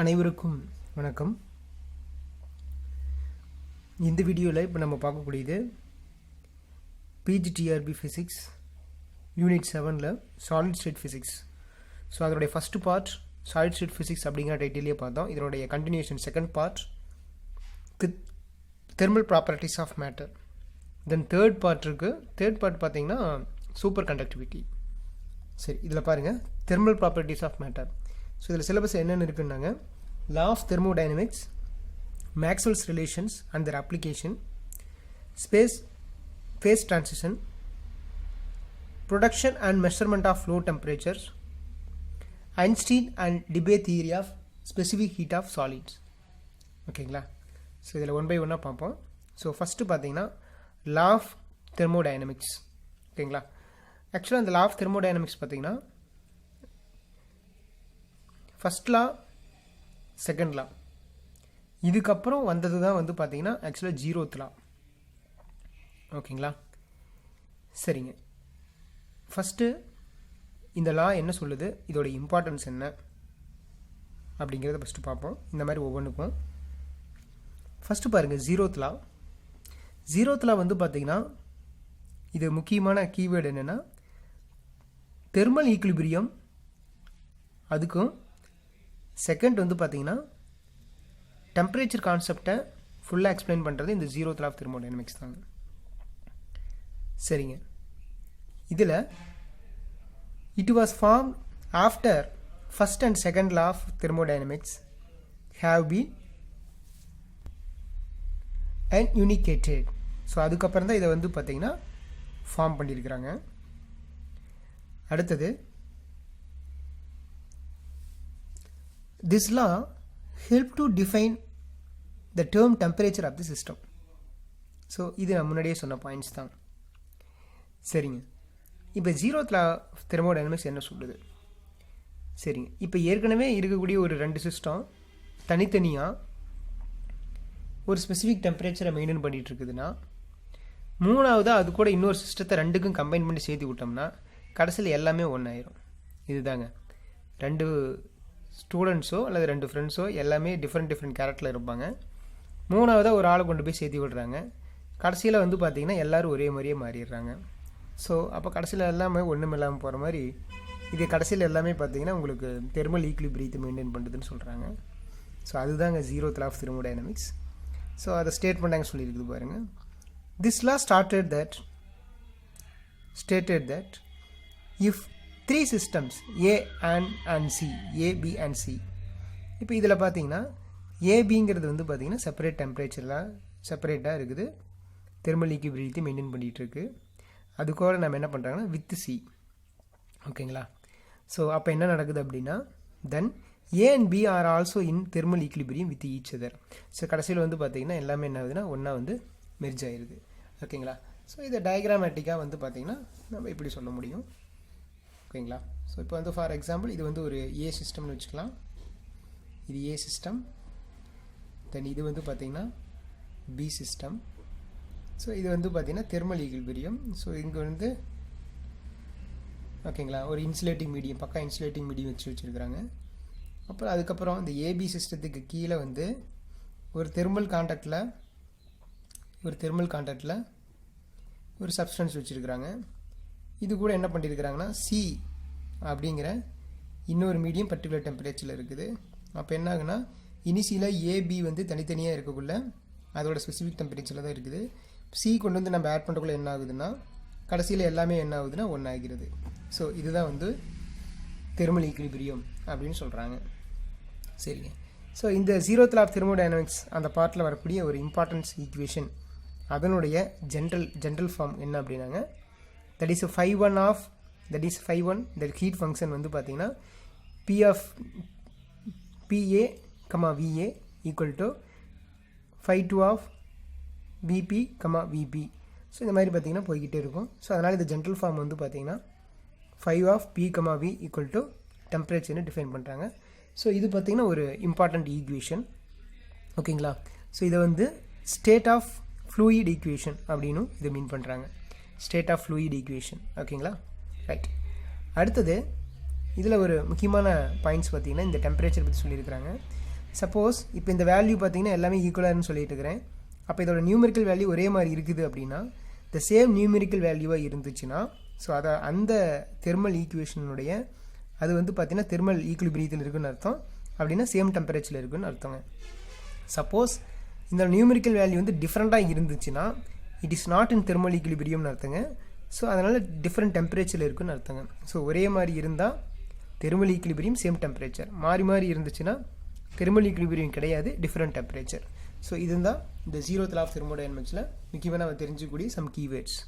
அனைவருக்கும் வணக்கம். இந்த வீடியோவில் இப்போ நம்ம பார்க்கக்கூடியது பிஜிடிஆர்பி ஃபிசிக்ஸ் யூனிட் 7ல் சாலிட் ஸ்டேட் ஃபிசிக்ஸ். ஸோ அதனுடைய first part solid state physics அப்படிங்கிற டைட்டிலே பார்த்தோம். இதனுடைய continuation second part thermal properties of matter. Then third part இருக்குது. தேர்ட் பார்ட் பார்த்தீங்கன்னா சூப்பர் கண்டக்டிவிட்டி. சரி, இதில் பாருங்கள் thermal properties of matter. So இதில் சிலபஸ் என்னென்னு இருக்குன்னாங்க, law of thermodynamics, Maxwell's relations and their application, phase transition, production and measurement of flow temperatures, Einstein and Debye theory of specific heat of solids. ஓகேங்களா? So இதில் one by ஒன்னாக பார்ப்போம். So first பார்த்தீங்கன்னா law of thermodynamics. ஓகேங்களா? ஆக்சுவலாக அந்த law of thermodynamics பார்த்தீங்கன்னா first law second law இதுக்கப்புறம் வந்தது தான் வந்து பார்த்தீங்கன்னா ஆக்சுவலாக 0th லா. ஓகேங்களா? சரிங்க, ஃபஸ்ட்டு இந்த லா என்ன சொல்லுது, இதோட இம்பார்ட்டன்ஸ் என்ன அப்படிங்கிறத ஃபஸ்ட்டு பார்ப்போம். இந்த மாதிரி ஒவ்வொன்றுக்கும் ஃபஸ்ட்டு பாருங்கள் 0th லா. 0th லா வந்து பார்த்தீங்கன்னா இது முக்கியமான கீவேர்டு என்னென்னா தெர்மல் ஈக்குலிபிரியம். அதுக்கும் செகண்ட் வந்து பார்த்தீங்கன்னா டெம்பரேச்சர் கான்செப்டை ஃபுல்லாக எக்ஸ்பிளைன் பண்ணுறது இந்த 0th லா ஆஃப் தெர்மோடைனமிக்ஸ் தாங்க. சரிங்க, இதில் it was form after first and second law of thermodynamics have been and unicated. So அதுக்கப்புறம் தான் இதை வந்து பார்த்தீங்கன்னா ஃபார்ம் பண்ணியிருக்கிறாங்க. அடுத்தது this law helped to define the term temperature of the system. So இது நான் முன்னாடியே சொன்ன பாயிண்ட்ஸ் தான். சரிங்க, இப்போ 0th லா ஆஃப் தெர்மோடைனமிக்ஸ் என்ன சொல்லுது? சரிங்க, இப்போ ஏற்கனவே இருக்கக்கூடிய ஒரு 2 சிஸ்டம் தனித்தனியாக ஒரு ஸ்பெசிஃபிக் டெம்பரேச்சரை மெயின்டைன் பண்ணிகிட்டு இருக்குதுன்னா, மூணாவதாக அது கூட இன்னொரு சிஸ்டத்தை ரெண்டுக்கும் கம்பைன் பண்ணி சேர்த்து விட்டோம்னா கடைசியில் எல்லாமே ஒன்றாயிரும். இதுதாங்க, 2 ஸ்டூடெண்ட்ஸோ அல்லது 2 ஃப்ரெண்ட்ஸோ எல்லாமே டிஃப்ரெண்ட் கேரக்டரில் இருப்பாங்க. மூணாவதாக ஒரு ஆளை கொண்டு போய் சேர்த்து விடுறாங்க. கடைசியில் வந்து பார்த்திங்கன்னா எல்லோரும் ஒரே மாதிரியே மாறிடுறாங்க. ஸோ அப்போ கடைசியில் எல்லாமே ஒன்றும் இல்லாமல் போகிற மாதிரி இது கடைசியில் எல்லாமே பார்த்திங்கன்னா உங்களுக்கு தெர்மல் ஈக்குலிபிரியத்தை மெயின்டைன் பண்ணுறதுன்னு சொல்கிறாங்க. ஸோ அதுதாங்க 0th law of thermodynamics. So அதை ஸ்டேட்மெண்ட்டாக சொல்லியிருக்குது பாருங்கள். This law stated that if 3 systems A and C, A, B and C. இப்போ இதில் பார்த்தீங்கன்னா ஏபிங்கிறது வந்து பார்த்தீங்கன்னா செப்பரேட் டெம்பரேச்சரில் செப்பரேட்டாக இருக்குது, தெர்மல் ஈக்குலிபிரியத்தை மெயின்டைன் பண்ணிகிட்டு இருக்கு. அதுக்கூட நம்ம என்ன பண்ணுறாங்கன்னா வித் சி. ஓகேங்களா? ஸோ அப்போ என்ன நடக்குது அப்படின்னா then A and B are also in thermal equilibrium with each other. So கடைசியில் வந்து பார்த்தீங்கன்னா எல்லாமே என்ன ஆகுதுன்னா ஒன்றா வந்து மெர்ஜ் ஆயிடுது. ஓகேங்களா? ஸோ இதை டயக்ராமேட்டிக்காக வந்து பார்த்தீங்கன்னா நம்ம இப்படி சொல்ல முடியும். ஓகேங்களா? ஸோ இப்போ வந்து ஃபார் எக்ஸாம்பிள் இது வந்து ஒரு ஏ சிஸ்டம்னு வச்சுக்கலாம். இது ஏ சிஸ்டம். தென் இது வந்து பார்த்திங்கன்னா பி சிஸ்டம். ஸோ இது வந்து பார்த்திங்கன்னா தெர்மல் ஈக்குலிபிரியம். ஸோ இங்கே வந்து ஓகேங்களா ஒரு இன்சுலேட்டிங் மீடியம், பக்கா இன்சுலேட்டிங் மீடியம் வச்சுருக்கிறாங்க. அப்புறம் அதுக்கப்புறம் இந்த ஏபி சிஸ்டத்துக்கு கீழே வந்து ஒரு தெர்மல் கான்டாக்டில் ஒரு சப்ஸ்டன்ஸ் வச்சுருக்கிறாங்க. இது கூட என்ன பண்ணியிருக்கிறாங்கன்னா சி அப்படிங்கிற இன்னொரு மீடியம் பர்டிகுலர் டெம்பரேச்சரில் இருக்குது. அப்போ என்ன ஆகுனா இனிஷியலாக ஏபி வந்து தனித்தனியாக இருக்கக்குள்ள அதோட ஸ்பெசிஃபிக் டெம்பரேச்சரில் தான் இருக்குது. சி கொண்டு வந்து நம்ம ஆட் பண்ணுறக்குள்ள என்ன ஆகுதுன்னா கடைசியில் எல்லாமே என்ன ஆகுதுன்னா ஒன்றாகிறது. ஸோ இதுதான் வந்து தெர்மல் ஈக்குலிபிரியம் அப்படின்னு சொல்கிறாங்க. சரிங்க, ஸோ இந்த 0th லா ஆஃப் தெர்மோடைனமிக்ஸ் அந்த பார்ட்டில் வரக்கூடிய ஒரு இம்பார்ட்டன்ஸ் ஈக்குவேஷன் அதனுடைய ஜென்ரல் ஃபார்ம் என்ன அப்படின்னாங்க, that is phi1 the heat function வந்து பார்த்தீங்கன்னா P of PA, VA equal to phi2 of VP, VP. So இந்த மாதிரி பார்த்தீங்கன்னா போய்கிட்டே இருக்கும். ஸோ அதனால் இந்த ஜென்ரல் ஃபார்ம் வந்து பார்த்தீங்கன்னா phi of P, V equal to டெம்பரேச்சர்னு டிஃபைன் பண்ணுறாங்க. ஸோ இது பார்த்தீங்கன்னா ஒரு இம்பார்ட்டண்ட் ஈக்குவேஷன். ஓகேங்களா? ஸோ இதை வந்து ஸ்டேட் ஆஃப் ஃப்ளூயிட் ஈக்குவேஷன் அப்படின்னு இதை மீன் பண்ணுறாங்க. State of fluid equation. ஓகேங்களா? ரைட். அடுத்தது இதில் ஒரு முக்கியமான பாயிண்ட்ஸ் பார்த்திங்கன்னா இந்த டெம்பரேச்சர் பற்றி சொல்லியிருக்கிறாங்க. சப்போஸ் இப்போ இந்த வேல்யூ பார்த்தீங்கன்னா எல்லாமே ஈக்குவலாக சொல்லிட்டு இருக்கிறேன். அப்போ இதோட நியூமெரிக்கல் வேல்யூ ஒரே மாதிரி இருக்குது அப்படின்னா த சேம் நியூமெரிக்கல் வேல்யூவாக இருந்துச்சுன்னா ஸோ அதை அந்த தெர்மல் ஈக்குவேஷனுடைய அது வந்து பார்த்தீங்கன்னா தெர்மல் ஈக்குலிபிரியத்தில் இருக்குன்னு அர்த்தம். அப்படின்னா சேம் டெம்பரேச்சரில் இருக்குன்னு அர்த்தங்க. சப்போஸ் இந்த நியூமெரிக்கல் வேல்யூ வந்து டிஃப்ரெண்ட்டாக இருந்துச்சுன்னா it is not in thermal ஈக்குலிபிரியம்னு அர்த்தங்க. ஸோ அதனால் டிஃப்ரெண்ட் டெம்பரேச்சரில் இருக்குன்னு அர்த்தங்க. ஸோ ஒரே மாதிரி இருந்தால் தெர்மல் ஈக்குலிபிரியம் சேம் டெம்பரேச்சர், மாறி மாறி இருந்துச்சுன்னா தெர்மல் ஈக்குலிபிரியம் கிடையாது, டிஃப்ரெண்ட் டெம்பரேச்சர். ஸோ இதுதான் இந்த 0th law of thermodynamicsல முக்கியமாக நம்ம தெரிஞ்சுக்கூடிய சம் கீவேர்ட்ஸ்.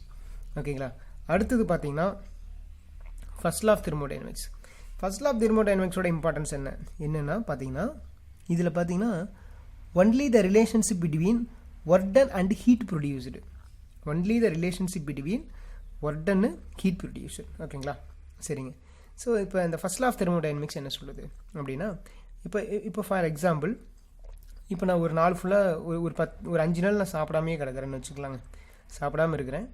ஓகேங்களா. அடுத்தது பார்த்தீங்கன்னா first law of thermodynamics. First law of thermodynamicsோட இம்பார்ட்டன்ஸ் என்னென்னா பார்த்தீங்கன்னா இதில் பார்த்தீங்கன்னா only the relationship between work done and heat produced, only the relationship between work done heat produced. ஓகேங்களா. சரிங்க. ஸோ இப்போ இந்த ஃபர்ஸ்ட் law of thermodynamics என்ன சொல்லுது அப்படின்னா இப்போ ஃபார் எக்ஸாம்பிள் இப்போ நான் ஒரு நாள் ஃபுல்லாக ஒரு 5 நாள் நான் சாப்பிடாமே கிடக்கிறேன்னு வச்சுக்கலாங்க, சாப்பிடாமல் இருக்கிறேன்.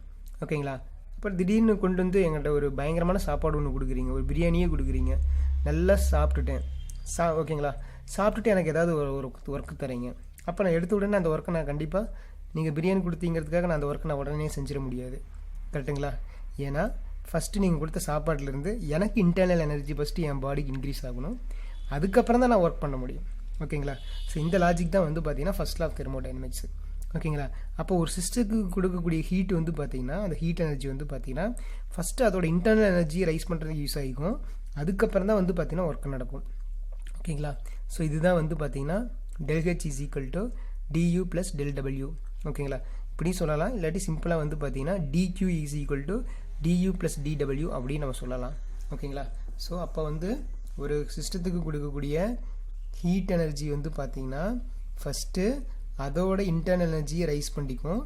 ஓகேங்களா. இப்போ திடீர்னு கொண்டு வந்து எங்கள்கிட்ட ஒரு பயங்கரமான சாப்பாடு ஒன்று கொடுக்குறீங்க, ஒரு பிரியாணியே கொடுக்குறீங்க, நல்லா சாப்பிட்டுட்டேன். ஓகேங்களா. சாப்பிட்டுட்டு எனக்கு ஏதாவது ஒரு ஒர்க்கு தரீங்க. அப்போ நான் எடுத்த உடனே அந்த ஒர்க்கை நான் கண்டிப்பாக நீங்கள் பிரியாணி கொடுத்தீங்கிறதுக்காக நான் அந்த ஒர்க்கை நான் உடனே செஞ்சிட முடியாது. கரெக்டுங்களா. ஏன்னா ஃபஸ்ட்டு நீங்கள் கொடுத்த சாப்பாட்டிலேருந்து எனக்கு இன்டர்னல் எனர்ஜி ஃபஸ்ட்டு என் பாடிக்கு இன்க்ரீஸ் ஆகணும், அதுக்கப்புறம் தான் நான் ஒர்க் பண்ண முடியும். ஓகேங்களா. ஸோ இந்த லாஜிக் தான் வந்து பார்த்தீங்கன்னா ஃபர்ஸ்ட் law of thermodynamics. ஓகேங்களா. அப்போ ஒரு சிஸ்டத்துக்கு கொடுக்கக்கூடிய ஹீட் வந்து பார்த்தீங்கன்னா அந்த ஹீட் எனர்ஜி வந்து பார்த்தீங்கன்னா ஃபஸ்ட்டு அதோட இன்டர்னல் எனர்ஜியை ரைஸ் பண்ணுறதுக்கு யூஸ் ஆகிக்கும், அதுக்கப்புறம் தான் வந்து பார்த்தீங்கன்னா ஒர்க் நடக்கும். ஓகேங்களா. ஸோ இதுதான் வந்து பார்த்தீங்கன்னா ΔH is equal to du plus ΔW. ஓகேங்களா. இப்படி சொல்லலாம். இல்லாட்டி சிம்பிளாக வந்து பார்த்தீங்கன்னா dq is equal to du plus dw அப்படின்னு நம்ம சொல்லலாம். ஓகேங்களா. ஸோ அப்போ வந்து ஒரு சிஸ்டத்துக்கு கொடுக்கக்கூடிய ஹீட் எனர்ஜி வந்து பார்த்தீங்கன்னா ஃபஸ்ட்டு அதோட இன்டர்னல் எனர்ஜியை ரைஸ் பண்ணிக்கும்,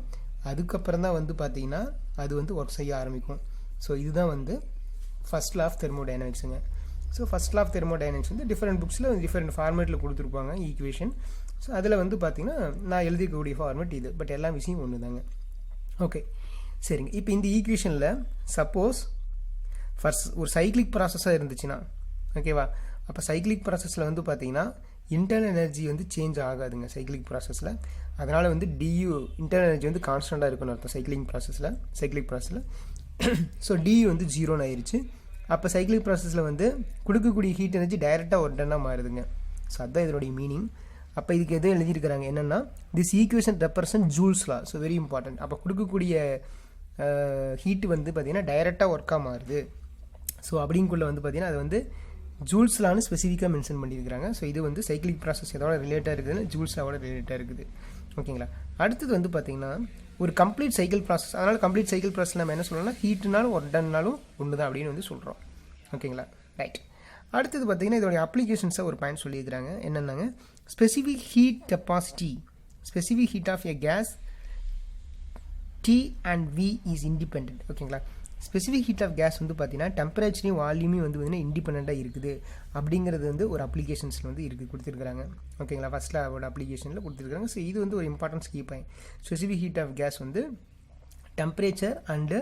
அதுக்கப்புறம் தான் வந்து பார்த்தீங்கன்னா அது வந்து ஒர்க் செய்ய ஆரம்பிக்கும். ஸோ இதுதான் வந்து ஃபர்ஸ்ட் law of thermodynamicsங்க. So first law of thermodynamics வந்து டிஃப்ரெண்ட் புக்ஸில் டிஃப்ரெண்ட் ஃபார்மேட்டில் கொடுத்துருப்பாங்க ஈக்குவேஷன். ஸோ அதில் வந்து பார்த்தீங்கன்னா நான் எழுதிக்கக்கூடிய ஃபார்மேட் இது, பட் எல்லா விஷயம் ஒன்று தாங்க. ஓகே சரிங்க. இப்போ இந்த ஈக்குவேஷனில் சப்போஸ் ஃபர்ஸ்ட் ஒரு சைக்ளிக் ப்ராசஸாக இருந்துச்சுன்னா ஓகேவா, அப்போ சைக்ளிக் ப்ராசஸில் வந்து பார்த்தீங்கன்னா இன்டர்னல் எனர்ஜி வந்து சேஞ்ச் ஆகாதுங்க சைக்ளிக் ப்ராசஸில். அதனால் வந்து டியூ இன்டர்னல் எனர்ஜி வந்து கான்ஸ்டண்ட்டாக இருக்குன்னு அர்த்தம் சைக்ளிக் ப்ராசஸில். ஸோ டியூ வந்து 0ன்னு ஆயிடுச்சு. அப்போ சைக்ளிக் ப்ராசஸில் வந்து கொடுக்கக்கூடிய ஹீட் எனர்ஜி டைரெக்டாக ஒர்டனாக மாறுதுங்க. ஸோ அதுதான் இதனுடைய மீனிங். அப்போ இதுக்கு எதுவும் எழுதியிருக்கிறாங்க என்னென்னா this equation represent joules law. So very important. அப்போ கொடுக்கக்கூடிய ஹீட்டு வந்து பார்த்திங்கன்னா டைரெக்டாக ஒர்க்காக மாறுது. ஸோ அப்படிங்குள்ள வந்து பார்த்திங்கன்னா அது வந்து ஜூல்ஸ் லான்னு ஸ்பெசிஃபிக்காக மென்ஷன் பண்ணியிருக்கிறாங்க. ஸோ இது வந்து சைக்ளிக் ப்ராசஸ் எதோட ரிலேட்டாக இருக்குதுன்னு ஜூல்ஸ் லாவோட ரிலேட்டாக இருக்குது. ஓகேங்களா. அடுத்தது வந்து பார்த்திங்கன்னா ஒரு கம்ப்ளீட் சைக்கிள் ப்ராசஸ். அதனால் கம்ப்ளீட் சைக்கிள் ப்ராசஸ் நம்ம என்ன சொல்லணும்னா ஹீட்டுனாலும் ஒர்டன்னாலும் ஒன்று தான் அப்படின்னு வந்து சொல்கிறோம். ஓகேங்களா. ரைட். அடுத்தது பார்த்திங்கன்னா இதோடைய அப்ளிகேஷன்ஸாக ஒரு பாயிண்ட் சொல்லியிருக்கிறாங்க. என்னென்னாங்க specific heat capacity, specific heat of a gas T and V is independent. ஓகேங்களா. ஸ்பெசிஃபிக் ஹீட் ஆஃப் கேஸ் வந்து பார்த்தீங்கன்னா டெம்பரேச்சரையும் வால்யூமையும் வந்து பார்த்தீங்கன்னா இண்டிபெண்ட்டாக இருக்குது அப்படிங்கிறது வந்து ஒரு அப்ளிகேஷன்ஸில் வந்து இருக்குது கொடுத்துருக்காங்க. ஓகேங்களா. ஃபர்ஸ்ட் லாவோட அப்ளிகேஷனில் கொடுத்துருக்காங்க. ஸோ இது வந்து ஒரு importance key point. Specific heat of gas வந்து டெம்பரேச்சர் அண்டு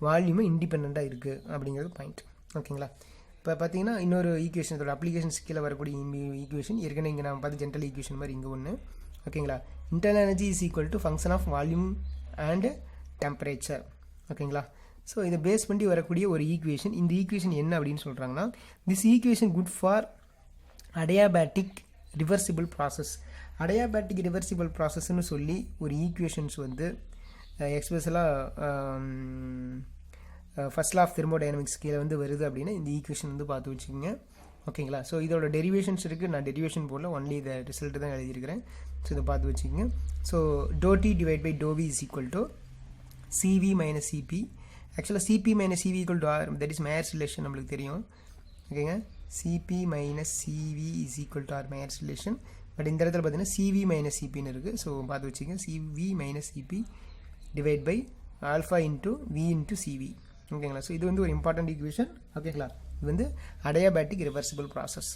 வால்யூமை இண்டிபெண்ட்டாக இருக்குது அப்படிங்கிறது பாயிண்ட். ஓகேங்களா. இப்போ பார்த்தீங்கன்னா இன்னொரு ஈக்குவேஷன் இதோட அப்ளிகேஷன்ஸ் கீழே வரக்கூடிய ஈக்குவேஷன் ஏற்கனவே இங்கே நம்ம பார்த்து ஜென்ரல் ஈக்குவேஷன் மாதிரி இங்கே ஒன்று. ஓகேங்களா. Internal energy is equal to function of volume and temperature. ஓகேங்களா. ஸோ இதை பேஸ் பண்ணி வரக்கூடிய ஒரு ஈக்குவேஷன். இந்த ஈக்குவேஷன் என்ன அப்படின்னு சொல்கிறாங்கன்னா this equation good for adiabatic reversible process. Adiabatic reversible ப்ராசஸ்ன்னு சொல்லி ஒரு ஈக்குவேஷன்ஸ் வந்து எக்ஸ்பெஷலாக ஃபர்ஸ்ட் law of thermodynamics கீழே வந்து வருது அப்படின்னா இந்த ஈக்குவேஷன் வந்து பார்த்து வச்சுக்கோங்க. ஓகேங்களா. ஸோ இதோட டெரிவேஷன்ஸ் இருக்குது. நான் டெரிவேஷன் போடல, ஒன்லி இதை ரிசல்ட்டு தான் எழுதியிருக்கிறேன். ஸோ இதை பார்த்து வச்சுக்கோங்க. So ∂T / ∂V is equal to CV minus CP. ஆக்சுவலாக CP minus CV equal to R, that is Mayer's relation நம்மளுக்கு தெரியும். ஓகேங்க. CP minus CV is equal to R Mayer's relation. But இந்த இடத்துல பார்த்தீங்கன்னா CV minus CPன்னு இருக்குது. So பார்த்து வச்சுக்கோங்க. CV minus CP divide by alpha into V into CV. ஓகேங்களா. ஸோ இது வந்து ஒரு இம்பார்ட்டன்ட் ஈக்குவேஷன். ஓகேங்களா. இது வந்து adiabatic reversible process.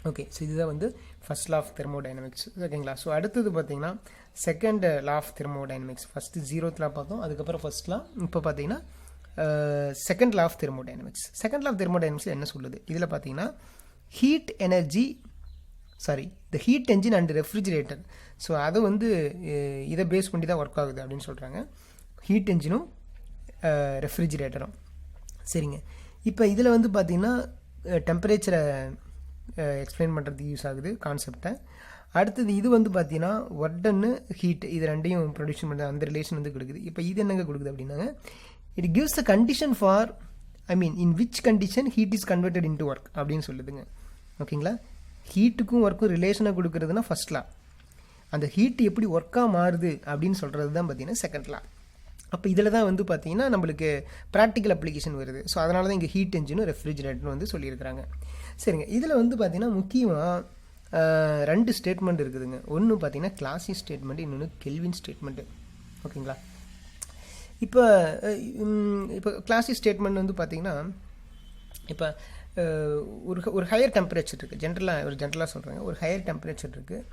Okay. So இதுதான் வந்து ஃபர்ஸ்ட் law of thermodynamics. ஓகேங்களா. ஸோ அடுத்தது பார்த்தீங்கன்னா second law of thermodynamics. First 0th law பார்த்தோம், அதுக்கப்புறம் ஃபர்ஸ்ட் law. இப்போ பார்த்தீங்கன்னா second law of thermodynamics. Second law of thermodynamics என்ன சொல்லுது? இதில் பார்த்தீங்கன்னா heat energy sorry the heat engine and refrigerator. So அது வந்து இதை பேஸ் பண்ணி தான் ஒர்க் ஆகுது அப்படின்னு சொல்கிறாங்க. ஹீட் என்ஜினும் ரெஃப்ரிஜிரேட்டரும். சரிங்க. இப்போ இதில் வந்து பார்த்திங்கன்னா டெம்பரேச்சரை எக்ஸ்பிளைன் பண்ணுறதுக்கு யூஸ் ஆகுது கான்செப்டை. அடுத்தது இது வந்து பார்த்தீங்கன்னா ஒர்டன்னு ஹீட், இது ரெண்டையும் ப்ரொடியூஷன் பண்ணுறது, அந்த ரிலேஷன் வந்து கொடுக்குது. இப்போ இது என்னங்க கொடுக்குது அப்படின்னாங்க, it gives a condition for in which condition heat is converted into work அப்படின்னு சொல்லுதுங்க. ஓகேங்களா. ஹீட்டுக்கும் ஒர்க்கும் ரிலேஷனை கொடுக்குறதுனா ஃபர்ஸ்ட் லா, அந்த ஹீட் எப்படி ஒர்க்காக மாறுது அப்படின்னு சொல்கிறது தான் பார்த்தீங்கன்னா செகண்ட் லா. அப்போ இதில் தான் வந்து பார்த்தீங்கன்னா நம்மளுக்கு ப்ராக்டிக்கல் அப்ளிகேஷன் வருது. ஸோ அதனால தான் இங்கே ஹீட் என்ஜினும் ரெஃப்ரிஜிரேட்டரும் வந்து சொல்லியிருக்கிறாங்க. சரிங்க. இதில் வந்து பார்த்தீங்கன்னா முக்கியமாக 2 ஸ்டேட்மெண்ட் இருக்குதுங்க. ஒன்று பார்த்தீங்கன்னா கிளாசி ஸ்டேட்மெண்ட், இன்னொன்று கெல்வின் ஸ்டேட்மெண்ட்டு. ஓகேங்களா. இப்போ கிளாசி ஸ்டேட்மெண்ட் வந்து பார்த்தீங்கன்னா இப்போ ஒரு ஹையர் டெம்பரேச்சர் இருக்குது. ஜென்ரலாக சொல்கிறாங்க, ஒரு ஹையர் டெம்பரேச்சர் இருக்குது.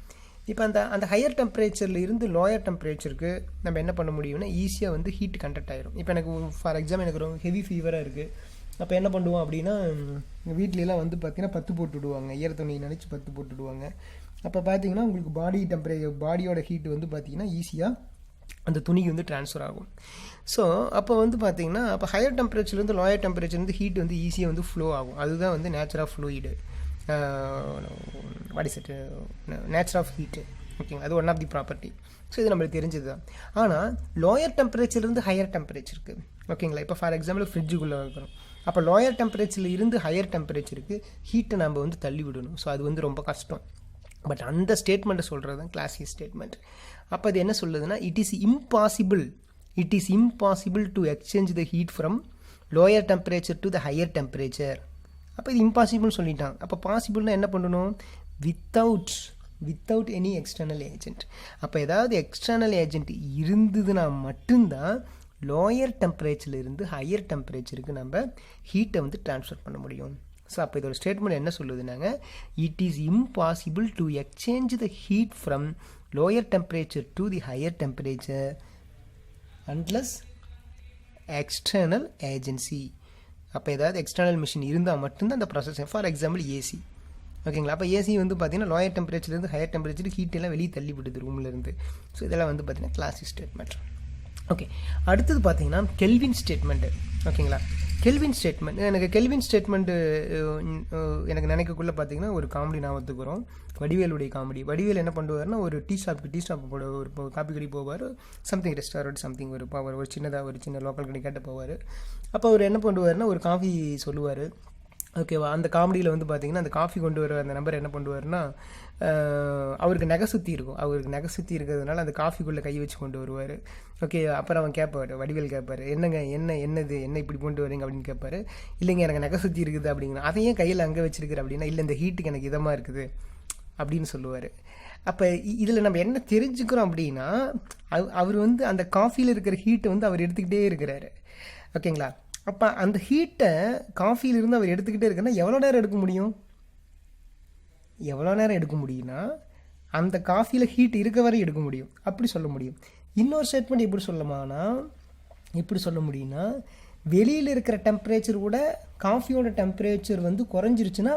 இப்போ அந்த ஹையர் டெம்பரேச்சரில் இருந்து லோயர் டெம்பரேச்சருக்கு நம்ம என்ன பண்ண முடியும்னா ஈஸியாக வந்து ஹீட் கண்டக்ட் ஆகிரும். இப்போ எனக்கு ஃபார் எக்ஸாம்பிள் எனக்கு ரொம்ப ஹெவி ஃபீவராக இருக்குது. அப்போ என்ன பண்ணுவோம் அப்படின்னா வீட்லலாம் வந்து பார்த்திங்கன்னா 10 போட்டு விடுவாங்க, ஈர துணி நினச்சி 10 போட்டு விடுவாங்க. அப்போ பார்த்தீங்கன்னா உங்களுக்கு பாடியோட ஹீட் வந்து பார்த்திங்கன்னா ஈஸியாக அந்த துணிக்கு வந்து ட்ரான்ஸ்ஃபர் ஆகும். ஸோ அப்போ வந்து பார்த்திங்கன்னா அப்போ ஹையர் டெம்பரேச்சர்லேருந்து லோயர் டெம்பரேச்சர்லேருந்து ஹீட் வந்து ஈஸியாக வந்து ஃப்ளோ ஆகும். அதுதான் வந்து nature of fluid, what is it, nature of heat. ஓகேங்களா. அது one of the property. So இது நம்மளுக்கு தெரிஞ்சது தான். ஆனால் லோயர் டெம்பரேச்சர்லேருந்து ஹையர் டெம்பரேச்சருக்கு, ஓகேங்களா, இப்போ ஃபார் எக்ஸாம்பிள் ஃப்ரிட்ஜுக்குள்ளே வைக்கிறோம். அப்போ லோயர் டெம்பரேச்சரில் இருந்து ஹையர் டெம்பரேச்சருக்கு ஹீட்டை நம்ம வந்து தள்ளி விடணும். ஸோ அது வந்து ரொம்ப கஷ்டம். பட் அந்த ஸ்டேட்மெண்ட்டை சொல்கிறது தான் கிளாசிக் ஸ்டேட்மெண்ட். அப்போ அது என்ன சொல்லுதுன்னா, it is impossible to exchange the heat from lower temperature to the higher temperature. அப்போ இது இம்பாசிபிள்னு சொல்லிட்டான். அப்போ பாசிபிள்னா என்ன பண்ணணும், வித்தவுட் எனி எக்ஸ்டர்னல் ஏஜென்ட். அப்போ ஏதாவது எக்ஸ்டர்னல் ஏஜென்ட் இருந்ததுன்னா மட்டும்தான் லோயர் டெம்பரேச்சர்லேருந்து ஹையர் டெம்பரேச்சருக்கு நம்ம ஹீட்டை வந்து ட்ரான்ஸ்ஃபர் பண்ண முடியும். ஸோ அப்போ இதோட ஸ்டேட்மெண்ட் என்ன சொல்லுதுனாங்க, it is impossible to exchange the heat from lower temperature to the higher temperature unless external agency. அப்போ ஏதாவது எக்ஸ்டர்னல் மிஷின் இருந்தால் மட்டும்தான் அந்த ப்ராசஸ். For example AC. ஓகேங்களா. அப்போ ஏசி வந்து பார்த்திங்கன்னா லோயர் டெம்பரேச்சர்லேருந்து ஹையர் டெம்பரேச்சருக்கு ஹீட் எல்லாம் வெளியே தள்ளி விடுது ரூம்லேருந்து. ஸோ இதெல்லாம் வந்து பார்த்திங்கன்னா கிளாசிக் ஸ்டேட்மெண்ட். ஓகே. அடுத்தது பார்த்தீங்கன்னா கெல்வின் ஸ்டேட்மெண்ட்டு. ஓகேங்களா. கெல்வின் ஸ்டேட்மெண்ட், எனக்கு கெல்வின் ஸ்டேட்மெண்ட்டு எனக்கு நினைக்கக்குள்ளே பார்த்தீங்கன்னா ஒரு காமெடி ஞாபகத்துக்கு வரும், வடிவேலுடைய காமெடி. வடிவேல் என்ன பண்ணுவார்னா, ஒரு டீ ஷாப் போட ஒரு காப்பி கடி போவார், சம்திங் ரெஸ்டாரண்ட் சம்திங் ஒரு சின்ன லோக்கல் கடை கேட்ட போவார். அப்போ அவர் என்ன பண்ணுவார்னா ஒரு காஃபி சொல்லுவார். ஓகேவா. அந்த காமெடியில் வந்து பார்த்திங்கன்னா அந்த காஃபி கொண்டு வர அந்த நம்பர் என்ன பண்ணுவார்னா, அவருக்கு நகை சுற்றி இருக்கும். அவருக்கு நகை சுற்றி இருக்கிறதுனால அந்த காஃபிக்குள்ளே கை வச்சு கொண்டு வருவார். ஓகே. அப்புறம் அவன் கேட்பார், வடிவேல் கேட்பார், என்னது என்ன இப்படி கொண்டு வரீங்க அப்படின்னு கேட்பார். இல்லைங்க எனக்கு நகை சுற்றி இருக்குது அப்படிங்கிற. அதையும் கையில் அங்கே வச்சிருக்கிற அப்படின்னா, இல்லை இந்த ஹீட்டுக்கு எனக்கு இதமாக இருக்குது அப்படின்னு சொல்லுவார். அப்போ இதில் நம்ம என்ன தெரிஞ்சுக்கிறோம் அப்படின்னா, அவர் வந்து அந்த காஃபியில் இருக்கிற ஹீட்டை வந்து அவர் எடுத்துக்கிட்டே இருக்கிறாரு. ஓகேங்களா. அப்போ அந்த ஹீட்டை காஃபியிலிருந்து அவர் எடுத்துக்கிட்டே இருக்குன்னா எவ்வளோ நேரம் எடுக்க முடியும்னா அந்த காஃபியில் ஹீட் இருக்க வரை எடுக்க முடியும், அப்படி சொல்ல முடியும். இன்னொரு ஸ்டேட்மெண்ட் எப்படி சொல்ல முடியும்னா, வெளியில் இருக்கிற டெம்பரேச்சர் கூட காஃபியோட டெம்பரேச்சர் வந்து குறைஞ்சிருச்சுன்னா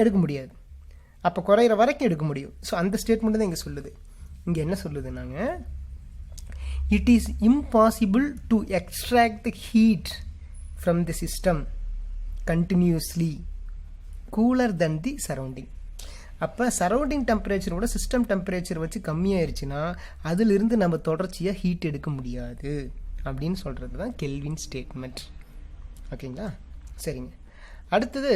எடுக்க முடியாது, அப்போ குறையிற வரைக்கும் எடுக்க முடியும். ஸோ அந்த ஸ்டேட்மெண்ட் தான் இங்கே சொல்லுது. இங்கே என்ன சொல்லுதுன்னாங்க, it is impossible to extract the heat from the system continuously cooler than the surrounding. அப்போ சரௌண்டிங் டெம்பரேச்சரோட சிஸ்டம் டெம்பரேச்சர் வச்சு கம்மியாயிருச்சுன்னா அதிலிருந்து நம்ம தொடர்ச்சியாக ஹீட் எடுக்க முடியாது அப்படின்னு சொல்கிறது தான் கெல்வின் ஸ்டேட்மெண்ட். ஓகேங்களா. சரிங்க. அடுத்தது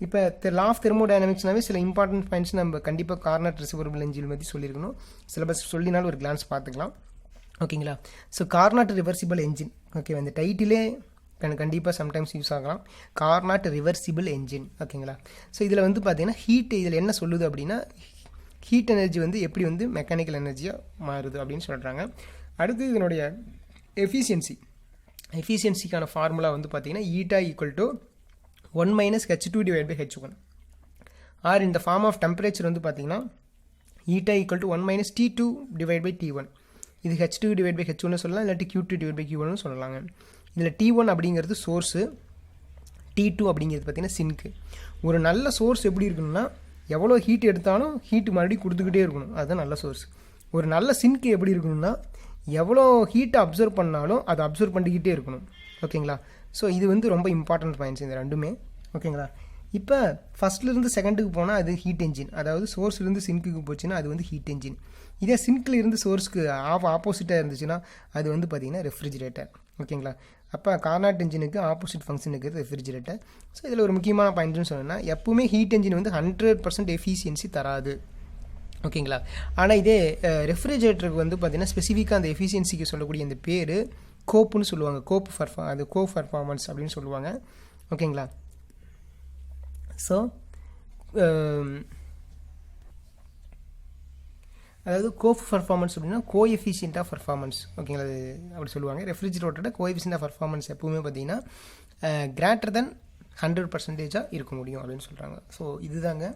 இப்போ லா ஆஃப் தெர்மோடைனமிக்ஸ்னாவே சில இம்பார்ட்டன்ட் பாயிண்ட்ஸ் நம்ம கண்டிப்பாக கார்னாட் ரிவர்சிபிள் என்ஜின் பற்றி சொல்லியிருக்கணும். சிலபஸ் சொல்லினாலும் ஒரு கிளான்ஸ் பார்த்துக்கலாம். ஓகேங்களா. So Carnot reversible engine, okay, இந்த டைட்டிலே கண்டிப்பாக சம்டைம்ஸ் யூஸ் ஆகலாம், கார்னாட் ரிவர்சிபிள் என்ஜின். ஓகேங்களா. ஸோ இதில் வந்து பார்த்தீங்கன்னா இதில் என்ன சொல்லுது அப்படின்னா, ஹீட் எனர்ஜி வந்து எப்படி வந்து மெக்கானிக்கல் எனர்ஜியாக மாறுது அப்படின்னு சொல்கிறாங்க. அடுத்து இதனுடைய எஃபிஷியன்சிக்கான ஃபார்முலா வந்து பார்த்தீங்கன்னா eta equal to 1 - H2/H1, or இந்த ஃபார்ம் ஆஃப் டெம்பரேச்சர் வந்து பார்த்தீங்கன்னா ஈட்டா ஈக்குவல் டு 1 - T2/T1. இது H2/H1 சொல்லலாம், இல்லாட்டி Q2/Q1 சொல்லலாங்க. இதில் T1 அப்படிங்கிறது சோர்ஸு, T2 அப்படிங்கிறது பார்த்திங்கன்னா சிங்க்கு. ஒரு நல்ல சோர்ஸ் எப்படி இருக்கணும்னா எவ்வளோ ஹீட் எடுத்தாலும் ஹீட்டு மறுபடியும் கொடுத்துக்கிட்டே இருக்கணும், அதுதான் நல்ல சோர்ஸ். ஒரு நல்ல சிங்க்கு எப்படி இருக்கணும்னா எவ்வளோ ஹீட்டை அப்சர்வ் பண்ணாலும் அதை அப்சர்வ் பண்ணிக்கிட்டே இருக்கணும். ஓகேங்களா? ஸோ இது வந்து ரொம்ப இம்பார்ட்டன்ட் பாயிண்ட்ஸ் இந்த ரெண்டுமே. ஓகேங்களா? இப்போ ஃபஸ்ட்லேருந்து செகண்டுக்கு போனால் அது ஹீட் என்ஜின், அதாவது சோர்ஸ்லேருந்து சிங்க்குக்கு போச்சுன்னா அது வந்து ஹீட் என்ஜின். இதே சிங்க்கில் இருந்து சோர்ஸ்க்கு ஆப்போசிட்டாக இருந்துச்சுன்னா அது வந்து பார்த்திங்கன்னா ரெஃப்ரிஜிரேட்டர். ஓகேங்களா? அப்போ கார்னாட் என்ஜினுக்கு ஆப்போசிட் ஃபங்க்ஷன் இருக்கிறது ரெஃப்ரிஜிரேட்டர். ஸோ இதில் ஒரு முக்கியமான பாயிண்ட்னு சொன்னோன்னா எப்பவுமே ஹீட் என்ஜின் வந்து 100% எஃபிஷியன்சி தராது. ஓகேங்களா? ஆனால் இதே ரெஃப்ரிஜிரேட்டருக்கு வந்து பார்த்திங்கன்னா ஸ்பெசிஃபிக்காக அந்த எஃபிஷியன்சிக்கு சொல்லக்கூடிய அந்த பேர் கோப்புன்னு சொல்லுவாங்க. அது கோ பர்ஃபார்மன்ஸ் அப்படின்னு சொல்லுவாங்க. ஓகேங்களா? ஸோ அதாவது பர்ஃபார்மன்ஸ் அப்படின்னா கோஎஃபிஷியன்ட் ஆஃப் பர்ஃபார்மன்ஸ். ஓகேங்களா? அது அப்படி சொல்லுவாங்க. ரெஃப்ரிஜிரேட்டரோட கோஎஃபிஷியன்ட் ஆஃப் பர்ஃபார்மன்ஸ் எப்பவுமே பார்த்திங்கன்னா கிரேட்டர் தென் 100% இருக்க முடியும் அப்படின்னு சொல்கிறாங்க. ஸோ இதுதாங்க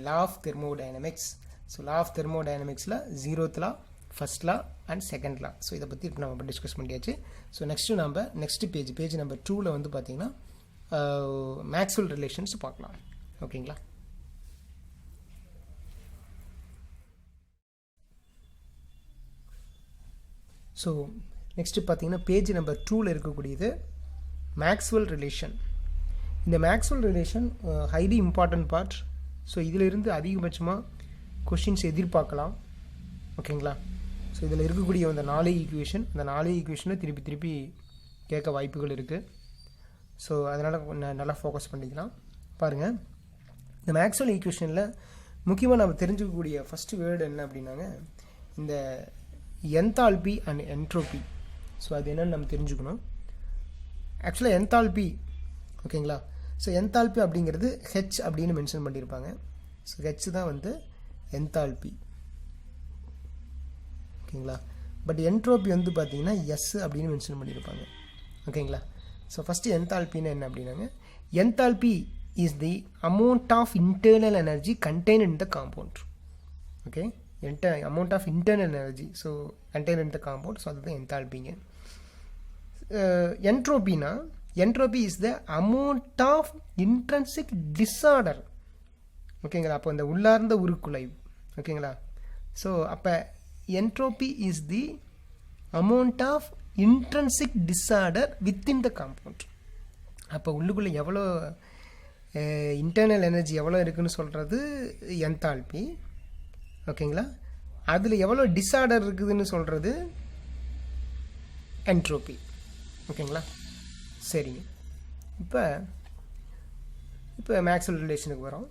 law of thermodynamics. So law of தெர்மோடைனமிக்ஸில் 0th law, first law and second law. So இதை பற்றி இப்போ நம்ம டிஸ்கஸ் பண்ணியாச்சு. ஸோ நெக்ஸ்ட் பேஜ் நம்பர் 2ல் வந்து பார்த்திங்கன்னா மேக்ஸ்வெல் ரிலேஷன்ஸ் பார்க்கலாம். ஓகேங்களா? ஸோ நெக்ஸ்ட்டு பார்த்தீங்கன்னா பேஜ் நம்பர் 2ல் இருக்கக்கூடியது மேக்ஸ்வெல் ரிலேஷன். இந்த Maxwell relation highly important part. So இதிலிருந்து அதிகபட்சமாக கொஷின்ஸ் எதிர்பார்க்கலாம். ஓகேங்களா? ஸோ இதில் இருக்கக்கூடிய அந்த 4 ஈக்குவேஷன், அந்த 4 ஈக்குவேஷனை திருப்பி கேட்க வாய்ப்புகள் இருக்குது. ஸோ அதனால் நல்லா ஃபோக்கஸ் பண்ணிக்கலாம். பாருங்கள், இந்த மேக்ஸ்வெல் ஈக்குவேஷனில் முக்கியமாக நம்ம தெரிஞ்சுக்கக்கூடிய ஃபஸ்ட்டு வேர்டு என்ன அப்படின்னாங்க இந்த என்தால்பி அண்ட் என்ட்ரோபி. ஸோ அது என்னென்னு நம்ம தெரிஞ்சுக்கணும். ஆக்சுவலாக என்தால்பி, ஓகேங்களா? ஸோ என்தால்பி அப்படிங்கிறது ஹெச் அப்படின்னு மென்ஷன் பண்ணியிருப்பாங்க. ஸோ ஹெச் தான் வந்து என்தால்பி. ஓகேங்களா? பட் என்ட்ரோபி வந்து பார்த்திங்கன்னா எஸ் அப்படின்னு மென்ஷன் பண்ணியிருப்பாங்க. ஓகேங்களா? ஸோ ஃபஸ்ட்டு என்தால்பின்னு என்ன அப்படின்னாங்க enthalpy is the amount of internal energy contained in the compound. Okay, amount of internal energy so contained in the compound. So அதுதான் என்தால்பிங்க. என்ட்ரோபினா entropy is the amount of intrinsic disorder. ஓகேங்களா? அப்போ இந்த உள்ளார்ந்த உருக்குலைவு. ஓகேங்களா? ஸோ அப்போ entropy is the amount of intrinsic disorder within the compound. அப்போ உள்ளுக்குள்ளே எவ்வளோ இன்டர்னல் எனர்ஜி எவ்வளோ இருக்குதுன்னு சொல்கிறது என்தால்பி. ஓகேங்களா? அதில் எவ்வளோ டிஸார்டர் இருக்குதுன்னு சொல்கிறது என்ட்ரோபி. ஓகேங்களா? சரிங்க. இப்போ மேக்ஸ்வெல் ரிலேஷனுக்கு வரோம்.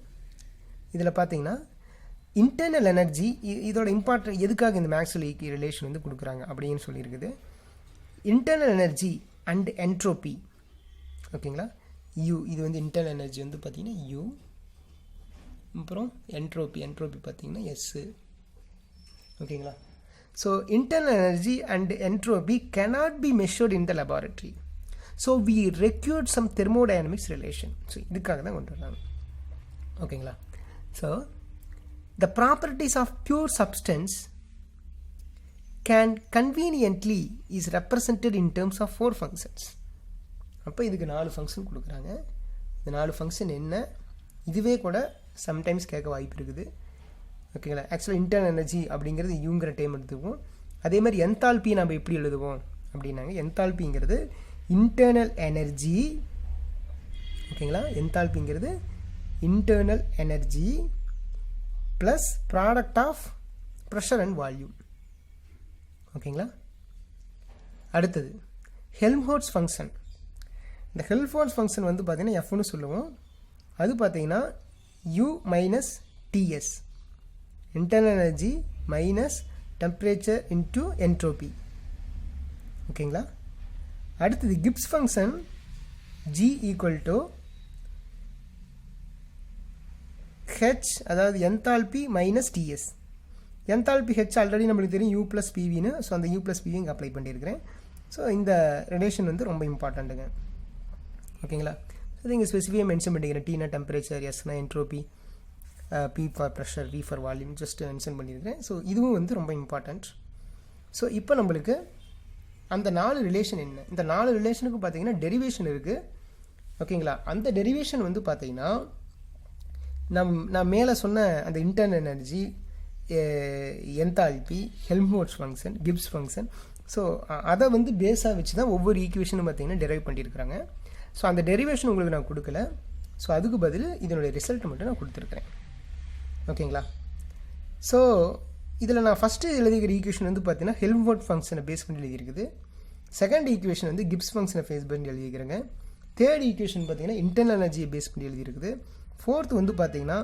இதில் பார்த்தீங்கன்னா இன்டர்னல் எனர்ஜி இதோட இம்பார்ட்டன்ட் எதுக்காக இந்த மேக்ஸ்வெல் ரிலேஷன் வந்து கொடுக்குறாங்க அப்படின்னு சொல்லியிருக்குது. Internal energy and entropy. ஓகேங்களா? யூ இது வந்து இன்டர்னல் எனர்ஜி வந்து பார்த்திங்கன்னா யூ, அப்புறம் என்ட்ரோபி பார்த்திங்கன்னா எஸ்ஸு. ஓகேங்களா? So internal energy and entropy cannot be measured in the laboratory. So we required some thermodynamics relation. So இதுக்காக தான் கொண்டு வராங்க. ஓகேங்களா? So the properties of pure substance can conveniently is represented in terms of 4 functions. அப்போ இதுக்கு 4 function கொடுக்குறாங்க. இந்த 4 function என்ன, இதுவே கூட சம்டைம்ஸ் கேட்க வாய்ப்பு இருக்குது. ஓகேங்களா? ஆக்சுவலாக இன்டர்னல் எனர்ஜி அப்படிங்கிறது யூங்கிற டைம் எடுத்துக்குவோம். அதே மாதிரி என்தால்பி நம்ம எப்படி எழுதுவோம் அப்படின்னாங்க என்தால்பிங்கிறது இன்டர்னல் எனர்ஜி. ஓகேங்களா? என்தால்பிங்கிறது internal energy plus product of pressure and volume. ஓகேங்களா? அடுத்தது ஹெல்ம்ஹோல்ட்ஸ் ஃபங்க்ஷன். இந்த ஹெல்ம்ஹோல்ட்ஸ் ஃபங்க்ஷன் வந்து பார்த்திங்கன்னா எஃப்னு சொல்லுவோம். அது பார்த்திங்கன்னா U minus TS, internal energy minus temperature into entropy. ஓகேங்களா? அடுத்தது Gibbs function G equal to H, அதாவது enthalpy minus TS. Enthalpy H already நம்மளுக்கு தெரியும் U plus PVன்னு. ஸோ அந்த U plus PV இங்கே அப்ளை பண்ணியிருக்கிறேன். ஸோ இந்த ரிலேஷன் வந்து ரொம்ப இம்பார்ட்டண்ட்டுங்க. ஓகேங்களா? அது இங்கே ஸ்பெசிஃபிக்காக மென்ஷன் பண்ணிக்கிறேன். Tனா டெம்பரேச்சர், Sனா entropy, P for pressure, V for volume just mention பண்ணியிருக்கிறேன். ஸோ இதுவும் வந்து ரொம்ப இம்பார்ட்டண்ட். ஸோ இப்போ நம்மளுக்கு அந்த 4 ரிலேஷன் என்ன, இந்த 4 ரிலேஷனுக்கு பார்த்தீங்கன்னா டெரிவேஷன் இருக்குது. ஓகேங்களா. அந்த டெரிவேஷன் வந்து பார்த்தீங்கன்னா நான் மேலே சொன்ன அந்த internal energy, enthalpy, Helmholtz function, Gibbs function, so அதை வந்து பேஸாக வச்சு தான் ஒவ்வொரு ஈக்குவேஷனும் பார்த்தீங்கன்னா டெரைவ் பண்ணியிருக்கிறாங்க. ஸோ அந்த டெரிவேஷன் உங்களுக்கு நான் கொடுக்கல. ஸோ அதுக்கு பதில் இதனுடைய ரிசல்ட் மட்டும் நான் கொடுத்துருக்குறேன். ஓகேங்களா. ஸோ இதில் நான் ஃபஸ்ட்டு எழுதிக்கிற ஈக்குவேஷன் வந்து பார்த்தீங்கன்னா ஹெல்ம்ஹோல்ட்ஸ் ஃபங்க்ஷனை பேஸ் பண்ணி எழுதியிருக்குது. செகண்ட் ஈக்குவேஷன் வந்து கிப்ஸ் ஃபங்க்ஷனை பேஸ் பண்ணி எழுதிக்கிறேங்க. தேர்ட் ஈக்குவேஷன் பார்த்தீங்கன்னா இன்டர்னல் எனர்ஜியை பேஸ் பண்ணி எழுதியிருக்குது. ஃபோர்த்து வந்து பார்த்தீங்கன்னா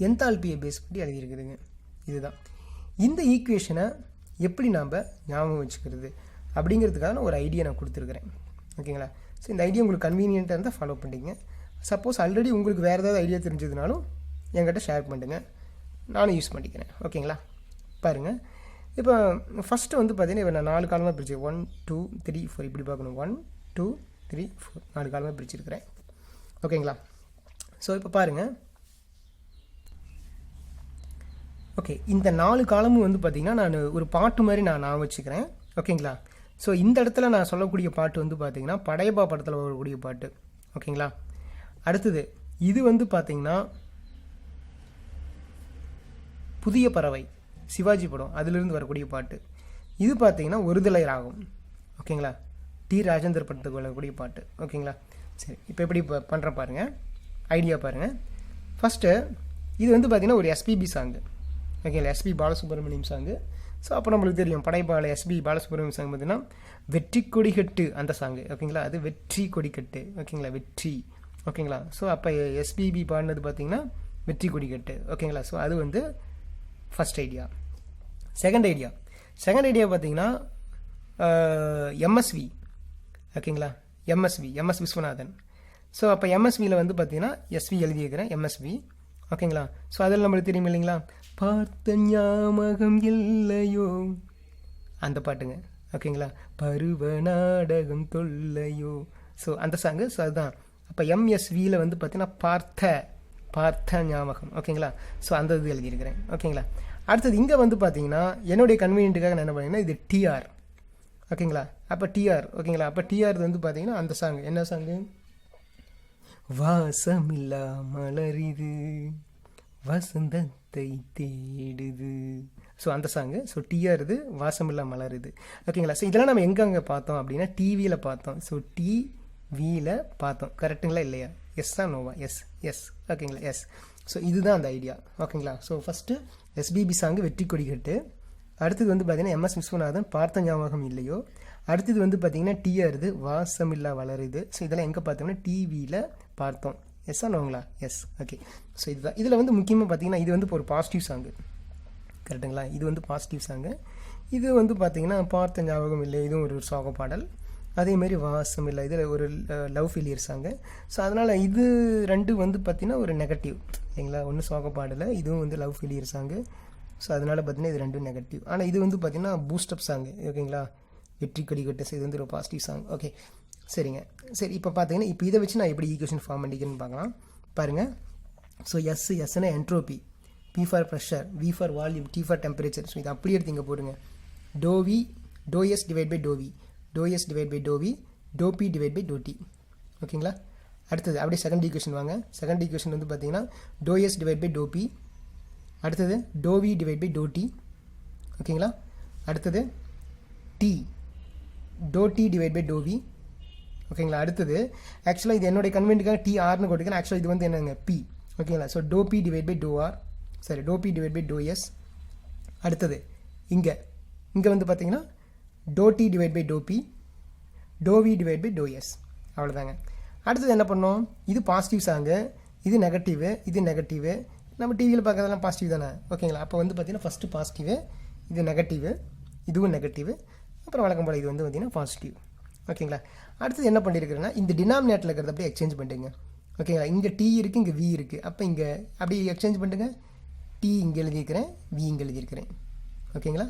என்தால்பியை பேஸ் பண்ணி எழுதியிருக்குதுங்க. இதுதான் இந்த ஈக்குவேஷனை எப்படி நாம் ஞாபகம் வச்சுக்கிறது அப்படிங்கிறதுக்கான ஒரு ஐடியா நான் கொடுத்துருக்குறேன். ஓகேங்களா. ஸோ இந்த ஐடியா உங்களுக்கு கன்வீனியண்ட்டாக இருந்தால் ஃபாலோ பண்ணிங்க. சப்போஸ் ஆல்ரெடி உங்களுக்கு வேறு ஏதாவது ஐடியா தெரிஞ்சதுனாலும் என்கிட்ட ஷேர் பண்ணுங்க, நானும் யூஸ் பண்ணிக்கிறேன். ஓகேங்களா. பாருங்கள், இப்போ ஃபஸ்ட்டு வந்து பார்த்தீங்கன்னா இப்போ நான் 4 காலமாக பிரிச்சு 1 2 3 4 இப்படி பார்க்கணும். 1 2 3 4 4 காலமாக பிரிச்சுருக்கிறேன். ஓகேங்களா. ஸோ இப்போ பாருங்கள், ஓகே, இந்த 4 காலமும் வந்து பார்த்திங்கன்னா நான் ஒரு பாட்டு மாதிரி நான் வச்சுக்கிறேன். ஓகேங்களா. ஸோ இந்த இடத்துல நான் சொல்லக்கூடிய பாட்டு வந்து பார்த்திங்கன்னா படையப்பா படத்தில் வரக்கூடிய பாட்டு. ஓகேங்களா. அடுத்தது இது வந்து பார்த்திங்கன்னா புதிய பறவை, சிவாஜி படம், அதிலிருந்து வரக்கூடிய பாட்டு. இது பார்த்திங்கன்னா ஒருதலை ராகம். ஓகேங்களா. டி ராஜேந்தர் படத்துக்கு வரக்கூடிய பாட்டு. ஓகேங்களா. சரி, இப்போ எப்படி பண்ணுற பாருங்கள், ஐடியா பாருங்கள். ஃபஸ்ட்டு இது வந்து பார்த்திங்கன்னா ஒரு எஸ்பிபி சாங்கு. ஓகேங்களா. எஸ்பி பாலசுப்ரமணியம் சாங்கு. ஸோ அப்போ நம்மளுக்கு தெரியும் படைப்பாள எஸ்பி பாலசுப்ரமணியம் சாங் பார்த்திங்கன்னா வெற்றி கொடிக்கட்டு அந்த சாங்கு. ஓகேங்களா. அது வெற்றி கொடிக்கட்டு. ஓகேங்களா. வெற்றி. ஓகேங்களா. ஸோ அப்போ எஸ்பிபி பாடினது பார்த்திங்கன்னா வெற்றி கொடிக்கட்டு. ஓகேங்களா. ஸோ அது வந்து ஃபஸ்ட் ஐடியா. செகண்ட் ஐடியா பார்த்திங்கன்னா எம்எஸ்வி. ஓகேங்களா. எம்எஸ் விஸ்வநாதன். ஸோ அப்போ எம்எஸ்வியில் வந்து பார்த்திங்கன்னா எஸ்வி எழுதியிருக்கிறேன், எம்எஸ்வி. ஓகேங்களா. ஸோ அதில் நம்மளுக்கு தெரியும் இல்லைங்களா, பார்த்த ஞாபகம் இல்லையோ அந்த பாட்டுங்க. ஓகேங்களா. பருவ நாடகம் தொல்லையோ, ஸோ அந்த சாங்கு. ஸோ அதுதான். அப்போ எம்எஸ்வியில் வந்து பார்த்திங்கன்னா பார்த்த ஞாபகம். ஓகேங்களா. ஸோ அந்த இது எழுதியிருக்கிறேன். ஓகேங்களா. அடுத்தது இங்கே வந்து பார்த்தீங்கன்னா என்னுடைய கன்வீனியன்ட்டுக்காக நான் என்ன பண்ணீங்கன்னா இது டிஆர். ஓகேங்களா. அப்போ டிஆர். ஓகேங்களா. அப்போ டிஆர் வந்து பார்த்தீங்கன்னா அந்த சாங் என்ன சாங்கு, வாசமில்லா மலரிது வசந்தத்தை தேடுது. ஸோ அந்த சாங்கு. ஸோ டிஆர் இது, வாசமில்லா மலருது. ஓகேங்களா. ஸோ இதெல்லாம் நம்ம எங்கே பார்த்தோம் அப்படின்னா டிவியில் பார்த்தோம். ஸோ டிவியில் பார்த்தோம். கரெக்டுங்களா இல்லையா? எஸ்ஸா நோவா? எஸ். ஓகேங்களா. எஸ். ஸோ இதுதான் அந்த ஐடியா. ஓகேங்களா. ஸோ ஃபஸ்ட்டு எஸ்பிபி சாங்கு வெற்றி கொடிக்கட்டு. அடுத்தது வந்து பார்த்தீங்கன்னா எம்எஸ் விஸ்வநாதன் பார்த்த ஞாபகம் இல்லையோ. அடுத்தது வந்து பார்த்தீங்கன்னா டிஆர் இது, வாசமில்லா வளருது. ஸோ இதெல்லாம் எங்கே பார்த்தோம்னா டிவியில் பார்த்தோம். எஸ்ஸா நோங்களா? எஸ். ஓகே. ஸோ இதுதான். இதில் வந்து முக்கியமாக பார்த்தீங்கன்னா இது வந்து ஒரு பாசிட்டிவ் சாங்கு. கரெக்டுங்களா. இது வந்து பாசிட்டிவ் சாங்கு. இது வந்து பார்த்தீங்கன்னா பார்த்த ஞாபகம் இல்லை, இதுவும் ஒரு சோக பாடல். அதேமாரி வாசம் இல்லை, இதில் ஒரு லவ் ஃபெயிலியர் சாங்கு. ஸோ அதனால் இது ரெண்டும் வந்து பார்த்திங்கன்னா ஒரு நெகட்டிவ் இல்லைங்களா. ஒன்று சோக பாடலை, இதுவும் வந்து லவ் ஃபெயிலியர் சாங்கு. ஸோ அதனால் பார்த்திங்கன்னா இது ரெண்டும் நெகட்டிவ். ஆனால் இது வந்து பார்த்திங்கன்னா பூஸ்டப் சாங்கு. ஓகேங்களா. வெற்றி கொடிக்கட்டு. ஸோ இது வந்து ஒரு பாசிட்டிவ் சாங். ஓகே, சரிங்க. சரி, இப்போ பார்த்தீங்கன்னா இப்போ இதை வச்சு நான் எப்படி ஈக்குவேஷன் ஃபார்ம் பண்ணிக்கிறேன்னு பார்க்கலாம். பாருங்கள். ஸோ எஸ்னா entropy, P for pressure, V for volume, T for temperature. So இது அப்படியே எடுத்து இங்கே போடுங்க. Dou V dou S divide by to V, dou S divide by to V, dou P divide by dou T. ஓகேங்களா. அடுத்தது அப்படியே second equation வாங்க. Second equation வந்து பார்த்தீங்கன்னா dou S divide by dou P. அடுத்தது dou V divide by dou T. ஓகேங்களா. அடுத்தது T, dou T divide by to V. ஓகேங்களா. அடுத்தது ஆக்சுவலாக இது என்னுடைய கன்வென்ட்டுக்காக டி ஆர்னு கொடுத்துக்கிறேன். ஆக்சுவலாக இது வந்து என்னங்க பி. ஓகேங்களா. So dou P divide by dou R, சரி dou P divide by dou S. அடுத்தது இங்கே வந்து பார்த்தீங்கன்னா dou T divide by dou P, dou V divide by dou S. அவ்வளோதாங்க. அடுத்தது என்ன பண்ணோம், இது பாசிட்டிவ் சாங்கு, இது நெகட்டிவு, இது நெகட்டிவு. நம்ம டிவியில் பார்க்கறதெல்லாம் பாசிட்டிவ் தானே. ஓகேங்களா. அப்போ வந்து பார்த்தீங்கன்னா ஃபஸ்ட்டு பாசிட்டிவு, இது நெகட்டிவு, இதுவும் நெகட்டிவு, அப்புறம் வழக்கம் போல் இது வந்து பார்த்தீங்கன்னா பாசிட்டிவ். ஓகேங்களா. அடுத்தது என்ன பண்ணியிருக்கிறேன்னா இந்த டினாமினேட்டரில் இருக்கிறத அப்படியே எக்ஸ்சேஞ்ச் பண்ணிட்டுங்க. ஓகேங்களா. இங்கே டி இருக்குது, இங்கே வி இருக்குது. அப்போ இங்கே அப்படியே எக்ஸ்சேஞ்ச் பண்ணிட்டுங்க. டி இங்கே எழுதியிருக்கிறேன், வி இங்கே எழுதியிருக்கிறேன். ஓகேங்களா.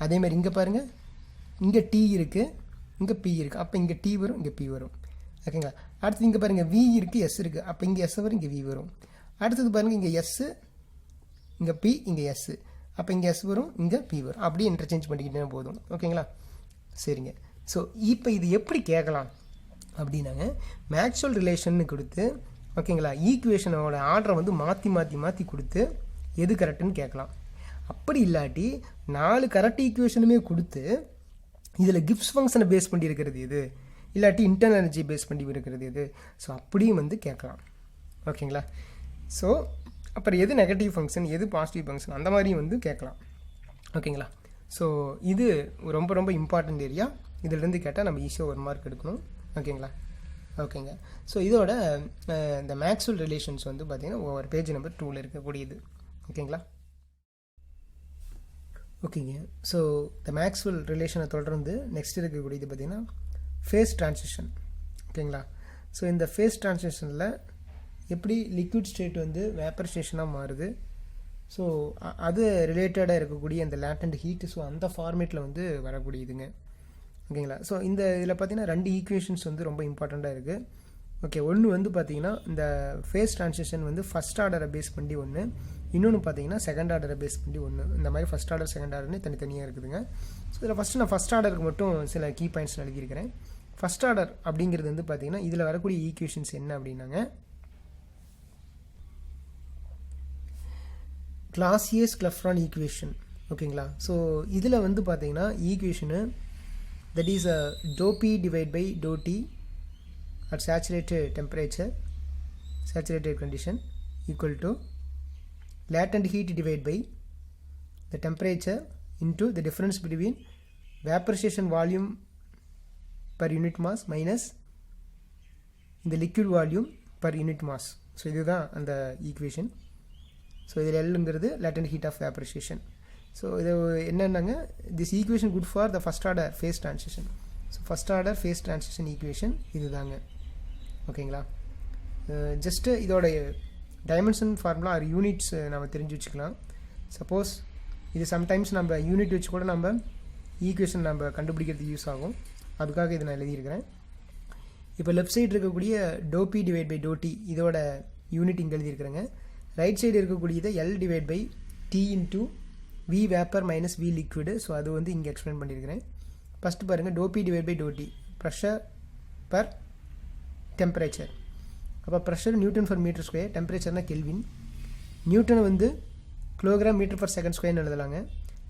அதேமாதிரி இங்கே பாருங்கள், இங்கே டி இருக்குது, இங்கே பி இருக்குது. அப்போ இங்கே டி வரும், இங்கே பி வரும். ஓகேங்களா. அடுத்தது இங்கே பாருங்கள் வி இருக்குது, எஸ் இருக்குது. அப்போ இங்கே எஸ் வரும், இங்கே வி வரும். அடுத்தது பாருங்கள் இங்கே எஸ்ஸு, இங்கே பி, இங்கே எஸ்ஸு. அப்போ இங்கே எஸ் வரும், இங்கே பி வரும். அப்படியே இன்டர்சேஞ்ச் பண்ணிக்கிட்டே போதும். ஓகேங்களா. சரிங்க. ஸோ இப்போ இது எப்படி கேட்கலாம் அப்படின்னாங்க மேக்ஸ்வெல் ரிலேஷன் கொடுத்து ஓகேங்களா ஈக்குவேஷனோட ஆர்டரை வந்து மாற்றி கொடுத்து எது கரெக்டுன்னு கேட்கலாம். அப்படி இல்லாட்டி 4 கரெக்ட் ஈக்குவேஷனுமே கொடுத்து இதில் கிப்ஸ் ஃபங்க்ஷனை பேஸ் பண்ணி இருக்கிறது எது, இல்லாட்டி இன்டர்னல் எனர்ஜி பேஸ் பண்ணி இருக்கிறது எது, ஸோ அப்படியும் வந்து கேட்கலாம். ஓகேங்களா. ஸோ அப்புறம் எது நெகட்டிவ் ஃபங்க்ஷன் எது பாசிட்டிவ் ஃபங்க்ஷன் அந்த மாதிரியும் வந்து கேட்கலாம். ஓகேங்களா. ஸோ இது ரொம்ப ரொம்ப இம்பார்ட்டண்ட் ஏரியா. இதிலேருந்து கேட்டால் நம்ம ஈஸியாக 1 மார்க் எடுக்கணும். ஓகேங்களா. ஓகேங்க. ஸோ இதோட இந்த மேக்ஸ்வெல் ரிலேஷன்ஸ் வந்து பார்த்திங்கன்னா ஒவ்வொரு பேஜ் நம்பர் 2ல் இருக்கக்கூடியது. ஓகேங்களா. ஓகேங்க. ஸோ இந்த மேக்ஸ்வெல் ரிலேஷனை தொடர்ந்து நெக்ஸ்ட் இருக்கக்கூடியது பார்த்திங்கன்னா ஃபேஸ் ட்ரான்சிஷன். ஓகேங்களா. ஸோ இந்த ஃபேஸ் ட்ரான்சிஷனில் எப்படி லிக்விட் ஸ்டேட் வந்து வேப்பர் ஸ்டேஷனாக மாறுது, ஸோ அது ரிலேட்டடாக இருக்கக்கூடிய இந்த லேட்டன்ட் ஹீட்டு, ஸோ அந்த ஃபார்மேட்டில் வந்து வரக்கூடியதுங்க. ஓகேங்களா. ஸோ இந்த இதில் பார்த்தீங்கன்னா 2 ஈக்குவேஷன்ஸ் வந்து ரொம்ப இம்பார்ட்டண்ட்டாக இருக்குது. ஓகே, ஒன்று வந்து பார்த்தீங்கன்னா இந்த ஃபேஸ் ட்ரான்சிஷன் வந்து ஃபஸ்ட் ஆர்டரை பேஸ் பண்ணி ஒன்று, இன்னொன்று பார்த்தீங்கன்னா செகண்ட் ஆர்டரை பேஸ் பண்ணி ஒன்று. இந்த மாதிரி ஃபஸ்ட் ஆர்டர் செகண்ட் ஆர்டர்னு தனித்தனியாக இருக்குதுங்க. ஸோ இதில் ஃபஸ்ட்டு நான் ஃபஸ்ட் ஆர்டருக்கு மட்டும் சில கீ பாயிண்ட்ஸ் எழுதியிருக்கிறேன். ஃபஸ்ட் ஆர்டர் அப்படிங்கிறது வந்து பார்த்தீங்கன்னா இதில் வரக்கூடிய ஈக்குவேஷன்ஸ் என்ன அப்படின்னாங்க கிளாசியஸ்-கிளெஃப்ரான் ஈக்குவேஷன். ஓகேங்களா. ஸோ இதில் வந்து பார்த்தீங்கன்னா equation that is dou P divided by dou T at saturated temperature, saturated condition equal to latent heat divided by the temperature into the difference between vaporization volume per unit mass minus the liquid volume per unit mass. So இதுதான் அந்த equation. So இதில் எல்லுங்கிறது latent heat of vaporization. So இது என்னென்னாங்க this equation good for the first order phase transition. So first order phase transition equation இது தாங்க. ஓகேங்களா. Just இதோட டைமென்ஷன் ஃபார்முலா ஆர் யூனிட்ஸ் நம்ம தெரிஞ்சு வச்சுக்கலாம். சப்போஸ் இது சம்டைம்ஸ் நம்ம யூனிட் வச்சு கூட நம்ம ஈக்குவேஷன் நம்ம கண்டுபிடிக்கிறதுக்கு யூஸ் ஆகும். அதுக்காக இதை நான் எழுதியிருக்கிறேன். இப்போ லெஃப்ட் சைடு இருக்கக்கூடிய dou P divide by dou T இதோட யூனிட் இங்கே எழுதியிருக்கிறேங்க. ரைட் சைடு இருக்கக்கூடியதை L divide by T into V vapour minus V liquid. So அது வந்து இங்கே எக்ஸ்பிளைன் பண்ணியிருக்கிறேன். ஃபஸ்ட்டு பாருங்கள் dou P divide by dou T pressure per temperature. அப்போ pressure newton for metre square, டெம்பரேச்சர்னா கெல்வின், நியூட்டன் வந்து kilogram metre per second ஸ்கொயர்னு எழுதலாங்க.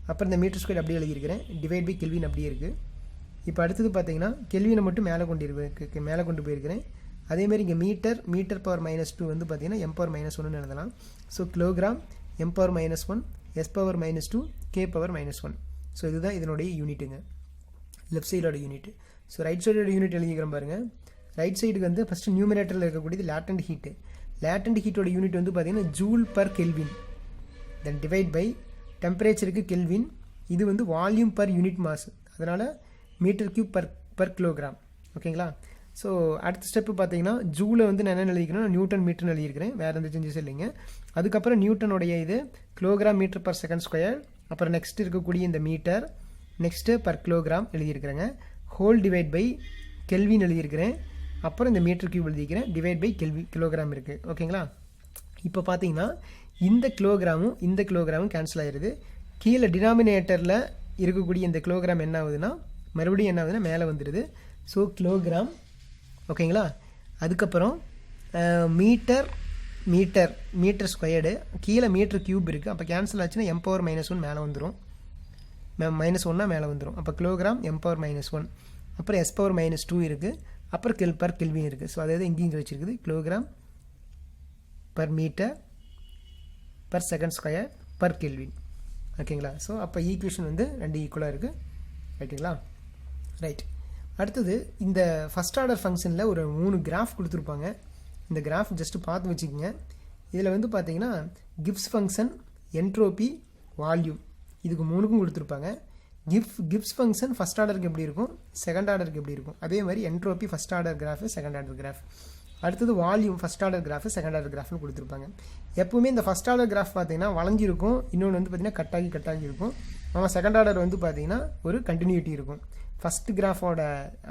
அப்புறம் இந்த மீட்டர் ஸ்கொயர் அப்படியே எழுதியிருக்கிறேன், டிவைட் பை கெல்வின் அப்படியே இருக்குது. இப்போ அடுத்தது பார்த்தீங்கன்னா கெல்வினை மட்டும் மேலே கொண்டு போயிருக்கிறேன். அதேமாதிரி இங்கே மீட்டர் பவர் -2 வந்து பார்த்தீங்கன்னா m பவர் -1 எழுதலாம். So kilogram m power -1 s power -2 k power -1. So இதுதான் இதனுடைய யூனிட்டுங்க, லெஃப்ட் சைடோட யூனிட். ஸோ ரைட் சைடோட யூனிட் எழுதிக்கிறேன் பாருங்கள். ரைட் சைடுக்கு வந்து ஃபஸ்ட்டு நியூமினேட்டரில் இருக்கக்கூடியது லேட்டன்ட் ஹீட்டு. லேட்டன்ட் ஹீட்டோட யூனிட் வந்து பார்த்தீங்கன்னா joule per kelvin, then divide by டெம்பரேச்சருக்கு கெல்வின், இது வந்து வால்யூம் பர் யூனிட் மாஸ், அதனால் மீட்டர் கியூப் பர் கிலோகிராம். ஓகேங்களா. ஸோ அடுத்த ஸ்டெப்பு பார்த்தீங்கன்னா ஜூலை வந்து நான் என்ன எழுதிக்கிறேன், நியூட்டன் மீட்டர்னு எழுதியிருக்கிறேன், வேறு எந்த சேஞ்சஸ் இல்லைங்க. அதுக்கப்புறம் நியூட்டனுடைய இது kilogram metre per second square, அப்புறம் நெக்ஸ்ட் இருக்கக்கூடிய இந்த மீட்டர், நெக்ஸ்ட்டு பர் கிலோகிராம் எழுதியிருக்கிறேங்க, ஹோல் டிவைட் பை கெல்வின் எழுதியிருக்கிறேன், அப்புறம் இந்த மீட்டர் கியூப் எழுதிக்கிறேன், டிவைட் பை கிலோகிராம் இருக்குது. ஓகேங்களா. இப்போ பார்த்தீங்கன்னா இந்த கிலோகிராமும் கேன்சல் ஆகிடுது. கீழே டினாமினேட்டரில் இருக்கக்கூடிய இந்த கிலோகிராம் என்ன ஆகுதுன்னா மறுபடியும் என்ன ஆகுதுன்னா மேலே வந்துடுது. So kilogram. ஓகேங்களா. அதுக்கப்புறம் மீட்டர் ஸ்கொயர்டு, கீழே மீட்டர் கியூப் இருக்குது, அப்போ கேன்சல் ஆச்சுன்னா m பவர் -1 மேலே வந்துடும், -1 மேலே வந்துடும். அப்போ கிலோகிராம் m பவர் -1, அப்புறம் s பவர் -2 இருக்குது, அப்புறம் பர் கெல்வின் இருக்குது. ஸோ அதாவது இங்கேயும் வச்சுருக்குது kilogram per metre per second square per kelvin. ஓகேங்களா. ஸோ அப்போ ஈக்குவேஷன் வந்து 2 ஈக்குவலாக இருக்குது. ரைட்டுங்களா. ரைட். அடுத்தது இந்த ஃபஸ்ட் ஆர்டர் ஃபங்க்ஷனில் ஒரு 3 கிராஃப் கொடுத்துருப்பாங்க. இந்த கிராஃப் ஜஸ்ட்டு பார்த்து வச்சுக்கோங்க. இதில் வந்து பார்த்தீங்கன்னா கிப்ஸ் ஃபங்க்ஷன், என்ட்ரோபி, வால்யூம், இதுக்கு 3க்கும் கொடுத்துருப்பாங்க. கிப்ஸ் ஃபங்க்ஷன் ஃபஸ்ட் ஆர்டருக்கு எப்படி இருக்கும், செகண்ட் ஆர்டருக்கு எப்படி இருக்கும், அதே மாதிரி entropy first order graph, second order graph. அடுத்தது volume first order graph, second order கிராஃப்னு கொடுத்துருப்பாங்க. எப்பவுமே இந்த ஃபஸ்ட் ஆர்டர் கிராஃப் பார்த்தீங்கன்னா வளைஞ்சிருக்கும், இன்னொன்று வந்து பார்த்தீங்கன்னா கட்டாகி இருக்கும். ஆனால் செகண்ட் ஆர்டர் வந்து பார்த்தீங்கன்னா ஒரு கண்டினியூட்டி இருக்கும். ஃபஸ்ட் கிராஃபோட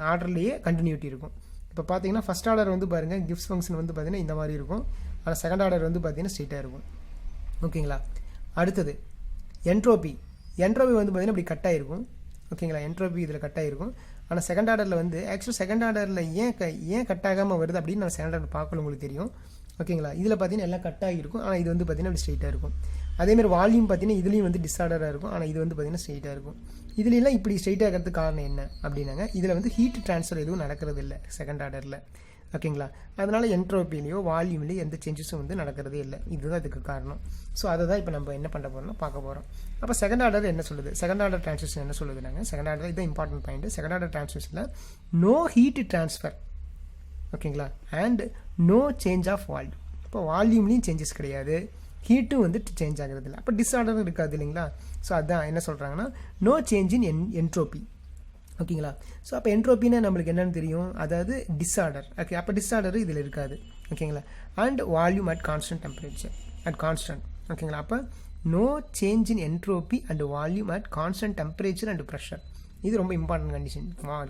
ஆர்டர்லேயே கண்டினியூட்டி இருக்கும். இப்போ பார்த்தீங்கன்னா ஃபஸ்ட் ஆர்டர் வந்து பாருங்கள் கிப்ஸ் ஃபங்க்ஷன் வந்து பார்த்தீங்கன்னா இந்த மாதிரி இருக்கும், ஆனால் செகண்ட் ஆர்டர் வந்து பார்த்தீங்கன்னா ஸ்ட்ரெயிட்டாக இருக்கும். ஓகேங்களா. அடுத்தது என்ட்ரோபி வந்து பார்த்தீங்கன்னா இப்படி கட்டாயிருக்கும். ஓகேங்களா. என்ட்ரோபி இதில் கட்டாயிருக்கும். ஆனால் செகண்ட் ஆர்டரில் வந்து ஆக்சுவல் செகண்ட் ஆர்டரில் ஏன் கட் ஆகாமல் வருது அப்படின்னு நான் செகண்ட் ஆர்டர் பார்க்கல, உங்களுக்கு தெரியும். ஓகேங்களா, இதில் பார்த்தீங்கன்னா எல்லாம் கட் ஆகிருக்கும், ஆனால் இது வந்து பார்த்தீங்கன்னா அப்படி ஸ்ட்ரெயிட்டாக இருக்கும். அதேமாதிரி வால்யூம் பார்த்தீங்கன்னா இதுலேயும் வந்து டிஸார்டராக இருக்கும், ஆனால் இது வந்து பார்த்தீங்கன்னா ஸ்ட்ரெயிட்டாக இருக்கும். இதுலாம் இப்படி ஸ்ட்ரெயிட்டாக இருக்கிறதுக்கு காரணம் என்ன அப்படின்னாங்க, இதில் வந்து ஹீட் ட்ரான்ஸ்ஃபர் எதுவும் நடக்கிறது இல்லை செகண்ட் ஆர்டரில். ஓகேங்களா, அதனால் என்ட்ரோப்பிலையோ வால்யூம்லேயோ எந்த சேஞ்சஸும் வந்து நடக்கிறதே இல்லை. இதுதான் இதுக்கு காரணம். ஸோ அதை தான் இப்போ நம்ம என்ன பண்ண போகிறோம்னா பார்க்க போகிறோம். அப்போ செகண்ட் ஆர்டர் என்ன சொல்லுது, செகண்ட் ஆர்டர் ட்ரான்ஸ்மிஷன் என்ன சொல்லுதுனாங்க, செகண்ட் ஆர்டர் இதுதான் இம்பார்ட்டன்ட் பாயிண்ட். செகண்ட் ஆர்டர் ட்ரான்ஸ்மிஷனில் நோ ஹீட் ட்ரான்ஸ்ஃபர், ஓகேங்களா, and no change of volume. இப்போ வால்யூம்லேயும் சேஞ்சஸ் கிடையாது, ஹீட்டும் வந்து சேஞ்ச் ஆகிறது இல்லை, அப்போ டிஸார்டரும் இருக்காது இல்லைங்களா. ஸோ அதுதான் என்ன சொல்கிறாங்கன்னா நோ சேஞ்ச் இன் என்ட்ரோபி. ஓகேங்களா, ஸோ அப்போ என்ட்ரோப்பின்னா நம்மளுக்கு என்னென்னு தெரியும், அதாவது டிஸார்டர். ஓகே, அப்போ டிஸார்டர் இதில் இருக்காது. ஓகேங்களா, and volume at constant temperature at constant. ஓகேங்களா, அப்போ no change in entropy and volume at constant temperature and pressure. இது ரொம்ப important condition.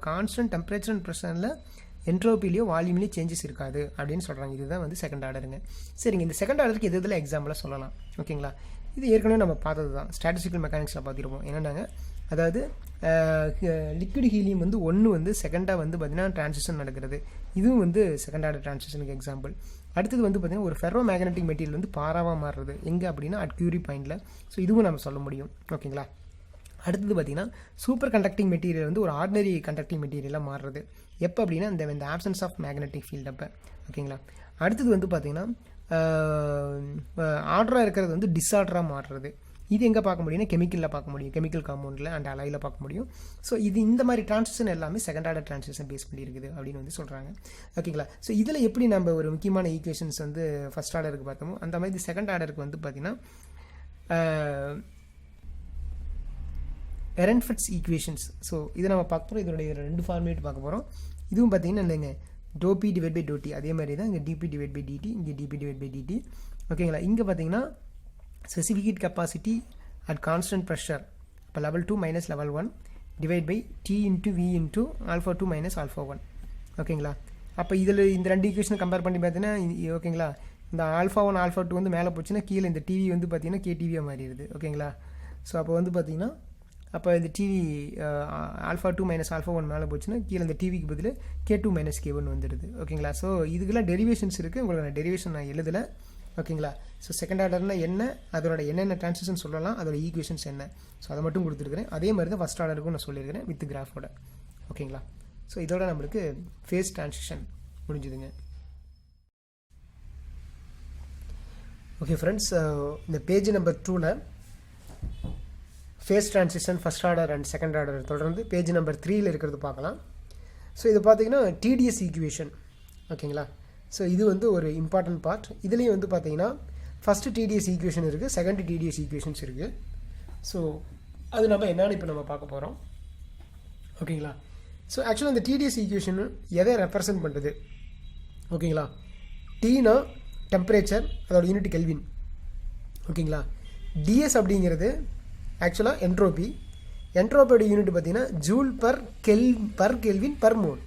Constant temperature and ப்ரெஷரில் என்ட்ரோப்பிலையோ வால்யூம்லேயும் சேஞ்சஸ் இருக்காது அப்படின்னு சொல்கிறாங்க. இதுதான் வந்து செகண்ட் ஆர்டருங்க. சரிங்க, இந்த செகண்ட் ஆர்டருக்கு எது இதில் எக்ஸாம்பிளாக சொல்லலாம். ஓகேங்களா, இது ஏற்கனவே நம்ம பார்த்தது தான், ஸ்டாட்டிஸ்டிக்கல் மெக்கானிக்ஸில் பார்த்துருப்போம். என்னென்னாங்க, அதாவது லிக்விட் ஹீலியம் வந்து ஒன்று வந்து செகண்டாக வந்து பார்த்திங்கன்னா ட்ரான்சிஷன் நடக்கிறது. இதுவும் வந்து செகண்ட் ஆர்டர் ட்ரான்சிஷனுக்கு எக்ஸாம்பிள். அடுத்தது வந்து பார்த்திங்கன்னா ஒரு ஃபெரோ மேக்னெட்டிக் மெட்டீரியல் வந்து பாராவாக மாறுறது எங்கே அப்படின்னா அட் கியூரி பாயிண்டில். ஸோ இதுவும் நம்ம சொல்ல முடியும். ஓகேங்களா, அடுத்தது பார்த்திங்கன்னா சூப்பர் கண்டக்டிங் மெட்டீரியல் வந்து ஒரு ஆர்டினரி கண்டக்டிங் மெட்டீரியலாக மாறுறது எப்போ அப்படின்னா இந்த ஆப்சன்ஸ் ஆஃப் மேக்னெட்டிக் ஃபீல்டு அப்போ. ஓகேங்களா, அடுத்தது வந்து பார்த்திங்கன்னா ஆர்டராக இருக்கிறது வந்து டிஸார்டராக மாறுறது. இது எங்கே பார்க்க முடியும்னா கெமிக்கலில் பார்க்க முடியும், கெமிக்கல் காம்பவுண்டில் அண்ட் அலையில் பார்க்க முடியும். ஸோ இது இந்த மாதிரி டிரான்சிஷன் எல்லாமே செகண்ட் ஆர்டர் டிரான்சிஷன் பேஸ் பண்ணியிருக்குது அப்படின்னு வந்து சொல்கிறாங்க. ஓகேங்களா, ஸோ இதில் எப்படி நம்ம ஒரு முக்கியமான ஈக்குவேஷன்ஸ் வந்து ஃபஸ்ட் ஆர்டருக்கு பார்த்தோமோ அந்த மாதிரி செகண்ட் ஆர்டருக்கு வந்து பார்த்திங்கன்னா எரன்ஃபெர்ட்ஸ் ஈக்குவேஷன்ஸ். ஸோ இதை நம்ம பார்க்க போகிறோம். இதோடைய 2 ஃபார்மேட் பார்க்க போகிறோம். இதுவும் பார்த்தீங்கன்னா இல்லைங்க டோபி டிவைட் பை டோடி, அதே மாதிரி தான் இங்கே டிபி டிவைட் பை டிடி, இங்கே டிபி டிவைட் பை டிடி. ஓகேங்களா, இங்கே பார்த்தீங்கன்னா specific heat capacity at constant pressure, இப்போ level 2 minus level 1 divide by T into V into alpha 2 minus alpha 1. ஓகேங்களா, அப்போ இதில் இந்த 2 ஈக்குவேஷனை கம்பேர் பண்ணி பார்த்தீங்கன்னா ஓகேங்களா, இந்த ஆல்ஃபா 1 ஆல்ஃபா 2 வந்து மேலே போச்சுன்னா கீழே இந்த டிவி வந்து பார்த்தீங்கன்னா கேடிவியாக மாறிடுது. ஓகேங்களா, ஸோ அப்போ வந்து பார்த்தீங்கன்னா அப்போ இந்த டிவி ஆல்ஃபா 2 மைனஸ் ஆல்ஃபா 1 மேலே போச்சுன்னா கீழே இந்த டிவிக்கு பதில் K2 மைனஸ் K1 வந்துடுது. ஓகேங்களா, ஸோ இதுக்கெல்லாம் டெரிவேஷன்ஸ் இருக்குது, உங்களுக்கு நான் டெரிவேஷன் நான் எழுதலை. ஓகேங்களா, ஸோ செகண்ட் ஆர்டர்னா என்ன, அதோட என்னென்ன ட்ரான்சிஷன் சொல்லலாம், அதோட ஈக்குவேஷன்ஸ் என்ன, ஸோ அதை மட்டும் கொடுத்துருக்கிறேன். அதே மாதிரி தான் ஃபஸ்ட் ஆர்டருக்கும் நான் சொல்லியிருக்கிறேன் வித் கிராஃபோட. ஓகேங்களா, ஸோ இதோட நம்மளுக்கு ஃபேஸ் ட்ரான்சிஷன் முடிஞ்சுதுங்க. ஓகே ஃப்ரெண்ட்ஸ், இந்த பேஜ் நம்பர் 2ல் phase transition first order and second order தொடர்ந்து பேஜ் நம்பர் 3ல் இருக்கிறது பார்க்கலாம். ஸோ இது பார்த்தீங்கன்னா டிடிஎஸ் ஈக்குவேஷன். ஓகேங்களா, ஸோ இது வந்து ஒரு இம்பார்ட்டன்ட் பார்ட். இதுலேயும் வந்து பார்த்தீங்கன்னா ஃபஸ்ட்டு டிடிஎஸ் ஈக்குவேஷன் இருக்குது, செகண்ட் டிடிஎஸ் ஈக்குவேஷன்ஸ் இருக்குது. ஸோ அது நம்ம என்னென்னு இப்போ நம்ம பார்க்க போகிறோம். ஓகேங்களா, ஸோ ஆக்சுவலாக இந்த டிடிஎஸ் ஈக்குவேஷன் எதை ரெப்ரசன்ட் பண்ணுறது. ஓகேங்களா, டீனா டெம்பரேச்சர், அதோட யூனிட் கெல்வின். ஓகேங்களா, டிஎஸ் அப்படிங்கிறது ஆக்சுவலாக என்ட்ரோபி. என்ட்ரோபியோட யூனிட் பார்த்தீங்கன்னா joule per kelvin per mole,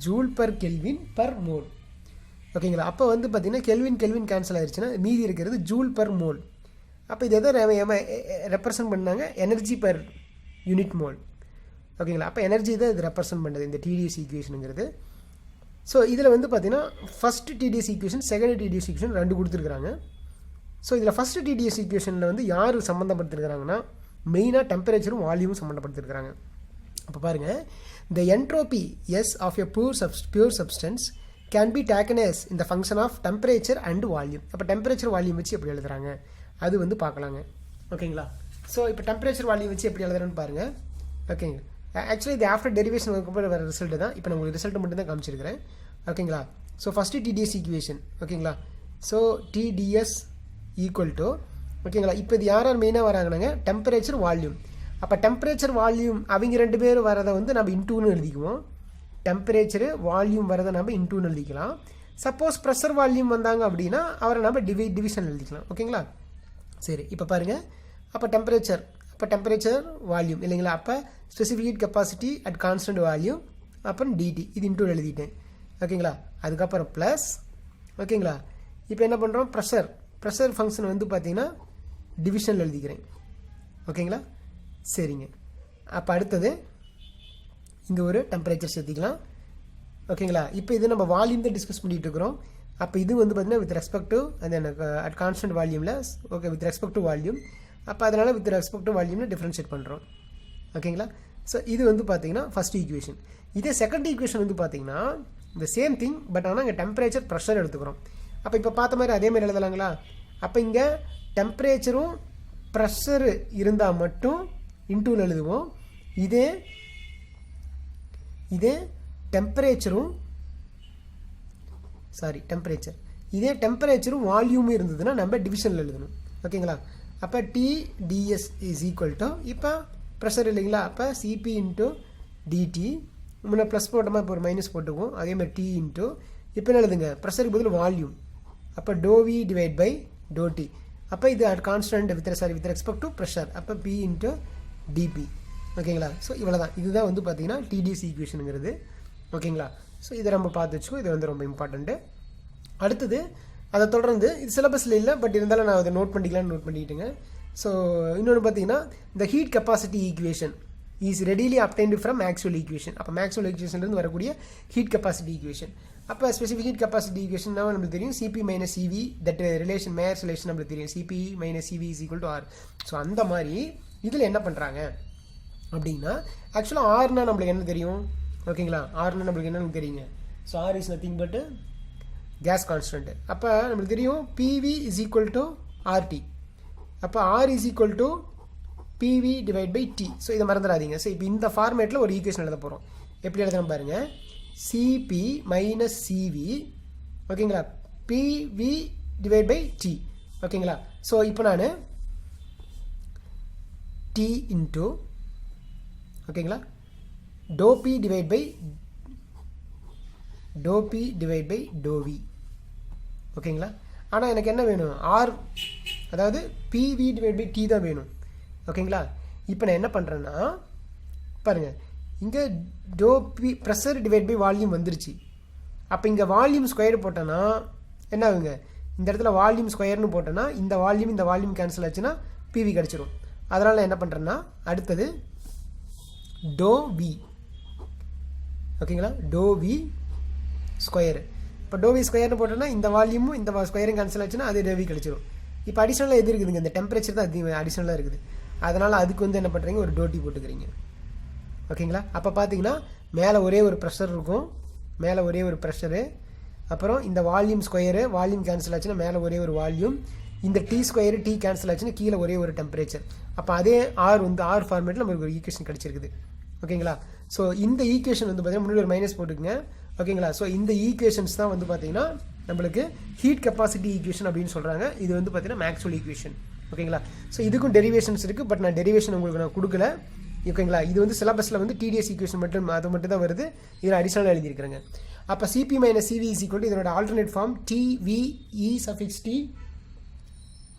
joule per kelvin per mole. ஓகேங்களா, அப்போ வந்து பார்த்தீங்கன்னா கெல்வின் கேன்சல் ஆயிடுச்சுன்னா மீதி இருக்கிறது ஜூல் பர் மோல். அப்போ இது எதை ரெப்ரசன்ட் பண்ணாங்க, எனர்ஜி பர் யூனிட் மோல். ஓகேங்களா, அப்போ எனர்ஜி தான் இது ரெப்ரசன்ட் பண்ணுது இந்த டிடிஎஸ் ஈக்குவேஷனுங்கிறது. ஸோ இதில் வந்து பார்த்தீங்கன்னா first TDS equation, second TDS equation 2 கொடுத்துருக்குறாங்க. ஸோ இதில் ஃபஸ்ட்டு டிடிஎஸ் ஈக்குவேஷனில் வந்து யார் சம்மந்தப்படுத்திருக்கிறாங்கன்னா மெயினாக டெம்பரேச்சரும் வால்யூமும் சம்மந்தப்படுத்திருக்கிறாங்க. அப்போ பாருங்கள், the entropy S of a pure substance can be taken as in the function of temperature and volume. அப்போ டெம்பரேச்சர் வால்யூம் வச்சு எப்படி எழுதுறாங்க அது வந்து பார்க்கலாங்க. ஓகேங்களா, ஸோ இப்போ டெம்பரேச்சர் வால்யூம் வச்சு எப்படி எழுதுறேன்னு பாருங்கள். ஓகேங்க, ஆக்சுவலி இது ஆஃப்டர் டெரிவேஷன் வர ரிசல்ட்டு தான். இப்போ நான் உங்களுக்கு ரிசல்ட் மட்டும் தான் காமிச்சிருக்கிறேன். ஓகேங்களா, ஸோ ஃபஸ்ட்டு டிடிஎஸ் ஈக்குவேஷன். ஓகேங்களா, ஸோ டிடிஎஸ் ஈக்குவல் டு ஓகேங்களா, இப்போ இது யார் மெயினாக வராங்கன்னாங்க டெம்பரேச்சர் வால்யூம். அப்போ டெம்பரேச்சர் வால்யூம் அவங்க 2 பேரும் வரதை வந்து நம்ம இன்டூன்னு எழுதிக்குவோம். டெம்பரேச்சரு வால்யூம் வரதை நம்ம இன்டூன்னு எழுதிக்கலாம். சப்போஸ் ப்ரெஷர் வால்யூம் வந்தாங்க அப்படின்னா அவரை நம்ம டிவிஷன் எழுதிக்கலாம். ஓகேங்களா, சரி இப்போ பாருங்கள், அப்போ டெம்பரேச்சர் வால்யூம் இல்லைங்களா, அப்போ specific heat capacity at constant volume, அப்புறம் டிடி இது இன்டூ எழுதிட்டேன். ஓகேங்களா, அதுக்கப்புறம் ப்ளஸ். ஓகேங்களா, இப்போ என்ன பண்ணுறோம், ப்ரெஷர் ஃபங்க்ஷன் வந்து பார்த்தீங்கன்னா டிவிஷனில் எழுதிக்கிறேன். ஓகேங்களா, சரிங்க. அப்போ அடுத்தது இங்கே ஒரு டெம்பரேச்சர் சேர்த்திக்கலாம். ஓகேங்களா? இப்போ இது நம்ம வால்யூம் தான் டிஸ்கஸ் பண்ணிகிட்டு இருக்கிறோம். அப்போ இது வந்து பார்த்தீங்கன்னா வித் ரெஸ்பெக்ட் டு அந்த அட் கான்ஸ்டன்ட் வால்யூமில், okay, with respect to volume. அப்போ அதனால் வித் ரெஸ்பெக்ட் டு வால்யூமில் டிஃப்ரென்ஷியேட் பண்ணுறோம். ஓகேங்களா? ஸோ இது வந்து பார்த்தீங்கன்னா ஃபஸ்ட் ஈக்குவேஷன். இதே செகண்ட் ஈக்குவேஷன் வந்து பார்த்தீங்கன்னா இந்த சேம் திங், பட் ஆனால் இங்கே டெம்பரேச்சர் ப்ரெஷர் எடுத்துக்கிறோம். அப்போ இப்போ பார்த்த மாதிரி அதே மாதிரி எழுதலாங்களா? அப்போ இங்கே டெம்பரேச்சரும் ப்ரெஷரு இருந்தால் மட்டும் இன்டூவில் எழுதுவோம். இதே டெம்பரேச்சரும் வால்யூமும் இருந்ததுன்னா நம்ம டிவிஷனில் எழுதணும். ஓகேங்களா? அப்போ டிடிஎஸ் இஸ் ஈக்குவல் டு, இப்போ ப்ரெஷர் இல்லைங்களா, அப்போ சிபி இன்ட்டு டிடி, முன்னே ப்ளஸ் போட்டோமா இப்போ ஒரு மைனஸ் போட்டுக்குவோம். அதே மாதிரி டி இன்ட்டு இப்போ என்ன எழுதுங்க, ப்ரெஷருக்கு பதில் வால்யூம், அப்போ டோவி டிவைட் பை டோடி. அப்போ இது at constant with respect to pressure, அப்போ பி இன்ட்டு டிபி. ஓகேங்களா? ஸோ இவ்வளோ தான். இதுதான் வந்து பார்த்தீங்கன்னா டிடிஎஸ் ஈக்குவேஷனுங்கிறது. ஓகேங்களா? ஸோ இதை நம்ம பார்த்து வச்சுக்கோ. இது வந்து ரொம்ப இம்பார்ட்டண்ட்டு. அடுத்தது அதை தொடர்ந்து இது சிலபஸில் இல்லை, பட் இருந்தாலும் நான் அதை நோட் பண்ணிக்கிட்டேங்க. ஸோ இன்னொன்று பார்த்தீங்கன்னா இந்த heat capacity equation is readily obtained from Maxwell equation. அப்போ மேக்ஸ்வெல் ஈக்குவேஷன்லேருந்து வரக்கூடிய ஹீட் கெப்பாசிட்டி ஈக்குவேஷன். அப்போ ஸ்பெசிஃபிக் ஹீட் கெப்பாசிட்டி ஈக்குவேஷன் நம்மளுக்கு தெரியும், CP minus CV, that relation Mayer's relation நம்மளுக்கு தெரியும், CP minus CV is equal to R. So அந்த மாதிரி இதில் என்ன பண்ணுறாங்க அப்படின்னா, ஆக்சுவலாக ஆர்னா நம்மளுக்கு என்ன தெரியும்? ஓகேங்களா? ஆர்னா நம்மளுக்கு என்னன்னு தெரியுங்க. So R is nothing but gas constant. அப்போ நம்மளுக்கு தெரியும் PV is equal to RT. அப்போ R is equal to PV divide by T. So இதை மறந்துடாதீங்க. ஸோ இப்போ இந்த ஃபார்மேட்டில் ஒரு ஈக்குவேஷன் எழுத போகிறோம். எப்படி எழுதணும் பாருங்கள், சிபி மைனஸ் சிவி, ஓகேங்களா, பிவி டிவைட் பை டி. ஓகேங்களா? ஸோ இப்போ நான் டி இன்ட்டு, ஓகேங்களா, doe P divide by to V. ஓகேங்களா? ஆனால் எனக்கு என்ன வேணும், ஆர், அதாவது பிவி டிவைட் பை டி தான் வேணும். ஓகேங்களா? இப்போ நான் என்ன பண்ணுறேன்னா பாருங்கள், இங்கே doe P pressure divide by volume வந்துருச்சு. அப்போ இங்கே வால்யூம் ஸ்கொயர் போட்டோன்னா என்ன ஆகுங்க, இந்த இடத்துல வால்யூம் ஸ்கொயர்னு போட்டோன்னா இந்த வால்யூம் கேன்சல் ஆச்சுன்னா பிவி கிடச்சிரும். அதனால் நான் என்ன பண்ணுறேன்னா அடுத்தது டோ வி, ஓகேங்களா, டோ வி ஸ்கொயரு. இப்போ டோ வி ஸ்கொயர்னு போட்டோன்னா இந்த வால்யூமும் இந்த ஸ்கொயரும் கேன்சல் ஆச்சுன்னா அது டோ வி கிடச்சிரும். இப்போ அடிஷனலாக எது இருக்குதுங்க, இந்த டெம்பரேச்சர் தான் அடிஷனலாக இருக்குது. அதனால் அதுக்கு வந்து என்ன பண்ணுறீங்க, ஒரு டோட்டி போட்டுக்கிறீங்க. ஓகேங்களா? அப்போ பார்த்தீங்கன்னா மேலே ஒரே ஒரு ப்ரெஷர் இருக்கும், மேலே ஒரே ஒரு ப்ரெஷரு, அப்புறம் இந்த வால்யூம் ஸ்கொயரு, வால்யூம் கேன்சல் ஆச்சுன்னா மேலே ஒரே ஒரு வால்யூம், இந்த டி ஸ்கொயரு டி கேன்சல் ஆச்சுன்னா கீழே ஒரே ஒரு டெம்பரேச்சர். அப்போ அதே ஆர் வந்து ஆர் ஃபார்மேட்டில் நமக்கு ஒரு ஈக்குவேஷன் கிடச்சிருக்குது. ஓகேங்களா? ஸோ இந்த ஈக்குவேஷன் வந்து பார்த்தீங்கன்னா முன்னாடி ஒரு மைனஸ் போட்டுக்குங்க. ஓகேங்களா? ஸோ இந்த ஈக்குவேஷன்ஸ் தான் வந்து பார்த்தீங்கன்னா நம்மளுக்கு ஹீட் கெப்பாசிட்டி ஈக்குவேஷன் அப்படின்னு சொல்கிறாங்க. இது வந்து பார்த்தீங்கன்னா மேக்ஸ்வெல் ஈக்குவேஷன். ஓகேங்களா? ஸோ இதுக்கும் டெரிவேஷன்ஸ் இருக்குது, பட் நான் டெரிவேஷன் உங்களுக்கு நான் கொடுக்கல. ஓகேங்களா? இது வந்து சிலபஸில் வந்து டிடிஎஸ் ஈக்குவேஷன் மட்டும் அது மட்டும் தான் வருது. இதில் அடிஷனலாக எழுதியிருக்கிறேங்க. அப்போ CP minus CV is equal to இதனோட alternate form TVE suffix T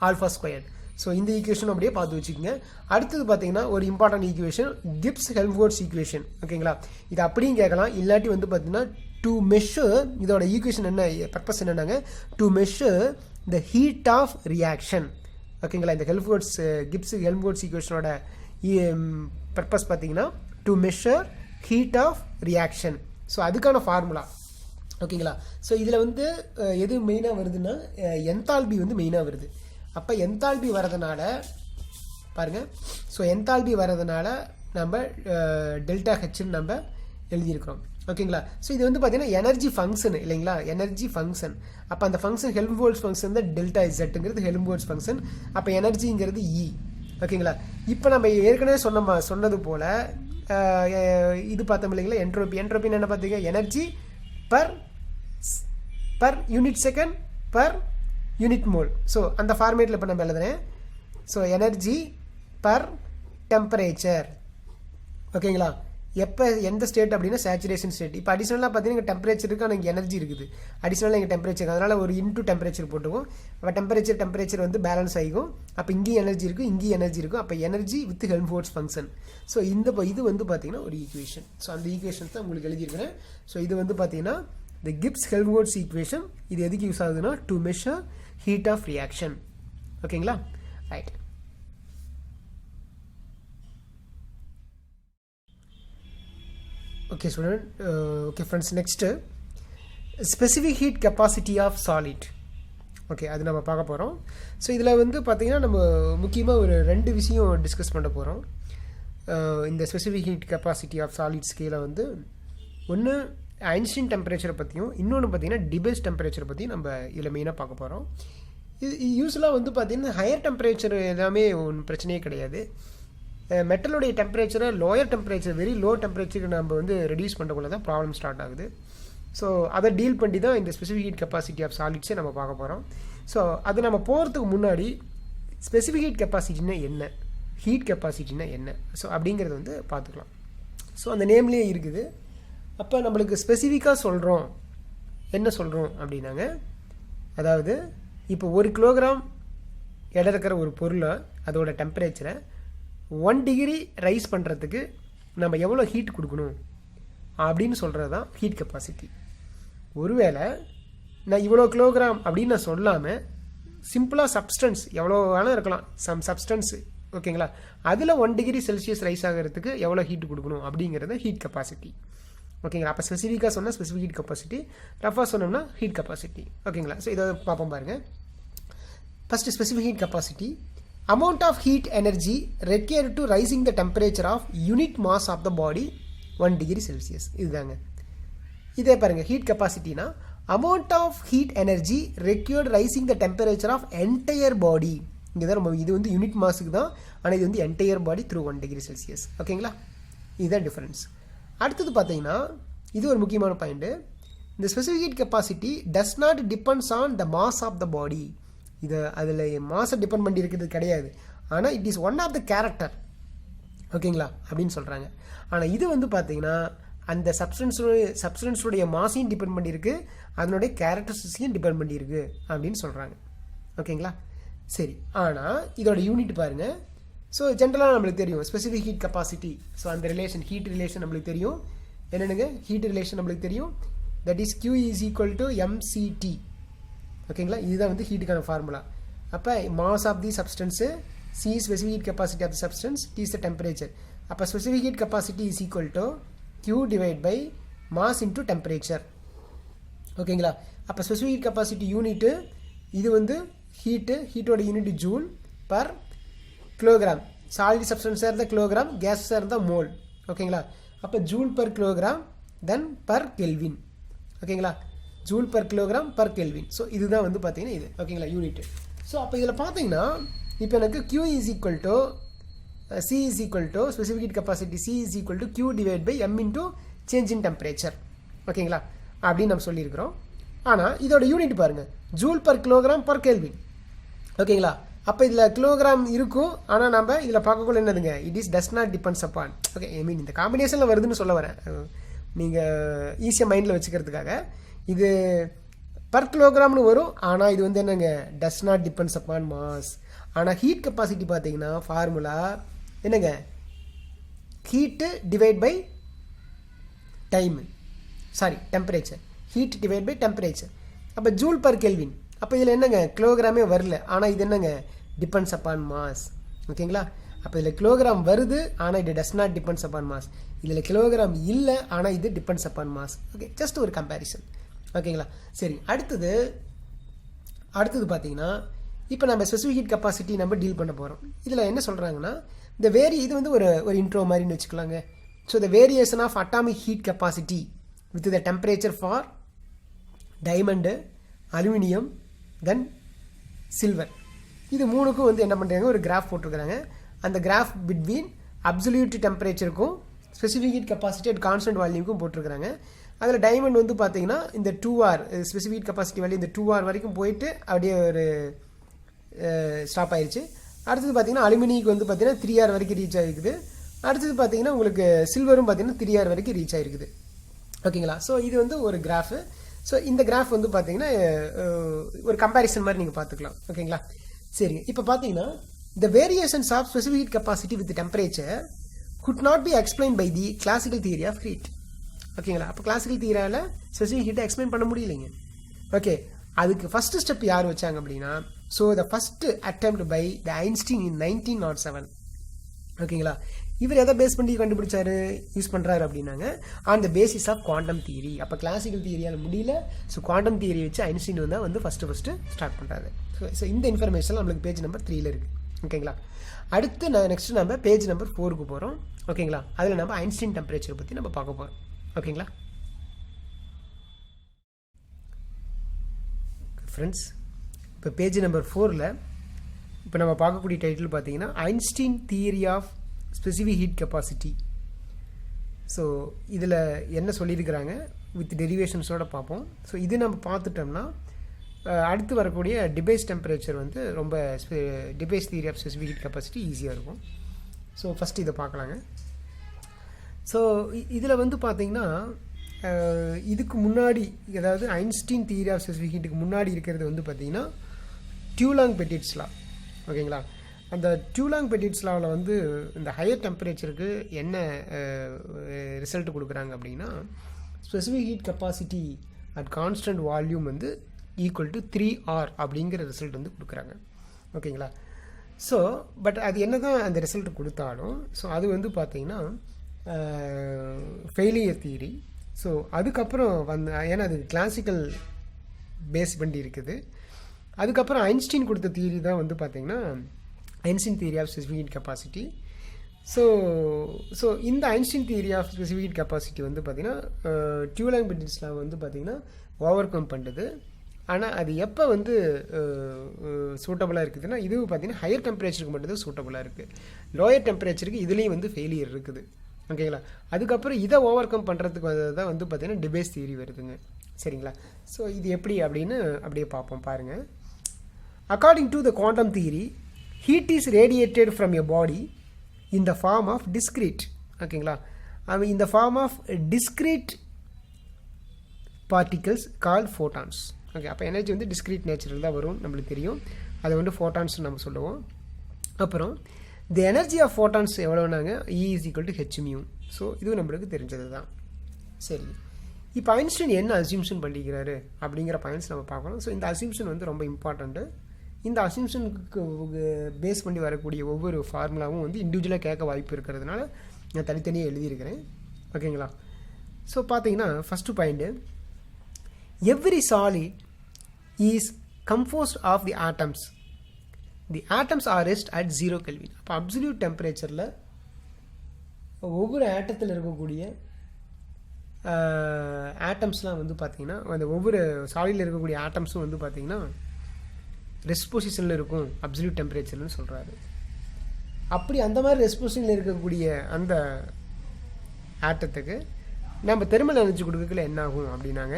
alpha square. So இந்த ஈக்குவேஷன் அப்படியே பார்த்து வச்சுக்கோங்க. அடுத்தது பார்த்தீங்கன்னா ஒரு important equation Gibbs Helmholtz equation. ஓகேங்களா? இது அப்படியும் கேட்கலாம், இல்லாட்டி வந்து பார்த்தீங்கன்னா டு மெஷர், இதோட ஈக்குவேஷன் என்ன பர்பஸ் என்னன்னாங்க, to measure the heat of reaction. ஓகேங்களா? இந்த கிப்ஸ் ஹெல்ம்ஹோல்ட்ஸ் ஈக்குவேஷனோட பர்பஸ் பார்த்தீங்கன்னா to measure heat of reaction. So அதுக்கான ஃபார்முலா. ஓகேங்களா? ஸோ இதில் வந்து எது மெயினாக வருதுன்னா என்தால்பி வந்து மெயினாக வருது. அப்போ என்தால்பி வரதுனால பாருங்கள், ஸோ என்தால்பி வரதுனால நம்ம டெல்டா ஹெச்ன்னு நம்ம எழுதியிருக்கிறோம். ஓகேங்களா? ஸோ இது வந்து பார்த்தீங்கன்னா எனர்ஜி ஃபங்க்ஷன் இல்லைங்களா, எனர்ஜி ஃபங்க்ஷன். அப்போ அந்த ஃபங்க்ஷன் ஹெல்ம்ஹோல்ட்ஸ் ஃபங்க்ஷன் தான் டெல்டா இசட்டுங்கிறது ஹெல்ம்ஹோல்ட்ஸ் ஃபங்க்ஷன். அப்போ எனர்ஜிங்கிறது இ. ஓகேங்களா? இப்போ நம்ம ஏற்கனவே சொன்னது போல் இது பார்த்தோம் இல்லைங்களா, என்ட்ரோபின்னு என்ன பார்த்தீங்க, energy per unit second per unit mole. So அந்த ஃபார்மேட்டில் இப்போ நம்ம எழுதுறேன். So energy per temperature. ஓகேங்களா? எப்போ எந்த ஸ்டேட் அப்படின்னா சேச்சுரேஷன் ஸ்டேட். இப்போ அடிஷனலாக பார்த்தீங்கன்னா இங்கே டெம்பரேச்சர் இருக்குது, ஆனால் இங்கே எனர்ஜி இருக்குது. அடிஷனலாக இங்கே டெம்பரேச்சர், அதனால் ஒரு இன்டூ டெம்பரேச்சர் போட்டுக்கும். அப்போ டெம்பரேச்சர் வந்து பேலன்ஸ் ஆகிக்கும். அப்போ இங்கேயும் எனர்ஜி இருக்கும், இங்கேயும் எனர்ஜி இருக்கும். அப்போ energy with Helmholtz function. So இது வந்து பார்த்தீங்கன்னா ஒரு ஈக்குவேஷன். ஸோ அந்த ஈக்குவேஷன் தான் உங்களுக்கு எழுதியிருக்கிறேன். ஸோ இது வந்து பார்த்தீங்கன்னா the Gibbs Helmholtz equation. இது எதுக்கு யூஸ் ஆகுதுன்னா to measure heat of reaction. ஓகேங்களா? Right. Okay student, okay friends, next specific heat capacity of solid. Okay, அது நம்ம பார்க்க போகிறோம். ஸோ இதில் வந்து பார்த்திங்கன்னா நம்ம முக்கியமாக ஒரு 2 விஷயம் டிஸ்கஸ் பண்ண போகிறோம். இந்த specific heat capacity of solid ஸ்கேலை வந்து ஒன்று ஐன்ஸ்டீன் டெம்பரேச்சரை பற்றியும், இன்னொன்று பார்த்திங்கன்னா டிபேஸ் டெம்பரேச்சரை பற்றியும் நம்ம இதில் மெயினாக பார்க்க போகிறோம். இது யூஸ்வலாக வந்து பார்த்திங்கன்னா ஹையர் டெம்பரேச்சர் எல்லாமே ஒன்றும் பிரச்சனையே கிடையாது. மெட்டலுடைய டெம்பரேச்சரை லோயர் டெம்பரேச்சர், வெரி லோ டெம்பரேச்சருக்கு நம்ம வந்து ரெடியூஸ் பண்ணுறக்குள்ள தான் ப்ராப்ளம் ஸ்டார்ட் ஆகுது. ஸோ அதை டீல் பண்ணி தான் இந்த ஸ்பெசிஃபிக் ஹீட் கெப்பாசிட்டி ஆஃப் சாலிட்ஸை நம்ம பார்க்க போகிறோம். ஸோ அது நம்ம போகிறதுக்கு முன்னாடி ஸ்பெசிஃபிக் ஹீட் கெப்பாசிட்டினா என்ன, ஹீட் கெப்பாசிட்டினா என்ன, ஸோ அப்படிங்கிறது வந்து பார்த்துக்கலாம். ஸோ அந்த நேம்லேயே இருக்குது. அப்போ நம்மளுக்கு ஸ்பெசிஃபிக்காக சொல்கிறோம், என்ன சொல்கிறோம் அப்படின்னாங்க, அதாவது இப்போ 1 கிலோகிராம் எடை இருக்கிற ஒரு பொருளை அதோட டெம்பரேச்சரை 1 டிகிரி ரைஸ் பண்ணுறதுக்கு நம்ம எவ்வளோ ஹீட் கொடுக்கணும் அப்படின்னு சொல்கிறது தான் ஹீட் கெப்பாசிட்டி. ஒருவேளை நான் இவ்வளோ கிலோகிராம் அப்படின்னு நான் சொல்லாமல் சிம்பிளாக சப்ஸ்டன்ஸ் எவ்வளோ வேணால் இருக்கலாம், சம் சப்ஸ்டன்ஸ், ஓகேங்களா, அதில் 1 டிகிரி செல்சியஸ் ரைஸ் ஆகிறதுக்கு எவ்வளோ ஹீட் கொடுக்கணும் அப்படிங்கிறது ஹீட் கெப்பாசிட்டி. ஓகேங்களா, அப்போ ஸ்பெசிஃபிக்காக சொன்னால் ஸ்பெசிஃபிக் ஹீட் கெப்பாசிட்டி, ரஃபாக சொன்னோம்னா ஹீட் கெப்பாசிட்டி. ஓகேங்களா, ஸோ இதை பார்ப்போம் பாருங்கள். First specific heat capacity, amount of heat energy required to rising the temperature of unit mass of the body 1 degree Celsius. இதுதாங்க. இதே பாருங்க, heat கெப்பாசிட்டினா amount of heat energy required rising the temperature of entire body. இங்கே தான் நம்ம, இது வந்து unit மாஸுக்கு தான், ஆனால் இது வந்து என்டையர் பாடி த்ரூ 1 degree Celsius. ஓகேங்களா, இதுதான் டிஃப்ரென்ஸ். அடுத்தது பார்த்தீங்கன்னா இது ஒரு முக்கியமான பாயிண்ட்டு, இந்த specific heat capacity does not depends on the mass of the body. இது அதில் மாஸை டிபெண்ட் பண்ணி இருக்கிறது கிடையாது, ஆனால் it is one of the ஓகேங்களா அப்படின்னு சொல்கிறாங்க. ஆனால் இது வந்து பார்த்தீங்கன்னா அந்த சப்ஸ்டன்ஸுடைய மாஸையும் டிபெண்ட் பண்ணியிருக்கு, அதனுடைய கேரக்டரிஸ்டிக்ஸையும் டிபெண்ட் பண்ணியிருக்கு அப்படின்னு சொல்கிறாங்க. ஓகேங்களா, சரி. ஆனால் இதோட யூனிட் பாருங்கள். ஸோ ஜென்ரலாக நம்மளுக்கு தெரியும் ஸ்பெசிஃபிக் ஹீட் கெப்பாசிட்டி. ஸோ அந்த ரிலேஷன், ஹீட் ரிலேஷன் நம்மளுக்கு தெரியும். என்னென்னுங்க ஹீட் ரிலேஷன் நம்மளுக்கு தெரியும், that is Q is equal to mCT. ஓகேங்களா, இதுதான் வந்து ஹீட்டுக்கான ஃபார்முலா. அப்போ mass of the substance, C specific heat capacity of the substance, T is the temperature. அப்போ specific heat capacity is equal to Q divide by mass into temperature. ஓகேங்களா, அப்போ specific heat capacity unit இது வந்து ஹீட்டோட unit joule per kilogram. Solid சப்ஸ்டன்ஸாக இருந்தால் kilogram, கேஸாக இருந்தால் mole. ஓகேங்களா, அப்போ ஜூல் பர் கிலோகிராம் தென் பர் கெல்வின். ஓகேங்களா, joule per kilogram per kelvin. So இதுதான் வந்து பார்த்தீங்கன்னா இது. ஓகேங்களா, யூனிட். ஸோ அப்போ இதில் பார்த்தீங்கன்னா இப்போ எனக்கு Q is equal to C is equal to specific heat capacity C is equal to Q divide by M into change in temperature. ஓகேங்களா, அப்படின்னு நம்ம சொல்லியிருக்கிறோம். ஆனால் இதோட யூனிட் பாருங்கள், joule per kilogram per kelvin. ஓகேங்களா, அப்போ இதில் கிலோகிராம் இருக்கும், ஆனால் நம்ம இதில் பார்க்கக்குள்ள என்னதுங்க, it is does not depends upon. Okay, I mean இந்த காம்பினேஷனில் வருதுன்னு சொல்ல வரேன், நீங்கள் ஈஸியாக மைண்டில் வச்சுக்கிறதுக்காக. இது பர் கிலோகிராம்னு வரும், ஆனால் இது வந்து என்னங்க, does not depends upon mass. ஆனால் ஹீட் கெப்பாசிட்டி பார்த்தீங்கன்னா ஃபார்முலா என்னங்க, heat divide by time, sorry temperature, heat divide by temperature. அப்போ ஜூல் பர் கெல்வின். அப்போ இதில் என்னங்க, கிலோகிராமே வரல, ஆனால் இது என்னங்க, டிபெண்ட்ஸ் அப்பான் மாஸ். ஓகேங்களா, அப்போ இதில் கிலோகிராம் வருது, ஆனால் இது டஸ் நாட் டிபெண்ட்ஸ் அப்பான் மாஸ். இதில் கிலோகிராம் இல்லை, ஆனால் இது depends upon mass. Okay, just ஒரு கம்பேரிசன். ஓகேங்களா, சரி. அடுத்தது பார்த்தீங்கன்னா இப்போ நம்ம ஸ்பெசிஃபிக் ஹீட் கெப்பாசிட்டி நம்ம டீல் பண்ண போகிறோம். இதில் என்ன சொல்கிறாங்கன்னா, இந்த இது வந்து ஒரு இன்ட்ரோ மாதிரின்னு வச்சுக்கலாங்க. So the variation of atomic heat capacity with the temperature for diamond, aluminium, then silver, இது மூணுக்கும் வந்து என்ன பண்ணுறாங்க, ஒரு கிராஃப் போட்டிருக்கிறாங்க. அந்த கிராஃப் பிட்வீன் அப்சல்யூட் டெம்பரேச்சருக்கும் specific heat capacity at constant வால்யூமுக்கும் போட்டிருக்கிறாங்க. அதில் டைமண்ட் வந்து பார்த்தீங்கன்னா இந்த 2R specific heat capacity value இந்த 2R வரைக்கும் போயிட்டு அப்படியே ஒரு ஸ்டாப் ஆயிடுச்சு. அடுத்தது பார்த்தீங்கன்னா அலுமினியக்கு வந்து பார்த்தீங்கன்னா 3R வரைக்கும் ரீச் ஆகிருக்குது. அடுத்தது பார்த்தீங்கன்னா உங்களுக்கு சில்வரும் பார்த்தீங்கன்னா 3R வரைக்கும் ரீச் ஆகிருக்குது. ஓகேங்களா, ஸோ இது வந்து ஒரு கிராஃபு. ஸோ இந்த கிராஃப் வந்து பார்த்தீங்கன்னா ஒரு கம்பேரிசன் மாதிரி நீங்கள் பார்த்துக்கலாம். ஓகேங்களா, சரிங்க. இப்போ பார்த்தீங்கன்னா the variations of specific heat capacity with temperature could not be explained by the classical theory of heat. ஓகேங்களா, அப்போ கிளாசிக்கல் தியரியால் ஸ்பெசிஃபிக் ஹீட்டை எக்ஸ்பிளைன் பண்ண முடியலைங்க. ஓகே, அதுக்கு ஃபஸ்ட்டு ஸ்டெப் யார் வச்சாங்க அப்படின்னா, so the first attempt by the Einstein in 1907. ஓகேங்களா. இவர் எதை பேஸ் பண்ணி கண்டுபிடிச்சாரு யூஸ் பண்ணுறாரு அப்படின்னாங்க on the basis of quantum theory. அப்போ கிளாசிக்கல் தியரியால் முடியல, ஸோ குவாண்டம் தியரி வச்சு ஐன்ஸ்டீன் வந்து ஃபஸ்ட்டு ஸ்டார்ட் பண்ணுறாரு. ஸோ இந்த இன்ஃபர்மேஷன் நம்மளுக்கு பேஜ் நம்பர் 3ல் இருக்குது. ஓகேங்களா. அடுத்து நெக்ஸ்ட் நம்ம பேஜ் நம்பர் 4க்கு போகிறோம். ஓகேங்களா. அதில் நம்ம ஐன்ஸ்டீன் டெம்பரேச்சர் பற்றி நம்ம பார்க்க போகிறோம். ஓகேங்களா ஃப்ரெண்ட்ஸ். இப்போ பேஜ் நம்பர் 4ல் இப்போ நம்ம பார்க்கக்கூடிய டைட்டில் பார்த்தீங்கன்னா Einstein theory of specific heat capacity. So இதில் என்ன சொல்லியிருக்கிறாங்க வித் டெரிவேஷன்ஸோடு பார்ப்போம். ஸோ இது நம்ம பார்த்துட்டோம்னா அடுத்து வரக்கூடிய டிபேஸ் டெம்பரேச்சர் வந்து ரொம்ப Debye's theory of specific heat capacity ஈஸியாக இருக்கும். ஸோ ஃபஸ்ட்டு இதை பார்க்கலாங்க. ஸோ இதில் வந்து பார்த்திங்கன்னா இதுக்கு முன்னாடி, அதாவது ஐன்ஸ்டீன் தியரி ஆஃப் ஸ்பெசிஃபிக் ஹீட்டுக்கு முன்னாடி இருக்கிறது வந்து பார்த்திங்கன்னா டியூலாங்-பெட்டிட்ஸ் லா. ஓகேங்களா. அந்த டியூலாங்-பெட்டிட்ஸ் லாவில் வந்து இந்த ஹையர் டெம்பரேச்சருக்கு என்ன ரிசல்ட் கொடுக்குறாங்க அப்படின்னா specific heat capacity at constant volume வந்து ஈக்குவல் டு 3R அப்படிங்கிற ரிசல்ட் வந்து கொடுக்குறாங்க. ஓகேங்களா. ஸோ பட் அது என்ன தான் அந்த ரிசல்ட் கொடுத்தாலும் ஸோ அது வந்து பார்த்திங்கன்னா ஃபெயிலியர் தியரி. ஸோ அதுக்கப்புறம் ஏன்னா அது கிளாசிக்கல் பேஸ் பண்ணி இருக்குது. அதுக்கப்புறம் ஐன்ஸ்டீன் கொடுத்த தியரி தான் வந்து பார்த்திங்கன்னா Einstein theory of specific heat capacity. So இந்த Einstein theory of specific heat capacity வந்து பார்த்திங்கன்னா டியூலாங்-பெட்டிட்ஸ் லா வந்து பார்த்திங்கன்னா ஓவர் கம் பண்ணுது. ஆனால் அது எப்போ வந்து சூட்டபுளாக இருக்குதுன்னா இது பார்த்திங்கன்னா ஹையர் டெம்பரேச்சருக்கு மட்டும்தான் சூட்டபுளாக இருக்குது. லோயர் டெம்பரேச்சருக்கு இதுலேயும் வந்து ஃபெயிலியர் இருக்குது. ஓகேங்களா. அதுக்கப்புறம் இதை ஓவர் கம் பண்ணுறதுக்கு தான் வந்து பார்த்திங்கன்னா டிபேஸ் தியரி வருதுங்க. சரிங்களா. ஸோ இது எப்படி அப்படின்னு அப்படியே பார்ப்போம் பாருங்கள். According to the quantum theory heat is radiated from your body in the form of discrete, ஓகேங்களா, in the form of discrete particles called photons. Okay, அப்போ எனர்ஜி வந்து டிஸ்க்ரீட் நேச்சுரல் தான் வரும், நம்மளுக்கு தெரியும். அதை வந்து ஃபோட்டான்ஸ் நம்ம சொல்லுவோம். அப்புறம் தி எனர்ஜி ஆஃப் ஃபோட்டான்ஸ் எவ்வளோனாங்க E is equal to hmu. So இதுவும் நம்மளுக்கு தெரிஞ்சது தான். சரி, இப்போ ஐன்ஸ்டீன் என்ன அசியூம்ஷன் பண்ணிக்கிறாரு அப்படிங்கிற பாயிண்ட்ஸ் நம்ம பார்க்கணும். ஸோ இந்த அசியூம்ஷன் வந்து ரொம்ப இம்பார்ட்டண்ட்டு. இந்த அசியூம்ஷனுக்கு பேஸ் பண்ணி வரக்கூடிய ஒவ்வொரு ஃபார்முலாவும் வந்து இண்டிவிஜுவலாக கேட்க வாய்ப்பு இருக்கிறதுனால நான் தனித்தனியாக எழுதியிருக்கிறேன். ஓகேங்களா. ஸோ பார்த்தீங்கன்னா first point, every solid is composed of the atoms. The atoms are rest at 0 kelvin. அப்போ அப்சல்யூட் டெம்பரேச்சரில் ஒவ்வொரு ஆட்டத்தில் இருக்கக்கூடிய ஆட்டம்ஸ்லாம் வந்து பார்த்திங்கன்னா அந்த ஒவ்வொரு சாலிடில் இருக்கக்கூடிய ஆட்டம்ஸும் வந்து பார்த்திங்கன்னா ரெஸ்ட் பொசிஷனில் இருக்கும் அப்சல்யூட் டெம்பரேச்சர்னு சொல்கிறாரு. அப்படி அந்த மாதிரி ரெஸ்ட் பொசிஷனில் இருக்கக்கூடிய அந்த ஆட்டத்துக்கு நம்ம தெர்மல் எனர்ஜி கொடுக்கல என்ன ஆகும் அப்படின்னாங்க,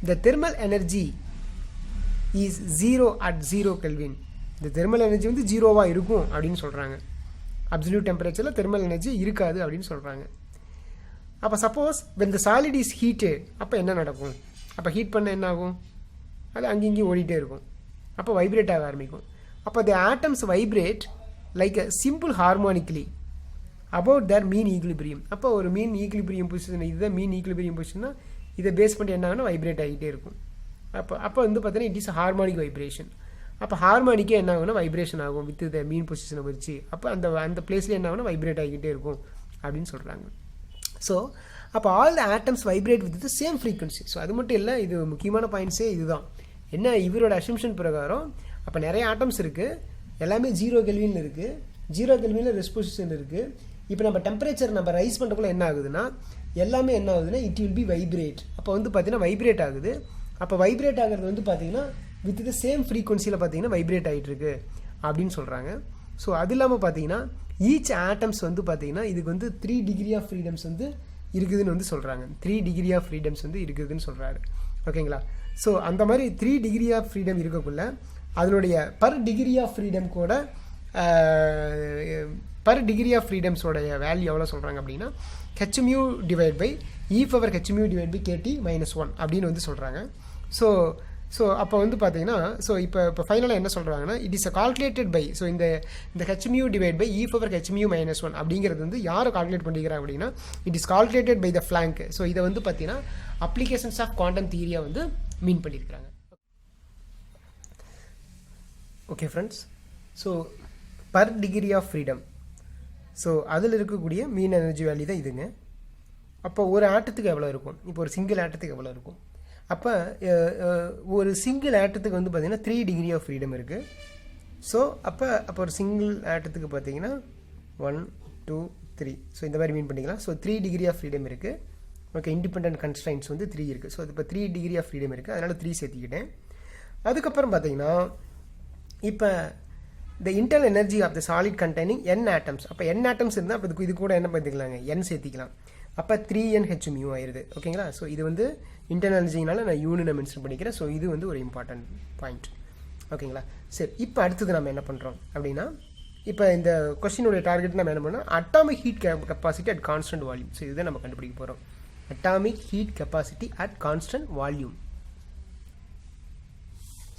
the thermal energy is 0 at 0 Kelvin. இந்த தெர்மல் எனர்ஜி வந்து ஜீரோவாக இருக்கும் அப்படின்னு சொல்கிறாங்க. அப்சல்யூட் டெம்பரேச்சரில் தெர்மல் எனர்ஜி இருக்காது அப்படின்னு சொல்கிறாங்க. அப்போ suppose when the solid is heated, அப்போ என்ன நடக்கும்? அப்போ ஹீட் பண்ண என்ன ஆகும்? அது அங்கேயும் ஓடிட்டே இருக்கும். அப்போ வைப்ரேட் ஆக ஆரம்பிக்கும். அப்போ the atoms vibrate like a simple harmonically about their mean equilibrium. அப்போ ஒரு மீன் ஈக்குலிபிரியம் பொசிஷன், இதுதான் மீன் ஈக்குலிபிரியம் பொசிஷன்னா இதை பேஸ் பண்ணி என்ன ஆகுனா வைப்ரேட் ஆகிட்டே இருக்கும். அப்போ வந்து பார்த்தீங்கன்னா இட் இஸ் ஹார்மோனிக் வைப்ரேஷன். அப்போ ஹார்மோனிக்கே என்ன ஆகுனா வைப்ரேஷன் ஆகும் வித் த மீன் பொசிஷனை வச்சு. அப்போ அந்த பிளேஸ்லேயே என்ன ஆகுனா வைப்ரேட் ஆகிக்கிட்டே இருக்கும் அப்படின்னு சொல்கிறாங்க. ஸோ அப்போ all the atoms vibrate with the same frequency. So அது மட்டும் இல்லை, இது முக்கியமான பாயிண்ட்ஸே இதுதான். என்ன இவரோட அசம்ஷன் பிரகாரம் அப்போ நிறைய ஆட்டம்ஸ் இருக்குது, எல்லாமே 0 கெல்வின் இருக்குது, 0 கெல்வினில் ரெஸ்ட் பொசிஷன் இருக்குது. இப்போ நம்ம டெம்பரேச்சர் நம்ம ரைஸ் பண்ணுறக்குள்ள என்ன ஆகுதுன்னா எல்லாமே என்ன ஆகுதுன்னா இட் வில் பி வைப்ரேட். அப்போ வந்து பார்த்தீங்கன்னா வைப்ரேட் ஆகுது. அப்போ வைப்ரேட் ஆகிறது வந்து பார்த்தீங்கன்னா வித் த சேம் ஃப்ரீக்வன்சியில் பார்த்தீங்கன்னா வைப்ரேட் ஆகிட்டுருக்கு அப்படின்னு சொல்கிறாங்க. ஸோ அது இல்லாமல் பார்த்தீங்கன்னா ஈச் ஆட்டம்ஸ் வந்து பார்த்தீங்கன்னா இதுக்கு வந்து 3 டிகிரி ஆஃப் ஃப்ரீடம்ஸ் வந்து இருக்குதுன்னு வந்து சொல்கிறாங்க. 3 டிகிரி ஆஃப் ஃப்ரீடம்ஸ் வந்து இருக்குதுன்னு சொல்கிறாரு. ஓகேங்களா. ஸோ அந்த மாதிரி 3 டிகிரி ஆஃப் ஃப்ரீடம் இருக்கக்குள்ள அதனுடைய பர் டிகிரி ஆஃப் ஃப்ரீடம் கூட பர் டிகிரி ஆஃப் ஃப்ரீடம்ஸோடைய வேல்யூ எவ்வளோ சொல்கிறாங்க அப்படின்னா hmu divide by e⁻hmu divide by kT -1 அப்படின்னு வந்து சொல்கிறாங்க. ஸோ அப்போ வந்து பார்த்தீங்கன்னா இப்போ ஃபைனலாக என்ன சொல்கிறாங்கன்னா இட் இஸ் கால்குலேட்டட் பை இந்த hmu டிவைட் பை e⁻hmu -1 அப்படிங்கிறது வந்து யாரை கால்குலேட் பண்ணிக்கிறாங்க அப்படின்னா it is calculated by the Planck. So இதை வந்து பார்த்தீங்கன்னா அப்ளிகேஷன்ஸ் ஆஃப் குவாண்டம் தியரியை வந்து மீன் பண்ணியிருக்கிறாங்க. Okay friends, so per degree of freedom so அதில் இருக்கக்கூடிய மீன் எனர்ஜி வேல்யூ தான் இதுங்க. அப்போ ஒரு ஆட்டத்துக்கு எவ்வளோ இருக்கும், இப்போ ஒரு சிங்கிள் ஆட்டத்துக்கு எவ்வளோ இருக்கும். அப்போ ஒரு சிங்கிள் ஆட்டத்துக்கு வந்து பார்த்திங்கன்னா 3 டிகிரி ஆஃப் ஃப்ரீடம் இருக்குது. ஸோ அப்போ ஒரு சிங்கிள் ஆட்டத்துக்கு பார்த்தீங்கன்னா 1 2 3 ஸோ இந்த மாதிரி மீன் பண்ணிக்கலாம். ஸோ 3 டிகிரி ஆஃப் ஃப்ரீடம் இருக்குது. ஓகே, இண்டிபெண்டன்ட் கன்ஸ்ட்ரைன்ட்ஸ் வந்து 3 இருக்குது. ஸோ இப்போ 3 டிகிரி ஆஃப் ஃப்ரீடம் இருக்குது, அதனால் 3 சேர்த்திக்கிட்டேன். அதுக்கப்புறம் பார்த்தீங்கன்னா இப்போ the internal energy of the solid containing n atoms. அப்போ n atoms இருந்தால் அப்போ இது கூட என்ன பார்த்துக்கலாங்க, n சேர்த்திக்கலாம். அப்போ 3NH mu ஆயிடுது. ஓகேங்களா. ஸோ இது வந்து இன்டர்னல் எனர்ஜினால நான் யூன்னு நான் மென்ஷன் பண்ணிக்கிறேன். ஸோ இது வந்து ஒரு இம்பார்ட்டன்ட் பாயிண்ட். ஓகேங்களா. சரி, இப்போ அடுத்தது நம்ம என்ன பண்ணுறோம் அப்படின்னா, இப்போ இந்த கொஸ்டினுடைய டார்கெட் நம்ம என்ன பண்ணோம், atomic heat capacity at constant volume. So இதுதான் நம்ம கண்டுபிடிக்க போகிறோம். Atomic heat capacity at constant volume.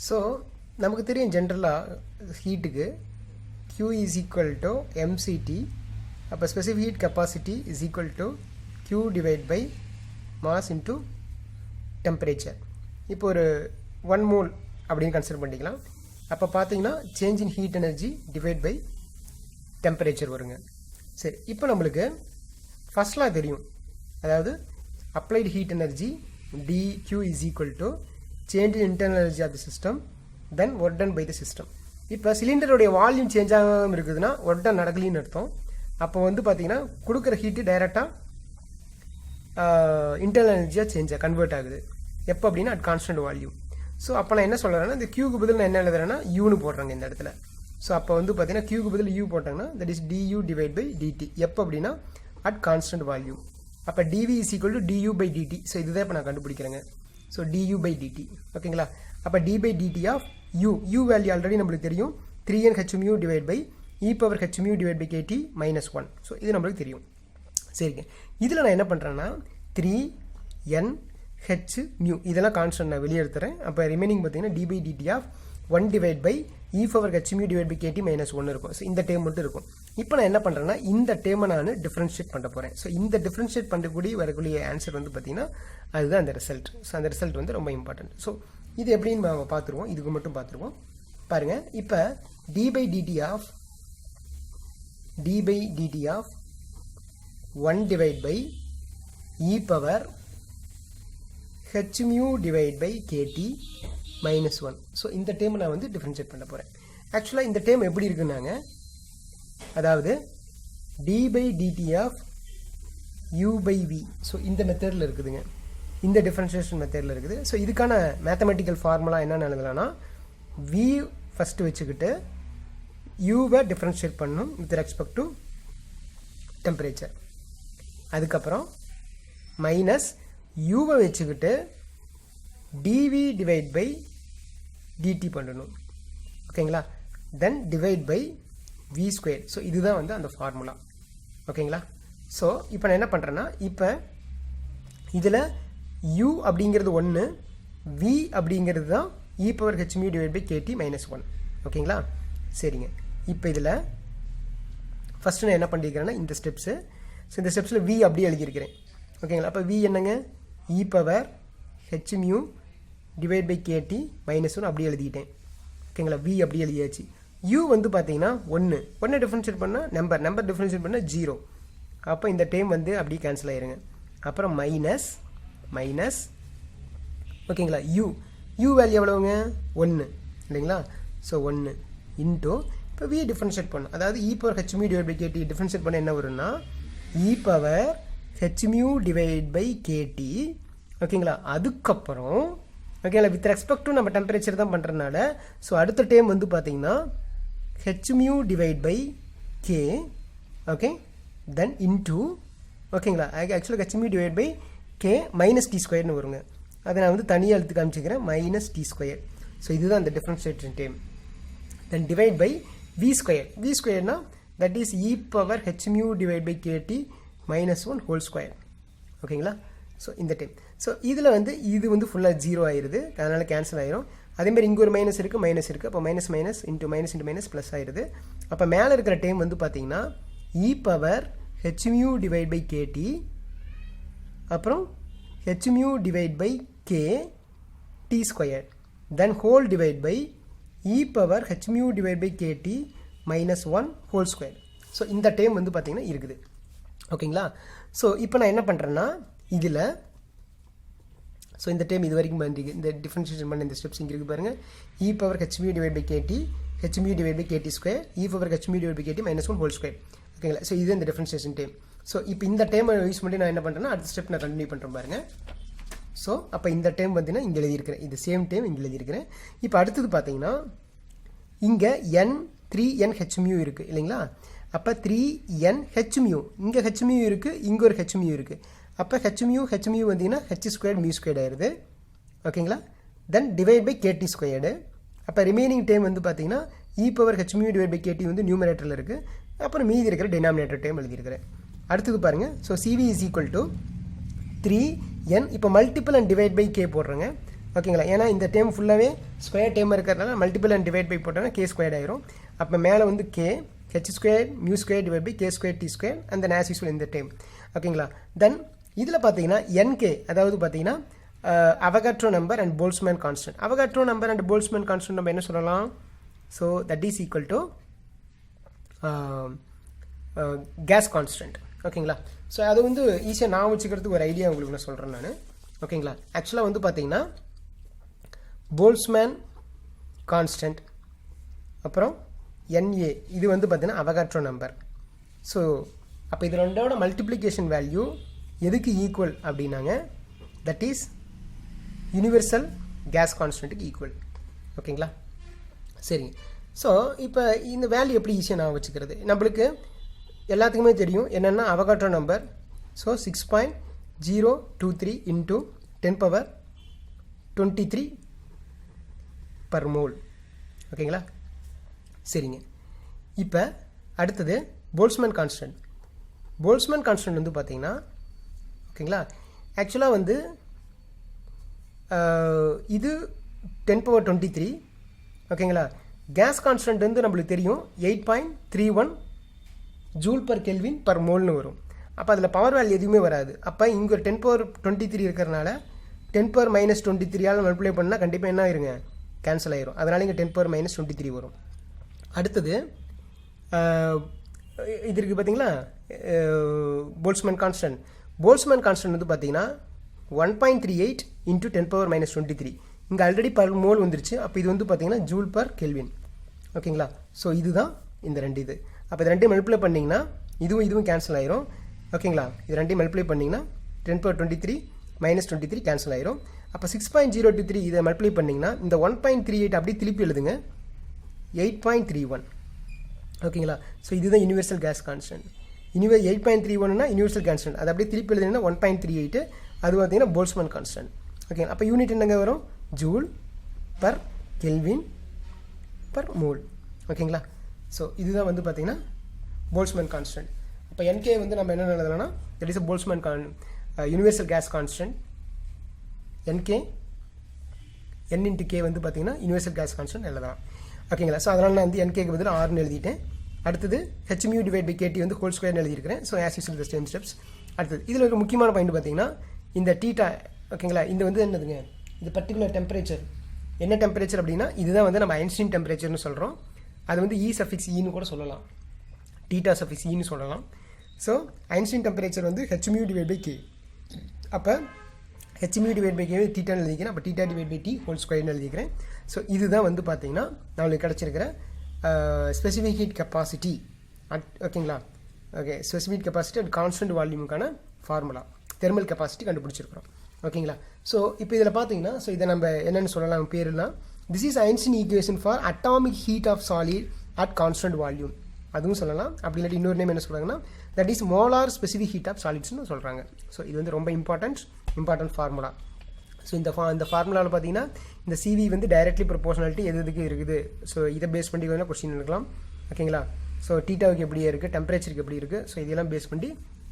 So நமக்கு தெரியும் ஜென்ரலாக ஹீட்டுக்கு Q is equal to mCT. அப்போ specific heat capacity is equal to Q divide by mass into temperature. இப்போ ஒரு 1 மோல் அப்படின்னு கன்சிடர் பண்ணிக்கலாம். அப்போ பார்த்தீங்கன்னா change in heat energy divide by temperature வருங்க. சரி, இப்போ நம்மளுக்கு ஃபஸ்ட்லாம் தெரியும், அதாவது applied heat energy dQ is equal to change in internal energy of the system then work done by the system. இப்போ சிலிண்டருடைய வால்யூம் சேஞ்ச் ஆகாமல் இருக்குதுன்னா ஒர்க் டன் நடக்கலின்னு அர்த்தம். அப்போ வந்து பார்த்தீங்கன்னா கொடுக்குற ஹீட்டு டைரெக்டாக இன்டர்னல் எனர்ஜியாக கன்வெர்ட் ஆகுது. எப்போ அப்படின்னா அட் கான்ஸ்டன்ட் வால்யூம். ஸோ அப்போ நான் என்ன சொல்கிறேன்னா, இந்த கியூக்கு பதில் நான் என்ன எழுதுறேன்னா யூன்னு போடுறாங்க இந்த இடத்துல. ஸோ அப்போ வந்து பார்த்தீங்கன்னா கியூக்கு பதில் யூ போட்டாங்கன்னா that is du divide by dT. எப்போ அப்படின்னா அட் கான்ஸ்டன்ட் வால்யூம். அப்போ dv is equal to du by dT. So இதுதான் இப்போ நான் கண்டுபிடிக்கிறேங்க. So du by dT. ஓகேங்களா. அப்போ d by DD of u value already நம்மளுக்கு தெரியும், 3NH mu divide by e power h mu divide by kt minus 1. So இது நம்மளுக்கு தெரியும். சரிங்க, இதில் நான் என்ன பண்ணுறேன்னா 3NH mu இதெல்லாம் கான்ஸ்டன்ட் நான் வெளியே எடுத்துறேன். அப்போ ரிமைனிங் பார்த்தீங்கன்னா d by DD of 1 divide by e power h mu divide by kt minus 1 இருக்கும். ஸோ இந்த டேர்ம் மட்டும் இருக்கும். இப்போ நான் என்ன பண்ணுறேன்னா இந்த டேர்மை நான் டிஃப்ரென்ஷியேட் பண்ண போகிறேன். ஸோ இந்த டிஃப்ரென்ஷியேட் பண்ணக்கூடிய வரக்கூடிய ஆன்சர் வந்து பார்த்தீங்கன்னா அதுதான் அந்த ரிசல்ட். ஸோ அந்த ரிசல்ட் வந்து ரொம்ப இம்பார்ட்டன்ட். ஸோ இது எப்படின்னு நம்ம பார்த்துருவோம், இதுக்கு மட்டும் பார்த்துருவோம் பாருங்கள். இப்போ d by DD of 1 divide by e power h mu divide by kt minus 1. So இந்த டேர்மை நான் வந்து டிஃப்ரென்ஷியேட் பண்ண போகிறேன். ஆக்சுவலாக இந்த டேர்ம் எப்படி இருக்குன்னாங்க, அதாவது d by DD of u by v. So இந்த மெத்தடில் இருக்குதுங்க, இந்த டிஃப்ரென்ஷியேஷன் மெத்தடில் இருக்குது. ஸோ இதுக்கான மேத்தமெட்டிக்கல் ஃபார்முலா என்னென்னு எழுதலாம்னா, v ஃபஸ்ட்டு வச்சுக்கிட்டு யூவை டிஃப்ரென்ஷியேட் பண்ணணும் வித் ரெஸ்பெக்ட் டு டெம்பரேச்சர். அதுக்கப்புறம் மைனஸ் யூவை வச்சுக்கிட்டு dv டிவைட் பை dt பண்ணணும். ஓகேங்களா. Then divide by v square. So இதுதான் வந்து அந்த ஃபார்முலா. ஓகேங்களா. ஸோ இப்போ நான் என்ன பண்ணுறேன்னா, இப்போ இதில் u அப்படிங்கிறது 1, v அப்படிங்கிறது தான் e power h mu divide by kt minus 1. ஓகேங்களா. சரிங்க, இப்போ இதில் ஃபஸ்ட்டு நான் என்ன பண்ணியிருக்கிறேன்னா இந்த ஸ்டெப்ஸு. ஸோ இந்த ஸ்டெப்ஸில் v அப்படியே எழுதியிருக்கிறேன். ஓகேங்களா. அப்போ v என்னங்க, e power h mu divide by kt minus 1 அப்படியே எழுதிக்கிட்டேன். ஓகேங்களா. v அப்படியே எழுதியாச்சு. u வந்து பார்த்தீங்கன்னா 1 டிஃப்ரென்ஷியேட் பண்ணால் நம்பர் டிஃப்ரென்ஷியேட் பண்ணால் 0. அப்போ இந்த டைம் வந்து அப்படியே கேன்சல் ஆயிருங்க. அப்புறம் மைனஸ் ஓகேங்களா. u வேல்யூ எவ்வளவுங்க, 1 இல்லைங்களா. ஸோ 1 இன்ட்டு இப்போ v டிஃப்ரென்ஷியேட் பண்ணணும், அதாவது e power h mu divide by kt differentiate பண்ண என்ன வரும்னா e power h mu divide by kt. ஓகேங்களா. அதுக்கப்புறம் ஓகேங்களா வித் ரெஸ்பெக்ட் டு நம்ம டெம்பரேச்சர் தான் பண்ணுறதுனால ஸோ அடுத்த டைம் வந்து பார்த்தீங்கன்னா h mu divide by k. Okay, then into ஓகேங்களா ஆக்சுவலாக h mu divide by k minus T ஸ்கொயர்னு வருங்க. அதை நான் வந்து தனியாக எழுத்து காமிச்சிக்கிறேன், மைனஸ் டி ஸ்கொயர். ஸோ இதுதான் அந்த differentiation time. Then divide by v ஸ்கொயர்னா that is e power h mu divide by kt minus 1 whole square. ஓகேங்களா. ஸோ இந்த டைம் ஸோ இதில் வந்து இது வந்து ஃபுல்லாக 0 ஆயிடுது, அதனால் கேன்சல் ஆயிரும். அதேமாதிரி இங்கே ஒரு மைனஸ் இருக்குது. அப்போ மைனஸ் இன்ட்டு மைனஸ் ப்ளஸ் ஆயிடுது. அப்போ மேலே இருக்கிற டைம் வந்து பார்த்தீங்கன்னா e power h mu divide by kt அப்புறம் h mu divide by k t square then whole divide by e power h mu divide by kt minus 1 whole square. So இந்த term வந்து பார்த்தீங்கன்னா இருக்குது. ஓகேங்களா? So இப்போ நான் என்ன பண்ணுறேன்னா இதில் ஸோ இந்த டேர்ம் இது வரைக்கும் பண்ணிருக்கு. இந்த டிஃபரன்ஷியேஷன் பண்ண இந்த ஸ்டெப்ஸ் இங்கே இருக்குது பாருங்கள். e power hmu divide by KT hmu divide by KT square e power hmu divide by KT -1 whole square. ஓகேங்களா? ஸோ இது இந்த டிஃபரன்ஷியேஷன் டேர்ம். ஸோ இப்போ இந்த டேர்மை யூஸ் பண்ணி நான் என்ன பண்ணுறேன்னா அடுத்த ஸ்டெப் நான் கண்டினியூ பண்ணுறேன் பாருங்கள். ஸோ அப்போ இந்த டேர்ம் பார்த்தீங்கன்னா இங்கே எழுதியிருக்கிறேன். இது சேம் டேர்ம் இங்கே எழுதியிருக்கிறேன். இப்போ அடுத்தது பார்த்தீங்கன்னா இங்கே n3n இருக்குது இல்லைங்களா? அப்போ 3n இங்கே hmu இருக்குது, இங்கே ஒரு hmu இருக்குது. அப்போ hmu வந்தீங்கன்னா h² ஆயிடுது. ஓகேங்களா? Then divide by KT squared. அப்போ ரிமைனிங் டேர்ம் வந்து பார்த்தீங்கன்னா e power hmu divide by KT வந்து நியூமரேட்டரில் இருக்குது. அப்புறம் மீதி இருக்கிற டினாமினேட்டர் டேர்ம் எழுதியிருக்கிறேன். அடுத்தது பாருங்கள். So CV is equal to 3n. இப்போ multiple and divide by K போடுறேங்க. ஓகேங்களா? ஏன்னா இந்த டேர்ம் ஃபுல்லாகவே ஸ்கொயர் டேர்ம் இருக்கிறதுனால மல்டிபிள் அண்ட் டிவைட் பை போட்டோன்னா k² ஆயிரும். அப்போ மேலே வந்து k h² divide by k²t² அந்த as usual இந்த டேர்ம். ஓகேங்களா? தென் இதில் பார்த்தீங்கன்னா nk அதாவது பார்த்தீங்கன்னா Avogadro number and Boltzmann constant. Avogadro number and Boltzmann constant நம்ம என்ன சொல்லலாம்? So that is equal to case constant. ஓகேங்களா? ஸோ அது வந்து ஈஸியாக நான் வச்சுக்கிறதுக்கு ஒரு ஐடியா உங்களுக்கு நான் சொல்கிறேன் நான். ஓகேங்களா? ஆக்சுவலாக வந்து பார்த்தீங்கன்னா போல்ட்ஸ்மேன் கான்ஸ்டன்ட் அப்புறம் NA இது வந்து பார்த்தீங்கன்னா அவகாட்ரோ நம்பர். ஸோ அப்போ இது ரெண்டோட மல்டிப்ளிகேஷன் வேல்யூ எதுக்கு ஈக்குவல் அப்படின்னாங்க? தட் இஸ் யூனிவர்சல் கேஸ் கான்ஸ்டன்ட்டுக்கு ஈக்குவல். ஓகேங்களா? சரிங்க. ஸோ இப்போ இந்த வேல்யூ எப்படி ஈஸியாக நான் வச்சுக்கிறது? நம்மளுக்கு எல்லாத்துக்குமே தெரியும் என்னென்னா Avogadro number. So 6.023 into 10⁻23 per mole. ஓகேங்களா? சரிங்க. இப்போ அடுத்தது போல்ட்ஸ்மேன் கான்ஸ்டன்ட். போல்ட்ஸ்மேன் கான்ஸ்டன்ட் வந்து பார்த்தீங்கன்னா ஓகேங்களா ஆக்சுவலாக வந்து இது 10⁻23. ஓகேங்களா? கேஸ் கான்ஸ்டன்ட் வந்து நம்மளுக்கு தெரியும் 8.31 ஜூல் பர் கெல்வின் பர் மோல்னு வரும். அப்போ அதில் பவர் வேல்யூ எதுவுமே வராது. அப்போ இங்கே 10⁻23 இருக்கிறனால 10⁻−23 மல்டிப்ளை பண்ணால் கண்டிப்பாக என்ன ஆயிருங்க? கேன்சல் ஆயிரும். அதனால் இங்கே 10⁻−23 வரும். அடுத்தது இது இருக்குது பார்த்தீங்களா போல்ட்ஸ்மேன் கான்ஸ்டன்ட். போல்ட்ஸ்மேன் கான்ஸ்டன்ட் வந்து பார்த்தீங்கன்னா 1.38 இன்ட்டு 10⁻−23. இங்கே ஆல்ரெடி பர் மோல் வந்துருச்சு. அப்போ இது வந்து பார்த்தீங்கன்னா ஜூல் பர் கெல்வின். ஓகேங்களா? ஸோ இதுதான் இந்த ரெண்டு இது. அப்போ இது ரெண்டையும் மல்டிப்ளை பண்ணிங்கன்னா இதுவும் கேன்சல் ஆயிரும். ஓகேங்களா? இது ரெண்டையும் மல்டிப்ளை பண்ணிங்கன்னா 10⁻23 -23 கேன்சல் ஆயிரும். அப்போ 6.023 இதை மல்டிப்ளை பண்ணிங்கன்னா இந்த 1.38 அப்படியே திருப்பி எழுதுங்க 8.31. ஓகேங்களா? ஸோ இதுதான் யூனிவர்சல் கேஸ் கான்ஸ்டன்ட். 8.31னா யூனிவர்சல் கான்ஸ்டன்ட். அது அப்படியே திருப்பி எழுதுனா 1.38 அது பார்த்தீங்கன்னா போல்ட்ஸ்மேன் கான்ஸ்டன்ட். ஓகே. அப்போ யூனிட் என்னங்க வரும்? Joule per kelvin per mole. ஓகேங்களா? ஸோ இதுதான் வந்து பார்த்தீங்கன்னா போல்ட்ஸ்மேன் கான்ஸ்டன்ட். அப்போ NK வந்து நம்ம என்ன எழுதலாம்னா that is Boltzmann universal gas constant. NK N into K வந்து பார்த்தீங்கன்னா யூனிவர்சல் கேஸ் கான்ஸ்டன்ட் எழுதலாம். ஓகேங்களா? ஸோ அதனால் நான் வந்து NKக்கு பதில் 6ன்னு எழுதிட்டேன். அடுத்தது hmu டிவைட் பை KT வந்து ஹோல் ஸ்கொயர்னு எழுதியிருக்கிறேன். So as usual the same steps. அடுத்தது இதில் ஒரு முக்கியமான பாயிண்ட் பார்த்தீங்கன்னா இந்த டீட்டா. ஓகேங்களா? இது வந்து என்னதுங்க? இது பர்டிகுலர் டெம்பரேச்சர். என்ன டெம்பரேச்சர் அப்படின்னா இதுதான் வந்து நம்ம ஐன்ஸ்டீன் டெம்பரேச்சர்னு சொல்கிறோம். அது வந்து E∑E கூட சொல்லலாம், θ∑E சொல்லலாம். ஸோ ஐன்ஸ்டீன் டெம்பரேச்சர் வந்து hmu டிவைட் பை K. அப்போ hmu டிவைட் பை K தீட்டான்னு எழுதிக்கிறேன். அப்போ θ டிவைட் பை T ஹோல் ஸ்கொயர்னு எழுதிக்கிறேன். ஸோ இதுதான் வந்து பார்த்தீங்கன்னா நம்மளுக்கு கிடச்சிருக்கிற ஸ்பெசிஃபிக் ஹீட் கெப்பாசிட்டி. ஓகேங்களா? Okay. Specific capacity and constant வால்யூமுக்கான ஃபார்முலா தெர்மல் கெப்பாசிட்டி கண்டுபிடிச்சிருக்கிறோம். ஓகேங்களா? ஸோ இப்போ இதில் பார்த்தீங்கன்னா ஸோ இதை நம்ம என்னென்னு சொல்லலாம் பேருலாம். This is Einstein equation for atomic heat of solid at constant volume அதுவும் சொல்லலாம். அப்படி இல்லாட்டி இன்னொரு நேம் என்ன சொல்கிறாங்கன்னா that is molar specific heat of சாலிட்ஸ்னு சொல்கிறாங்க. ஸோ இது வந்து ரொம்ப இம்பார்ட்டன்ட் ஃபார்முலா. ஸோ இந்த ஃபார்முலாவில் பார்த்தீங்கன்னா இந்த CV வந்து டைரக்ட்லி ப்ரொபோஷனாலிட்டி எதுக்கு இருக்குது. ஸோ இதை பேஸ் பண்ணி வேணால் கொஸ்டின் எடுக்கலாம். ஓகேங்களா? ஸோ டீட்டாவுக்கு எப்படி இருக்குது, டெம்பரேச்சருக்கு எப்படி இருக்குது, ஸோ இதெல்லாம் பேஸ் பண்ணி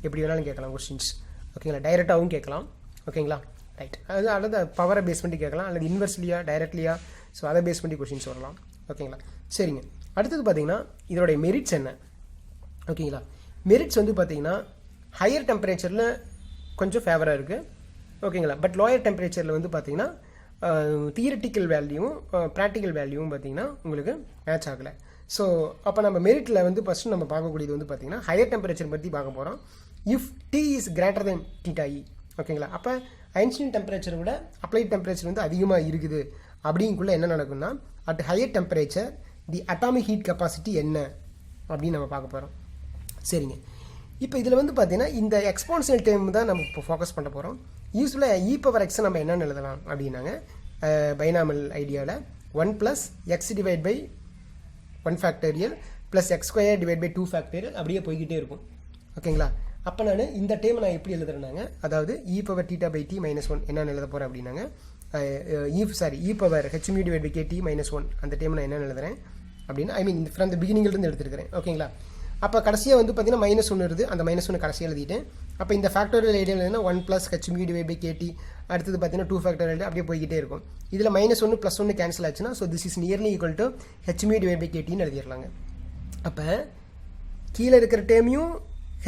எப்படி வேணாலும் கேட்கலாம் கொஸ்டின்ஸ். ஓகேங்களா? டைரெக்டாகவும் கேட்கலாம். ஓகேங்களா? ரைட். அல்லது பவரை பேஸ் பண்ணி கேட்கலாம், அல்லது இன்வெர்ஸ்லியா டைரக்ட்லியா, ஸோ அதை பேஸ் பண்ணி கொஸ்டின்ஸ் வரலாம். ஓகேங்களா? சரிங்க. அடுத்தது பார்த்தீங்கன்னா இதோடைய மெரிட்ஸ் என்ன? ஓகேங்களா? மெரிட்ஸ் வந்து பார்த்தீங்கன்னா ஹையர் டெம்பரேச்சரில் கொஞ்சம் ஃபேவராக இருக்குது. ஓகேங்களா? பட் லோயர் டெம்பரேச்சரில் வந்து பார்த்தீங்கன்னா தியரிட்டிக்கல் வேல்யூவும் ப்ராக்டிக்கல் வேல்யூவும் பார்த்தீங்கன்னா உங்களுக்கு மேட்ச் ஆகலை. ஸோ அப்போ நம்ம மெரிட்டில் வந்து ஃபஸ்ட்டு நம்ம பார்க்கக்கூடியது வந்து பார்த்திங்கன்னா ஹையர் டெம்பரேச்சர் பற்றி பார்க்க போகிறோம். If T is greater than θE, ஓகேங்களா. அப்போ ஐன்ஸ்டீன் டெம்பரேச்சரை விட அப்ளைட் டெம்பரேச்சர் வந்து அதிகமாக இருக்குது அப்படிங்குள்ளே என்ன நடக்கும்னா at higher temperature the atomic heat capacity என்ன அப்படின்னு நம்ம பார்க்க போகிறோம். சரிங்க. இப்போ இதில் வந்து பார்த்தீங்கன்னா இந்த எக்ஸ்போனன்ஷியல் டேர்ம் தான் நம்ம இப்போ ஃபோக்கஸ் பண்ண போகிறோம். யூஸ்வலாக e⁻x நம்ம என்னென்னு எழுதலாம் அப்படின்னாங்க பைனாமல் ஐடியாவில் 1 + x divide by 1 factorial plus x² divide by 2 factorial அப்படியே போய்கிட்டே இருக்கும். ஓகேங்களா. அப்போ நான் இந்த டேர்மை நான் எப்படி எழுதுறேன்னாங்க, அதாவது e⁻θ/t - 1 என்னென்னு எழுத போகிறேன் அப்படின்னாங்க e⁻h⁻ டிவைட் பை kt - 1 அந்த டேர்மை நான் என்னென்னு எழுதுறேன் அப்படின்னா ஐ மீன் ஃப்ரம் த பிகினிங்லேருந்து எடுத்துருக்கிறேன். ஓகேங்களா. அப்போ கடைசியாக வந்து பார்த்தீங்கன்னா -1 இருக்குது, அந்த -1 கடைசியாக எழுதிட்டேன். அப்போ இந்த ஃபேக்டோரியல் ஐடியா எழுதுனா 1 + h⁻ டிவைட் பை kt, அடுத்தது பார்த்தீங்கன்னா 2 ஃபேக்டோரியல் அப்படியே போய்கிட்டே இருக்கும். இதில் -1 + 1 கேன்சல் ஆச்சுன்னா so this is nearly equal to h⁻ divide by ktன்னு எழுதிடலாங்க. அப்போ கீழே இருக்கிற டேர்மையும்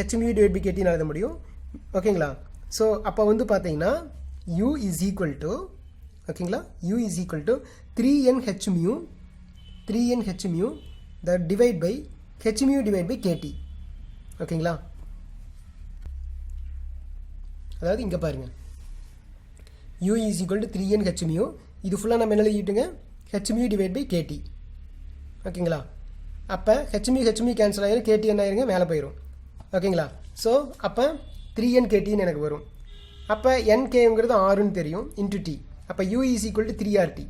h⁻ டிவைட் பை ktன்னு எழுத முடியும். ஓகேங்களா. ஸோ அப்போ வந்து பார்த்தீங்கன்னா u இஸ் ஈக்குவல் டு ஓகேங்களா u is equal to 3n h⁻, the divide by h⁻ divide by kt. ஓகேங்களா. அதாவது இங்கே பாருங்கள் u is equal to 3n h⁻, இது ஃபுல்லாக நம்ம என்ன எழுதிட்டுங்க h⁻ டிவைட் பை kt. ஓகேங்களா. அப்போ h⁻ கேன்சல் ஆகிடும், kt என்ன ஆயிருங்க மேலே போயிடும். ஓகேங்களா. ஸோ அப்போ 3n ktன்னு எனக்கு வரும். அப்போ nkங்கிறது 6ன்னு தெரியும் இன்ட்டு t. அப்போ u is equal to 3RT.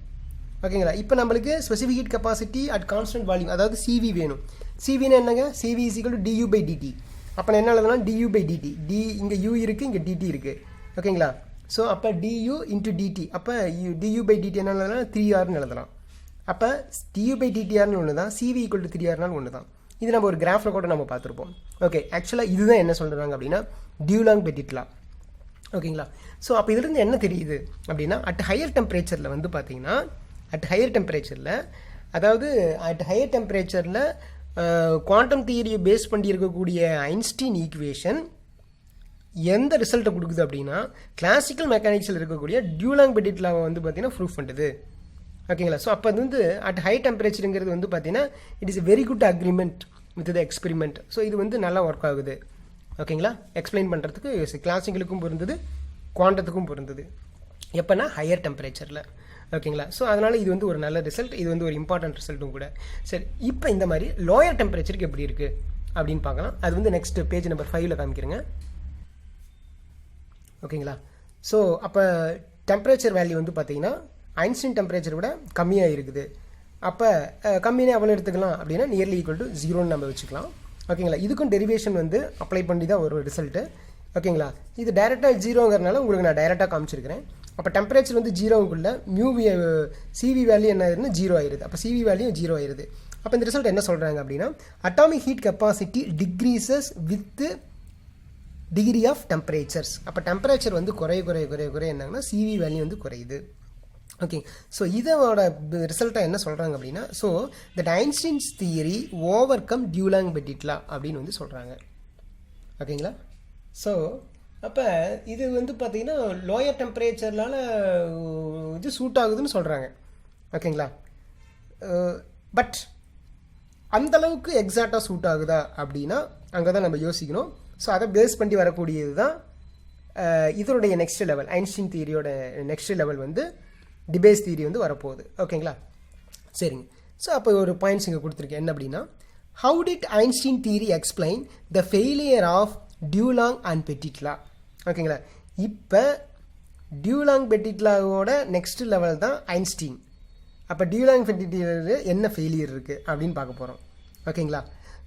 ஓகேங்களா. இப்போ நம்மளுக்கு specific heat capacity at constant volume அதாவது CV வேணும். CVனா என்னங்க, CV is equal to du/dt. அப்போ நான் என்ன எழுதலாம் du/dt, d இங்கே u இருக்குது, இங்கே dt இருக்குது. ஓகேங்களா. ஸோ அப்போ du இன்ட்டு dt, அப்போ du/dt என்ன எழுதலாம் 3Rன்னு எழுதலாம். அப்போ du/dtRன்னு ஒன்று தான், CV ஈக்குவல் டு 3Rனாலும் ஒன்று தான். இது நம்ம ஒரு கிராஃபில் கூட நம்ம பார்த்துருப்போம். ஓகே. ஆக்சுவலாக இதுதான் என்ன சொல்கிறாங்க அப்படின்னா டியூலாங்-பெட்டிட் லா. ஓகேங்களா. ஸோ அப்போ இதுலேருந்து என்ன தெரியுது அப்படின்னா அட் ஹையர் டெம்பரேச்சரில் வந்து பார்த்தீங்கன்னா அட் ஹையர் டெம்பரேச்சரில் குவாண்டம் தியரியை பேஸ் பண்ணி இருக்கக்கூடிய ஐன்ஸ்டீன் ஈக்குவேஷன் எந்த ரிசல்ட்டை கொடுக்குது அப்படின்னா கிளாசிக்கல் மெக்கானிக்ஸில் இருக்கக்கூடிய டியூலாங்-பெட்டிட் லாவை வந்து பார்த்தீங்கன்னா ப்ரூஃப் பண்ணுது. ஓகேங்களா. ஸோ அப்போ அது வந்து அட் ஹை டெம்பரேச்சருங்கிறது வந்து பார்த்தீங்கன்னா it is a very good agreement with the experiment. So இது வந்து நல்லா ஒர்க் ஆகுது. ஓகேங்களா. எக்ஸ்பிளைன் பண்ணுறதுக்கு கிளாசிக்கலுக்கும் பொருந்தது, குவாண்டத்துக்கும் பொருந்தது. எப்போனா ஹையர் டெம்பரேச்சரில். ஓகேங்களா. ஸோ அதனால் இது வந்து ஒரு நல்ல ரிசல்ட், இது வந்து ஒரு இம்பார்ட்டன்ட் ரிசல்ட்டும் கூட. சரி, இப்போ இந்த மாதிரி லோயர் டெம்பரேச்சருக்கு எப்படி இருக்குது அப்படின்னு பார்க்கலாம். அது வந்து நெக்ஸ்ட் பேஜ் நம்பர் 5ல் காமிக்கிறேங்க. ஓகேங்களா. ஸோ அப்போ டெம்பரேச்சர் வேல்யூ வந்து பார்த்தீங்கன்னா ஐன்ஸ்டீன் டெம்பரேச்சரை விட கம்மியாக இருக்குது. அப்போ கம்மியாக எவ்வளோ எடுத்துக்கலாம் அப்படின்னா நியர்லி ஈக்குவல் டு 0ன்னு நம்ம வச்சுக்கலாம். ஓகேங்களா. இதுக்கும் டெரிவேஷன் வந்து அப்ளை பண்ணி தான் ஒரு ரிசல்ட்டு. ஓகேங்களா. இது டைரெக்டாக 0ங்கிறனால உங்களுக்கு நான் டைரெக்டாக காமிச்சிருக்கிறேன். அப்போ டெம்பரேச்சர் வந்து 0க்குள்ள CV வேல்யூ என்ன ஆயிருதுன்னா 0 ஆயிருது. அப்போ CV வேல்யூ 0 ஆயிருது. அப்போ இந்த ரிசல்ட் என்ன சொல்கிறாங்க அப்படின்னா atomic heat capacity decreases with degree of temperatures. அப்போ டெம்பரேச்சர் வந்து குறைய என்னங்கன்னா CV வேல்யூ வந்து குறையுது. ஓகே. ஸோ இதோட ரிசல்ட்டாக என்ன சொல்கிறாங்க அப்படின்னா so that Einstein's theory overcome Dulong Petit law அப்படின்னு வந்து சொல்கிறாங்க. ஓகேங்களா. ஸோ அப்போ இது வந்து பார்த்திங்கன்னா லோயர் டெம்பரேச்சர்னால இது சூட் ஆகுதுன்னு சொல்கிறாங்க. ஓகேங்களா. பட் அந்தளவுக்கு எக்ஸாக்டாக சூட் ஆகுதா அப்படின்னா அங்கே தான் நம்ம யோசிக்கணும். ஸோ அதை பேஸ் பண்ணி வரக்கூடியது தான் இதனுடைய நெக்ஸ்ட் லெவல், ஐன்ஸ்டீன் தியரியோட நெக்ஸ்ட் லெவல் வந்து டிபேஸ் தியரி வந்து வரப்போகுது. ஓகேங்களா. சரிங்க. ஸோ அப்போ ஒரு பாயிண்ட்ஸ் இங்கே கொடுத்துருக்கேன். என்ன அப்படின்னா how did Einstein theory explain the failure of Dulong and Petit law. ஓகேங்களா. இப்போ டியூலாங்-பெட்டிட் லாவோட நெக்ஸ்ட் லெவல் தான் ஐன்ஸ்டீன். அப்போ டியூலாங்-பெட்டிட் என்ன ஃபெயிலியர் இருக்குது அப்படின்னு பார்க்க போகிறோம். ஓகேங்களா.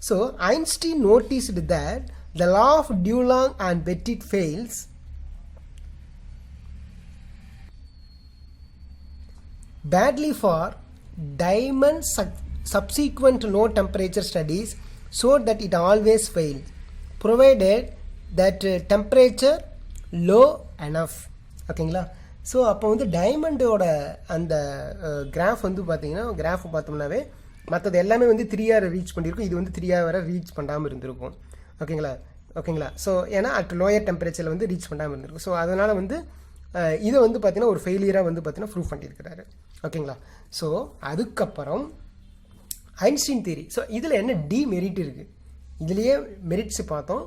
So Einstein noticed that the law of Dulong and Petit fails badly for diamond subsequent low temperature studies showed that it always failed provided that temperature low enough. ஓகேங்களா. So அப்போ வந்து டைமண்டோட அந்த கிராஃப் வந்து பார்த்தீங்கன்னா கிராஃப் பார்த்தோம்னாவே மற்றது எல்லாமே வந்து 3R reach பண்ணியிருக்கும், இது வந்து 3R வரை ரீச் பண்ணாமல் இருந்திருக்கும். ஓகேங்களா. ஸோ ஏன்னா அட் லோயர் டெம்பரேச்சரில் வந்து ரீச் பண்ணாமல் இருந்திருக்கும். ஸோ அதனால் வந்து இதை வந்து பார்த்தீங்கன்னா ஒரு ஃபெயிலியராக வந்து பார்த்தீங்கன்னா ப்ரூவ் பண்ணியிருக்கிறாரு. ஓகேங்களா. ஸோ அதுக்கப்புறம் ஐன்ஸ்டீன் தியரி. ஸோ இதில் என்ன டிமெரிட் இருக்குது, இதுலேயே மெரிட்ஸ் பார்த்தோம்.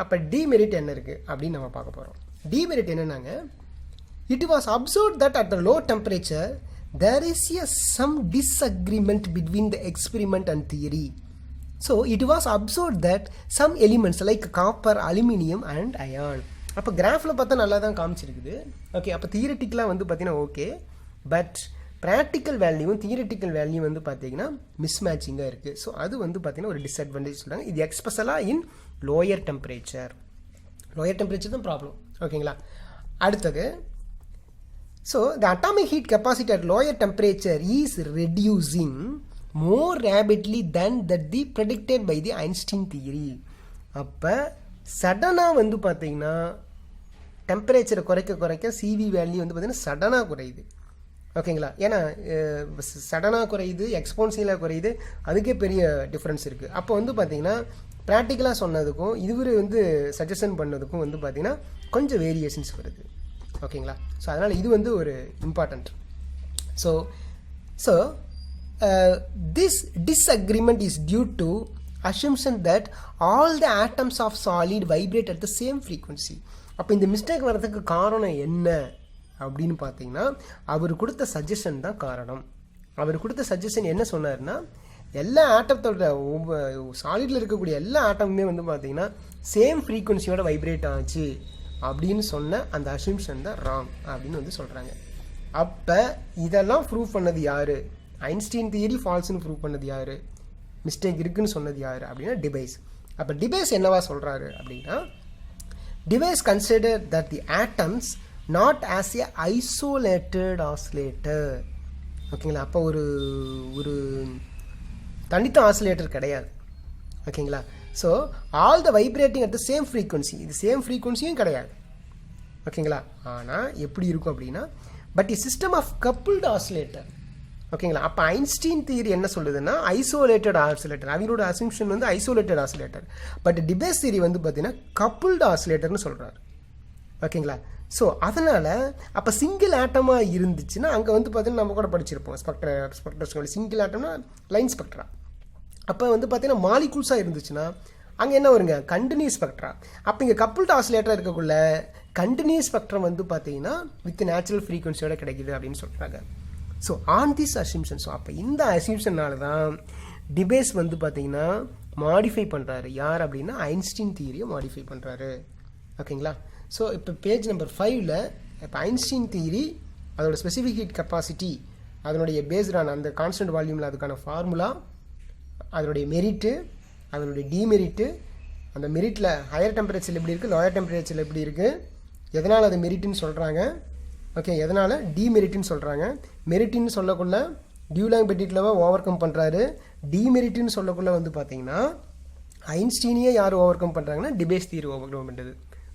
அப்போ டிமெரிட் என்ன இருக்குது அப்படின்னு நம்ம பார்க்க போகிறோம். டிமெரிட் என்னன்னாங்க, it was observed that at the low temperature there is some disagreement between the experiment and theory. So it was observed that some elements like copper, aluminum and iron. அப்போ கிராஃபில் பார்த்தா நல்லா தான் காமிச்சிருக்குது. ஓகே, அப்போ தியரிட்டிக்கலாக வந்து பார்த்தீங்கன்னா okay, but practical வேல்யூவும் theoretical value வந்து பார்த்தீங்கன்னா மிஸ்மேட்சிங்காக இருக்குது. ஸோ அது வந்து பார்த்தீங்கன்னா ஒரு டிஸ்அட்வான்டேஜ் சொல்கிறாங்க. இது எக்ஸ்பெஷலாக இன் லோயர் டெம்பரேச்சர் தான் ப்ராப்ளம். ஓகேங்களா, அடுத்தது, so the atomic heat capacity at lower temperature is reducing more rapidly than that the predicted by the Einstein theory. அப்போ சடனாக வந்து பார்த்தீங்கன்னா டெம்பரேச்சரை குறைக்க சிவி வேல்யூ வந்து பார்த்தீங்கன்னா சடனாக குறையுது. ஓகேங்களா, ஏன்னா சடனாக குறையுது, எக்ஸ்போன்சியலாக குறையுது, அதுக்கே பெரிய டிஃப்ரென்ஸ் இருக்குது. அப்போ வந்து பார்த்தீங்கன்னா ப்ராக்டிக்கலாக சொன்னதுக்கும் இதுவரை வந்து சஜஷன் பண்ணதுக்கும் வந்து பார்த்தீங்கன்னா கொஞ்சம் வேரியேஷன்ஸ் வருது. ஓகேங்களா, ஸோ அதனால் இது வந்து ஒரு important. So this disagreement is due to assumption that all the atoms of solid vibrate at the same frequency. அப்போ இந்த மிஸ்டேக் வர்றதுக்கு காரணம் என்ன அப்படின்னு பார்த்தீங்கன்னா அவர் கொடுத்த சஜஷன் தான் காரணம். அவர் கொடுத்த சஜஷன் என்ன சொன்னார்னா, எல்லா ஆட்டத்தோட சாலிடில் இருக்கக்கூடிய எல்லா ஆட்டமுமே வந்து பார்த்தீங்கன்னா சேம் ஃப்ரீக்வன்சியோட வைப்ரேட் ஆச்சு அப்படின்னு சொன்ன அந்த அசம்ஷன் தான் ராங் அப்படின்னு வந்து சொல்கிறாங்க. அப்போ இதெல்லாம் ப்ரூவ் பண்ணது யார்? ஐன்ஸ்டீன் தியரி ஃபால்ஸ்னு ப்ரூவ் பண்ணது யார்? மிஸ்டேக் இருக்குன்னு சொன்னது யார் அப்படின்னா டிபேஸ். அப்போ டிபேஸ் என்னவா சொல்கிறாரு அப்படின்னா, Debye's consider that the atoms not as a isolated oscillator. ஓகேங்களா, அப்போ ஒரு தனித்த ஆசிலேட்டர் கிடையாது. ஓகேங்களா, so all the vibrating at the same frequency, இது சேம் ஃப்ரீக்வன்சியும் கிடையாது. ஓகேங்களா, ஆனால் எப்படி இருக்கும் அப்படின்னா, but a system of coupled oscillator. ஓகேங்களா, அப்போ ஐன்ஸ்டீன் தியரி என்ன சொல்லுதுன்னா ஐசோலேட்டட் ஆசிலேட்டர், அவங்களோட அசம்ஷன் வந்து isolated oscillator. But Debye's theory வந்து பார்த்தீங்கன்னா கப்புள்டு ஆசிலேட்டர்னு சொல்கிறாரு. ஓகேங்களா, ஸோ அதனால் அப்போ சிங்கிள் ஆட்டமாக இருந்துச்சுன்னா அங்கே வந்து பார்த்தீங்கன்னா நம்ம கூட படிச்சிருப்போம் ஸ்பெக்ட்ரா சிங்கிள் ஆட்டம்னா லைன் ஸ்பெக்ட்ரா. அப்போ வந்து பார்த்தீங்கன்னா மாலிகூல்ஸாக இருந்துச்சுன்னா அங்கே என்ன வருங்க, கண்டினியூஸ் ஸ்பெக்ட்ரா. அப்போ இங்கே கப்புள்டு ஆசிலேட்டராக இருக்கக்குள்ள கண்டினியூஸ் ஸ்பெக்ட்ரம் வந்து பார்த்தீங்கன்னா வித் நேச்சுரல் ஃப்ரீக்வன்சியோட கிடைக்குது அப்படின்னு சொல்கிறாங்க. So on this assumption, so அப்போ இந்த அசம்ஷனால தான் டிபேஸ் வந்து பார்த்தீங்கன்னா மாடிஃபை பண்ணுறாரு. யார் அப்படின்னா ஐன்ஸ்டீன் தியரியை மாடிஃபை பண்ணுறாரு. ஓகேங்களா, ஸோ இப்போ பேஜ் நம்பர் 5ல் இப்போ ஐன்ஸ்டீன் தியரி அதோட ஸ்பெசிஃபிக் ஹீட் கெப்பாசிட்டி அதனுடைய பேஸ்டான அந்த கான்ஸ்டன்ட் வால்யூமில் அதுக்கான ஃபார்முலா, அதனுடைய மெரிட்டு, அதனுடைய டிமெரிட்டு, அந்த மெரிட்டில் ஹையர் டெம்பரேச்சரில் எப்படி இருக்குது, லோயர் டெம்பரேச்சரில் எப்படி இருக்குது, எதனால் அது மெரிட்டுன்னு சொல்கிறாங்க, ஓகே, எதனால் டிமெரிட்டுன்னு சொல்கிறாங்க. மெரிட்டுன்னு சொல்லக்குள்ள டியூலாங் பெட்டிட்லவா ஓவர் கம் பண்ணுறாரு. டிமெரிட்டுன்னு சொல்லக்குள்ள வந்து பார்த்தீங்கன்னா ஐன்ஸ்டீனியே யார் ஓவர் கம் பண்ணுறாங்கன்னா டிபேஸ் தியரி ஓவர் கம் பண்ணுறது.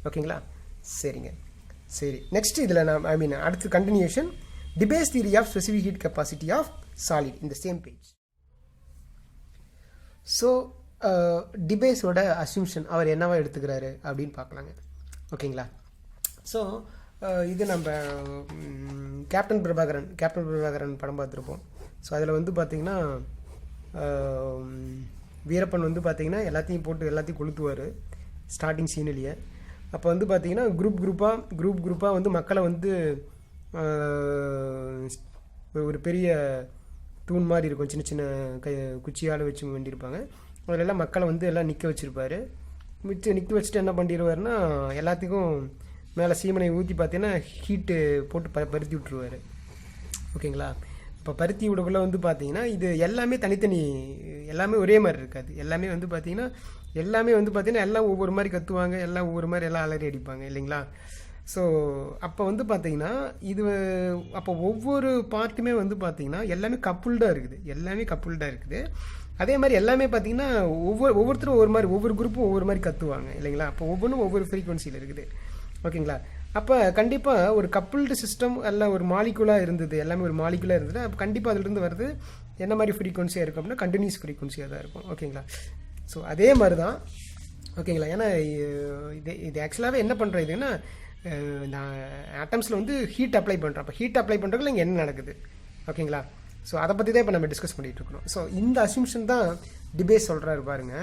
ஓகேங்களா, சரிங்க, சரி. நெக்ஸ்ட் இதில் நான் அடுத்து continuation Debye's theory of specific heat capacity of solid இந்த சேம் பேஜ். ஸோ டிபேஸோட அசம்ஷன் அவர் என்னவா எடுத்துக்கிறாரு அப்படின்னு பார்க்கலாங்க. ஓகேங்களா, ஸோ இது நம்ம கேப்டன் பிரபாகரன் படம் பார்த்துருப்போம். ஸோ அதில் வந்து பார்த்திங்கன்னா வீரப்பன் வந்து பார்த்திங்கன்னா எல்லாத்தையும் கொளுத்துவார் ஸ்டார்டிங் சீனிலேயே. அப்போ வந்து பார்த்திங்கன்னா குரூப்பாக வந்து மக்களை வந்து ஒரு பெரிய தூண் மாதிரி இருக்கும், சின்ன சின்ன குச்சியால் வச்சு வேண்டியிருப்பாங்க. அதிலெல்லாம் மக்களை வந்து எல்லாம் நிற்க வச்சுருப்பார். நிற்க வச்சுட்டு என்ன பண்ணிடுவார்னா எல்லாத்துக்கும் மேலே சீமனை ஊற்றி பார்த்தீங்கன்னா ஹீட்டு போட்டு பருத்தி விட்ருவார். ஓகேங்களா, இப்போ பருத்தி விடக்குள்ள வந்து பார்த்தீங்கன்னா இது எல்லாமே தனித்தனி, எல்லாமே ஒரே மாதிரி இருக்காது. எல்லாமே வந்து பார்த்தீங்கன்னா எல்லாம் ஒவ்வொரு மாதிரி கத்துவாங்க, எல்லாம் ஒவ்வொரு மாதிரி எல்லாம் அலறி அடிப்பாங்க இல்லைங்களா. ஸோ அப்போ வந்து பார்த்தீங்கன்னா இது அப்போ ஒவ்வொரு பார்ட்டுமே வந்து பார்த்தீங்கன்னா எல்லாமே கப்புள்டாக இருக்குது. அதே மாதிரி எல்லாமே பார்த்தீங்கன்னா ஒவ்வொருத்தரும் ஒவ்வொரு குரூப்பும் ஒவ்வொரு மாதிரி கத்துவாங்க இல்லைங்களா. அப்போ ஒவ்வொன்றும் ஒவ்வொரு ஃப்ரீக்வன்சியில் இருக்குது. ஓகேங்களா, அப்போ கண்டிப்பாக ஒரு கப்புள்டு சிஸ்டம் எல்லாம் ஒரு மாலிகுலாக இருந்தது, எல்லாமே ஒரு மாலிகுலாக இருந்தது. அப்போ கண்டிப்பாக அதிலிருந்து வருது என்ன மாதிரி ஃப்ரீக்வன்சியாக இருக்கும் அப்படின்னா கண்டினியூஸ் ஃப்ரீக்வன்சியாக தான் இருக்கும். ஓகேங்களா, ஸோ அதே மாதிரி தான். ஓகேங்களா, ஏன்னா இது ஆக்சுவலாகவே என்ன பண்ணுறதுன்னா நான் ஆட்டம்ஸில் வந்து ஹீட் அப்ளை பண்ணுறேன். அப்போ ஹீட் அப்ளை பண்ணுறதுல இங்கே என்ன நடக்குது, ஓகேங்களா, ஸோ அதை பற்றி தான் இப்போ நம்ம டிஸ்கஸ் பண்ணிகிட்டு இருக்கோம். ஸோ இந்த அசம்ஷன் தான் டிபேஸ் சொல்கிறாரு பாருங்க.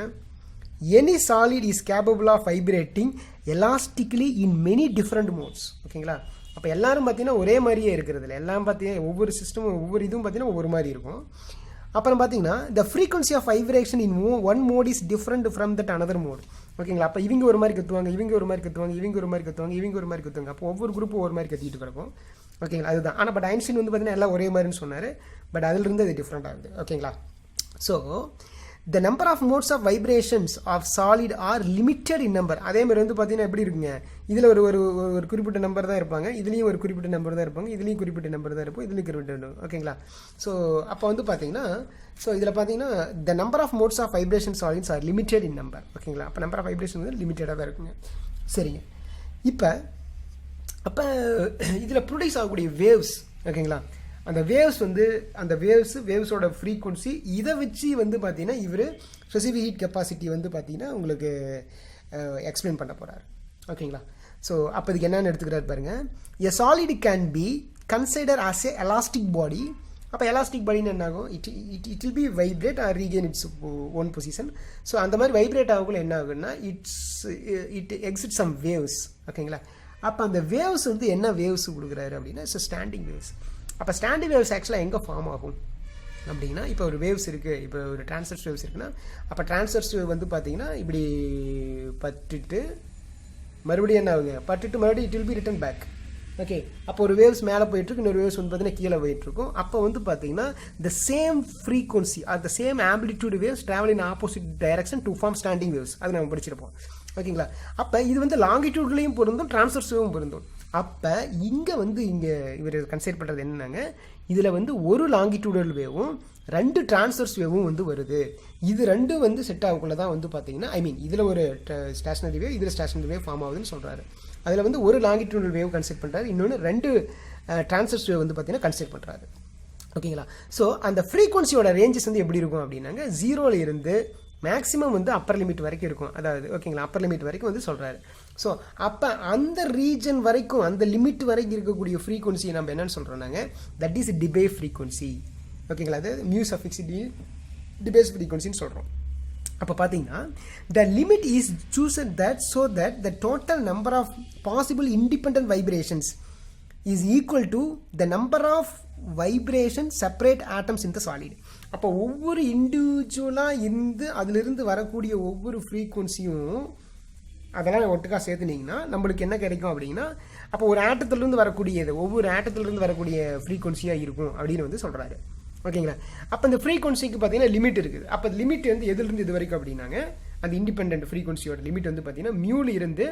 Any solid is capable of vibrating elastically in many different modes. ஓகேங்களா? அப்போ எல்லாரும் பார்த்தீங்கன்னா ஒரே மாதிரியே இருக்கிறது இல்லை. எல்லாம் பார்த்தீங்கன்னா ஒவ்வொரு சிஸ்டமும் ஒவ்வொரு இதுவும் பார்த்தீங்கன்னா ஒவ்வொரு மாதிரி இருக்கும். அப்புறம் பார்த்தீங்கன்னா the frequency of vibration in one mode is different from that another mode. ஓகேங்களா? அப்போ இவங்க ஒரு மாதிரி கற்றுவாங்க, இவங்க ஒரு மாதிரி கற்றுவாங்க, இவங்க ஒரு மாதிரி கற்றுவாங்க, இவங்க ஒரு மாதிரி கற்றுவாங்க. அப்போ ஒவ்வொரு குரூப்பும் ஒரு மாதிரி கத்திட்டு கிடக்கும். ஓகேங்களா? அதுதான். ஆனால் பட் ஐன்ஸ்டீன் வந்து பார்த்தீங்கன்னா எல்லாம் ஒரே மாதிரின்னு சொன்னார். பட் அதிலிருந்து அது டிஃப்ரெண்ட் ஆகுது. ஓகேங்களா? So the number of modes of vibrations of solid are limited in number. அதே மாதிரி வந்து பார்த்தீங்கன்னா எப்படி இருக்குங்க, இதில் ஒரு ஒரு ஒரு குறிப்பிட்ட நம்பர் தான் இருப்பாங்க, இதுலேயும் ஒரு குறிப்பிட்ட நம்பர் தான் இருப்பாங்க, இதுலேயும் குறிப்பிட்ட நம்பர் தான் இருப்போம், இதுலேயும் குறிப்பிட்ட. ஓகேங்களா? ஸோ அப்போ வந்து பார்த்தீங்கன்னா ஸோ இதில் பார்த்தீங்கன்னா the number of modes of vibration solids are limited in number. ஓகேங்களா? அப்போ நம்பர் ஆஃப் வைப்ரேஷன் வந்து லிமிட்டடாக தான் இருக்குங்க. சரிங்க. இப்போ அப்போ இதில் ப்ரொடியூஸ் ஆகக்கூடிய வேவ்ஸ், ஓகேங்களா, அந்த வேவ்ஸ் வந்து அந்த வேவ்ஸோட ஃப்ரீக்வன்சி இதை வச்சு வந்து பார்த்தீங்கன்னா இவர் ஸ்பெசிஃபிக் ஹீட் கெப்பாசிட்டி வந்து பார்த்தீங்கன்னா உங்களுக்கு எக்ஸ்பிளைன் பண்ண போகிறார். ஓகேங்களா? ஸோ அப்போ இதுக்கு என்னென்னு எடுத்துக்கிறாரு பாருங்கள். A solid can be consider as a elastic body. அப்போ எலாஸ்டிக் பாடின்னு என்ன ஆகும், it will be vibrate or regain its own position. So அந்த மாதிரி வைப்ரேட் ஆகக்குள்ள என்ன ஆகுன்னா இட் எக்ஸிட் சம் வேவ்ஸ். ஓகேங்களா? அப்போ அந்த வேவ்ஸ் வந்து என்ன வேவ்ஸ் கொடுக்குறாரு அப்படின்னா இட்ஸ் ஸ்டாண்டிங் வேவ்ஸ். அப்போ ஸ்டாண்டிங் வேவ்ஸ் ஆக்சுவலாக எங்கே ஃபார்ம் ஆகும் அப்படின்னா, இப்போ ஒரு வேவ்ஸ் இருக்குது, இப்போ ஒரு டிரான்ஸ்வர்ஸ் வேவ்ஸ் இருக்குன்னா, அப்போ டிரான்ஸ்வர்ஸ் வேவ் வந்து பார்த்தீங்கன்னா இப்படி பட்டுட்டு மறுபடியும் என்ன ஆகுங்க, பட்டுட்டு மறுபடியும் it will be return back. Okay. அப்போ ஒரு வேவ்ஸ் மேலே போயிட்டுருக்கு, இன்னொரு வேவ்ஸ் வந்து பார்த்தீங்கன்னா கீழே போயிட்டுருக்கும். அப்போ வந்து பார்த்தீங்கன்னா the same frequency or the same amplitude waves travel in opposite direction to form standing waves. அது நம்ம படிச்சிருப்போம். ஓகேங்களா? அப்போ இது வந்து லாங்கிடியூட்லேயும் பொருந்தும், டிரான்ஸ்வர்ஸ் வேவும் பொருந்தும். அப்போ இங்கே வந்து இங்கே இவர் கன்சிடர் பண்ணுறது என்னன்னாங்க, இதில் வந்து ஒரு லாங்கிடியூடல் வேவும் 2 டிரான்ஸ்வர்ஸ் வேவும் வந்து வருது. இது ரெண்டும் வந்து செட் ஆகக்குள்ள தான் வந்து பார்த்தீங்கன்னா இதில் ஒரு ஸ்டேஷனரி வேவ், இதில் ஸ்டேஷனரி வேவ் ஃபார்ம் ஆகுதுன்னு சொல்கிறாரு. அதில் வந்து ஒரு லாங்கிடியூடல் வேவ் கன்சிடர் பண்ணுறாரு, இன்னொன்று 2 டிரான்ஸ்வர்ஸ் வேவ் வந்து பார்த்தீங்கன்னா கன்சிடர் பண்ணுறாரு. ஓகேங்களா? ஸோ அந்த ஃப்ரீக்வன்சியோட ரேஞ்சஸ் வந்து எப்படி இருக்கும் அப்படின்னாங்க, 0ல் இருந்து மேக்ஸிமம் வந்து அப்பர் லிமிட் வரைக்கும் இருக்கும். அதாவது ஓகேங்களா, அப்பர் லிமிட் வரைக்கும் வந்து சொல்கிறாரு. ஸோ அப்போ அந்த ரீஜன் வரைக்கும், அந்த லிமிட் வரைக்கும் இருக்கக்கூடிய ஃப்ரீக்வன்சியை நம்ம என்னென்னு சொல்கிறோம்னாங்க, தட் இஸ் டிபே ஃப்ரீக்வன்சி. ஓகேங்களா? அது மியூ சஃபிக்ஸ் டிபேஸ் ஃப்ரீக்வன்சின்னு சொல்கிறோம். அப்போ பார்த்தீங்கன்னா the limit is chosen that so that the total number of possible independent vibrations is equal to the number of vibration separate atoms in the solid. அப்போ ஒவ்வொரு இண்டிவிஜுவலாக அதிலிருந்து வரக்கூடிய ஒவ்வொரு ஃப்ரீக்வன்சியும் அதெல்லாம் ஒட்டுக்காக சேர்த்துனீங்கன்னா நம்மளுக்கு என்ன கிடைக்கும் அப்படின்னா, அப்போ ஒரு ஆட்டத்திலிருந்து வரக்கூடியது ஒவ்வொரு ஆட்டத்திலிருந்து வரக்கூடிய ஃப்ரீக்வன்சியாக இருக்கும் அப்படின்னு வந்து சொல்கிறாரு. ஓகேங்களா? அப்போ இந்த ஃப்ரீக்வன்சிக்கு பார்த்தீங்கன்னா லிமிட் இருக்குது. அப்போ லிமிட் வந்து எதுலேருந்து இது வரைக்கும் அப்படின்னாங்க, அந்த இண்டிபெண்டன்ட் ஃப்ரீக்வன்சியோட லிமிட் வந்து பார்த்தீங்கன்னா மியூல இருந்து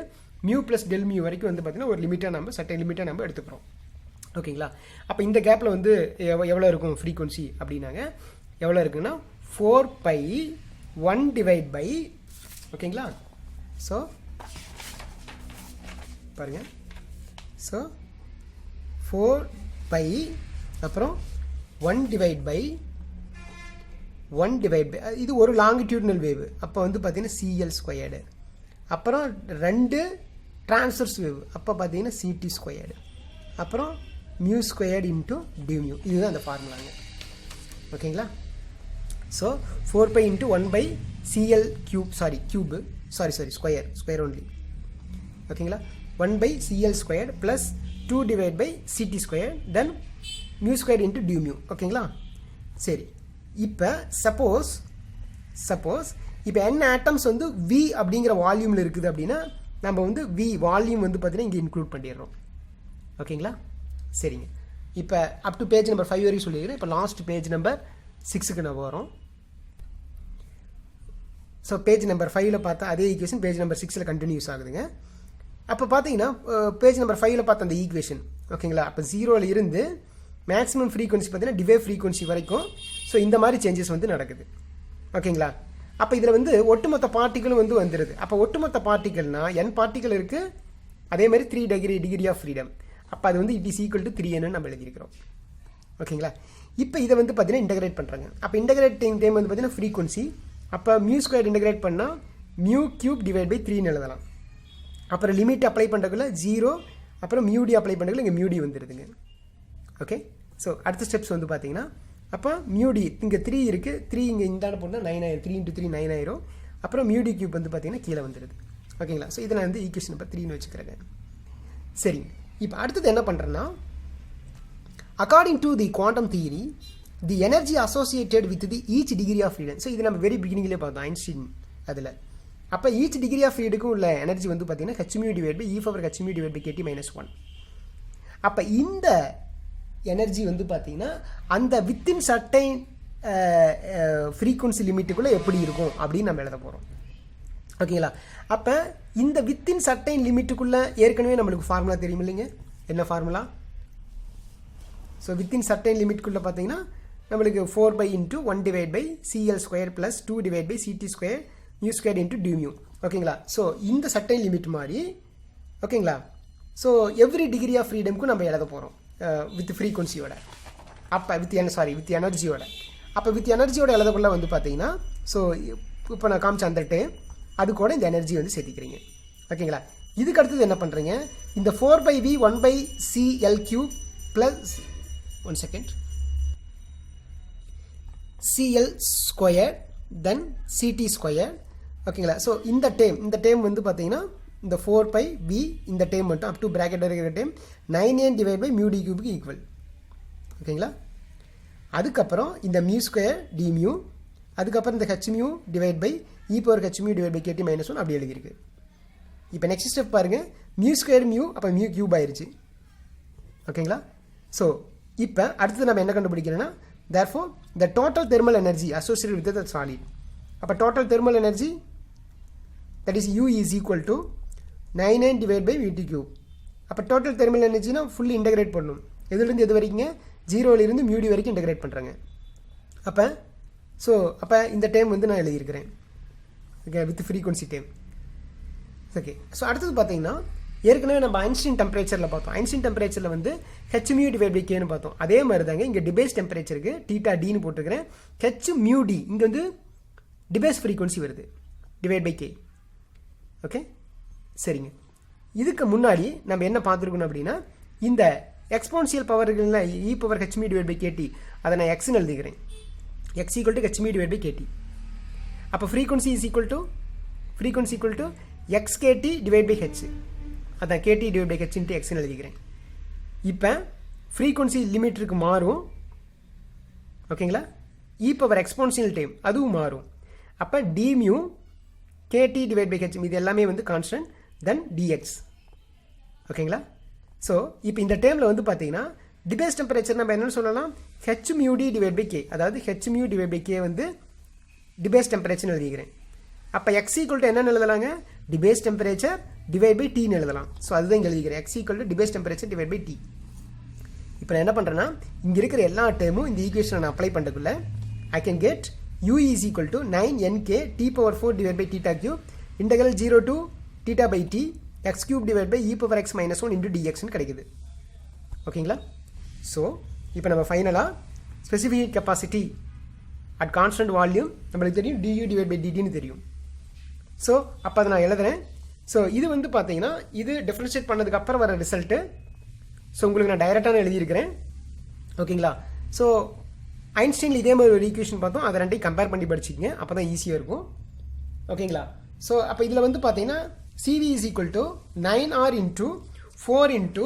மியூ ப்ளஸ் டெல் மியூ வரைக்கும் வந்து பார்த்தீங்கன்னா ஒரு லிமிட்டாக நம்ம சட்ட லிமிட்டாக நம்ம எடுத்துக்கிறோம். ஓகேங்களா? அப்போ இந்த கேப்பில் வந்து எவ்வளோ இருக்கும் ஃப்ரீக்வன்சி அப்படின்னாங்க, எவ்வளோ இருக்குன்னா 4π1/, ஓகேங்களா? ஸோ பாருங்க, ஸோ 4π அப்புறம் 1/1 இது ஒரு லாங்கிடியூட்னல் வேவ். அப்போ வந்து பார்த்தீங்கன்னா CL², அப்புறம் 2 டிரான்ஸ்வர்ஸ் வேவ், அப்போ பார்த்தீங்கன்னா CT², அப்புறம் μ² இன்ட்டு dμ. இதுதான் அந்த ஃபார்முலாங்க. ஓகேங்களா? So 4π into 1/CL³ square only. ஓகேங்களா? 1/CL² ப்ளஸ் 2/CT² தென் μ² இன்ட்டு dμ. ஓகேங்களா? சரி. இப்போ சப்போஸ் இப்போ என்ன ஆட்டம்ஸ் வந்து V அப்படிங்கிற வால்யூமில் இருக்குது அப்படின்னா நம்ம வந்து V வால்யூம் வந்து பார்த்தீங்கன்னா இங்கே இன்க்ளூட் பண்ணிடுறோம். ஓகேங்களா? சரிங்க. இப்போ அப் டு பேஜ் நம்பர் 5 வரைக்கும் சொல்லிடுறேன். இப்போ லாஸ்ட் பேஜ் நம்பர் 6க்கு நம்ம வரோம். ஸோ பேஜ் நம்பர் 5ல் பார்த்தா அதே ஈக்குவேஷன் பேஜ் நம்பர் 6ல் கண்டினியூஸ் ஆகுதுங்க. அப்போ பார்த்தீங்கன்னா பேஜ் நம்பர் 5ல் பார்த்த அந்த ஈக்குவேஷன், ஓகேங்களா? அப்போ 0ல் இருந்து மேக்ஸிமம் ஃப்ரீக்வன்சி பார்த்தீங்கன்னா டிவே ஃப்ரீக்வன்சி வரைக்கும் ஸோ இந்த மாதிரி சேஞ்சஸ் வந்து நடக்குது. ஓகேங்களா? அப்போ இதில் வந்து ஒட்டுமொத்த பார்ட்டிகளும் வந்து வந்துடுது. அப்போ ஒட்டுமொத்த பார்ட்டிகள்னால் n பார்ட்டிகள் இருக்குது, அதே மாதிரி 3 டிகிரி ஆஃப் ஃப்ரீடம். அப்போ அது வந்து it is equal to 3n நம்ம எழுதியிருக்கிறோம். ஓகேங்களா? இப்போ இதை வந்து பார்த்தீங்கன்னா இன்டகிரேட் பண்ணுறாங்க. அப்போ இன்டகிரேட்டிங் டைம் வந்து பார்த்தீங்கன்னா ஃப்ரீக்வன்சி, அப்போ μ² இன்டகிரேட் பண்ணால் μ³/3 எழுதலாம். அப்புறம் லிமிட் அப்ளை பண்ணுறதுக்குள்ள 0, அப்புறம் μd அப்ளை பண்ணுறதுக்குள்ள இங்கே μd வந்துடுதுங்க. ஓகே. ஸோ அடுத்த ஸ்டெப்ஸ் வந்து பார்த்தீங்கன்னா அப்போ மியூடி இங்கே 3 இருக்குது, 3 இங்கே இந்தாண்ட போனால் 9 ஆயிரும், 3 × 3 9 ஆயிரும். அப்புறம் மியூடி கியூப் வந்து பார்த்தீங்கன்னா கீழே வந்துடுது. ஓகேங்களா? ஸோ இதில் வந்து ஈக்குவேஷன் நம்பர் 3ன்னு வச்சுக்கிறேங்க. சரிங்க, இப்போ அடுத்தது என்ன பண்ணுறேன்னா, according to the quantum theory the energy associated with the each degree of freedom. So இது நம்ம வெரி பிகினிங்லேயே பார்த்தோம் ஐன்ஸ்டீன் அதில். அப்போ ஈச் டிகிரி ஆஃப் ஃப்ரீடுக்கும் உள்ள எனர்ஜி வந்து பார்த்தீங்கன்னா hμ divide by e⁻hμ divide by kT - 1. அப்போ இந்த எனர்ஜி வந்து பார்த்தீங்கன்னா அந்த வித்தின் சர்டைன் ஃப்ரீக்குவன்சி லிமிட்டுக்குள்ளே எப்படி இருக்கும் அப்படின்னு நம்ம எழுத போகிறோம். ஓகேங்களா? அப்போ இந்த வித்தின் சர்டைன் லிமிட்டுக்குள்ளே ஏற்கனவே நம்மளுக்கு ஃபார்முலா தெரியும் இல்லைங்க? என்ன ஃபார்முலா? ஸோ வித்தின் சர்டைன் லிமிட்டுக்குள்ளே பார்த்தீங்கன்னா நம்மளுக்கு 4π × 1/CL² + 2/CT² μ² × dμ. ஓகேங்களா? ஸோ இந்த சர்டைன் லிமிட் மாதிரி ஓகேங்களா? ஸோ எவ்ரி டிகிரி ஆஃப் ஃப்ரீடமுக்கும் நம்ம எழுத போகிறோம் வித் ஃப்ரீக்குவன்சியோட. அப்போ வித் எனர்ஜியோட. அப்போ வித் எனர்ஜியோட எழுதக்குள்ள வந்து பார்த்தீங்கன்னா ஸோ இப்போ நான் காமிச்ச அந்த டைம் அது கூட இந்த எனர்ஜி வந்து சேர்த்திக்கிறீங்க. ஓகேங்களா? இதுக்கு அடுத்தது என்ன பண்ணுறீங்க, இந்த 4/v 1/CL³ plus 1 second CL² தென் CT². ஓகேங்களா? ஸோ இந்த டேம் வந்து பார்த்தீங்கன்னா இந்த 4πv இந்த டேம் மட்டும் அப் டு ப்ராக்கெட் இருக்கிற term 9n divide by μd கியூபுக்கு ஈக்குவல். ஓகேங்களா? அதுக்கப்புறம் இந்த μ² dμ, அதுக்கப்புறம் இந்த hμ divide by e⁻hμ divide by kT - 1 அப்படி எழுதியிருக்கு. இப்போ நெக்ஸ்ட் ஸ்டெப் பாருங்கள், μ² μ அப்போ μ கியூப் ஆயிருச்சு. ஓகேங்களா? ஸோ இப்போ அடுத்தது நம்ம என்ன கண்டுபிடிக்கிறோன்னா therefore the total thermal energy associated with the solid. அப்போ total thermal energy that is U is equal to 9n divided by VT³. அப்போ டோட்டல் தெர்மல் எனர்ஜினா ஃபுல்லி இன்டகிரேட் பண்ணணும். எதுலேருந்து எது வரைக்குங்க? 0லிருந்து μd வரைக்கும் இன்டகிரேட் பண்ணுறாங்க. அப்போ இந்த டைம் வந்து நான் எழுதியிருக்கிறேன். Okay, with frequency time. Okay, so அடுத்தது பார்த்தீங்கன்னா ஏற்கனவே நம்ம ஐன்ஸ்டீன் டெம்பரேச்சரில் பார்த்தோம். ஐன்ஸ்டீன் டெம்பரேச்சரில் வந்து hμ டிவைட் பை கேன்னு பார்த்தோம். அதே மாதிரி தாங்க இங்கே டிபேஸ் டெம்பரேச்சருக்கு θdன்னு போட்டுக்கிறேன். hμd இங்கே வந்து டிபேஸ் ஃப்ரீக்வன்சி வருது டிவைட் பை கே. ஓகே, சரிங்க. இதுக்கு முன்னாடி நம்ம என்ன பார்த்துருக்கணும் அப்படின்னா இந்த எக்ஸ்போனன்ஷியல் பவர்கள்ல e⁻hμ டிவைட் பை kT அதை நான் எக்ஸ்ன்னு எழுதிக்கிறேன். x = hμ divide by kT. அப்போ frequency equal to xkt divide by h. அதான் kT டிவைட் பை h × xன்னு எழுதிக்கிறேன். இப்போ ஃப்ரீக்வன்சி லிமிட்டுக்கு மாறும். ஓகேங்களா? e⁻ எக்ஸ்போனன்ஷியல் டைம் அதுவும் மாறும். அப்போ dμ kT divide by h இது எல்லாமே வந்து கான்ஸ்டன்ட் தென் dx. ஓகேங்களா? ஸோ இப்போ இந்த டேர்மில் வந்து பார்த்தீங்கன்னா டிபேஸ் டெம்பரேச்சர் நம்ம என்னென்னு சொல்லலாம், hμd டிவைட் பை k. அதாவது hμ டிவைட் பை k வந்து டிபேஸ் டெம்பரேச்சர்னு எழுதிக்கிறேன். அப்போ x = என்னென்னு எழுதலாங்க, டிபேஸ் டெம்பரேச்சர் டிவைட் பை tன்னு எழுதலாம். ஸோ அதுதான் இங்கே எழுதிக்கிறேன், x = Debye's temperature divide by t. இப்போ நான் என்ன பண்ணுறேன்னா இங்கே இருக்கிற எல்லா டேர்மும் இந்த ஈக்குவேஷனை நான் அப்ளை பண்ணுறதுக்குள்ள I can get U is equal to 9nk T⁴ divided by θ³ integral 0 to θ by t x³ divided by e⁻x - 1 into dx கிடைக்குது. ஓகேங்களா? ஸோ இப்போ நம்ம ஃபைனலாக specific capacity at constant volume நம்மளுக்கு தெரியும், du டிவைட் பை dtன்னு தெரியும். So அப்போ அதை நான் எழுதுறேன். ஸோ இது வந்து பார்த்தீங்கன்னா இது டிஃப்ரென்ஷியேட் பண்ணதுக்கு அப்புறம் வர ரிசல்ட்டு. ஸோ உங்களுக்கு நான் டைரெக்டாக எழுதியிருக்கிறேன். ஓகேங்களா? ஸோ ஐன்ஸ்டீனில் இதே மாதிரி ஒரு ஈக்குவேஷன் பார்த்தோம், அதை ரெண்டையும் கம்பேர் பண்ணி படிச்சிக்கங்க, அப்போ தான் ஈஸியாக இருக்கும். ஓகேங்களா? ஸோ அப்போ இதில் வந்து பார்த்தீங்கன்னா CV is equal to 9R into 4 into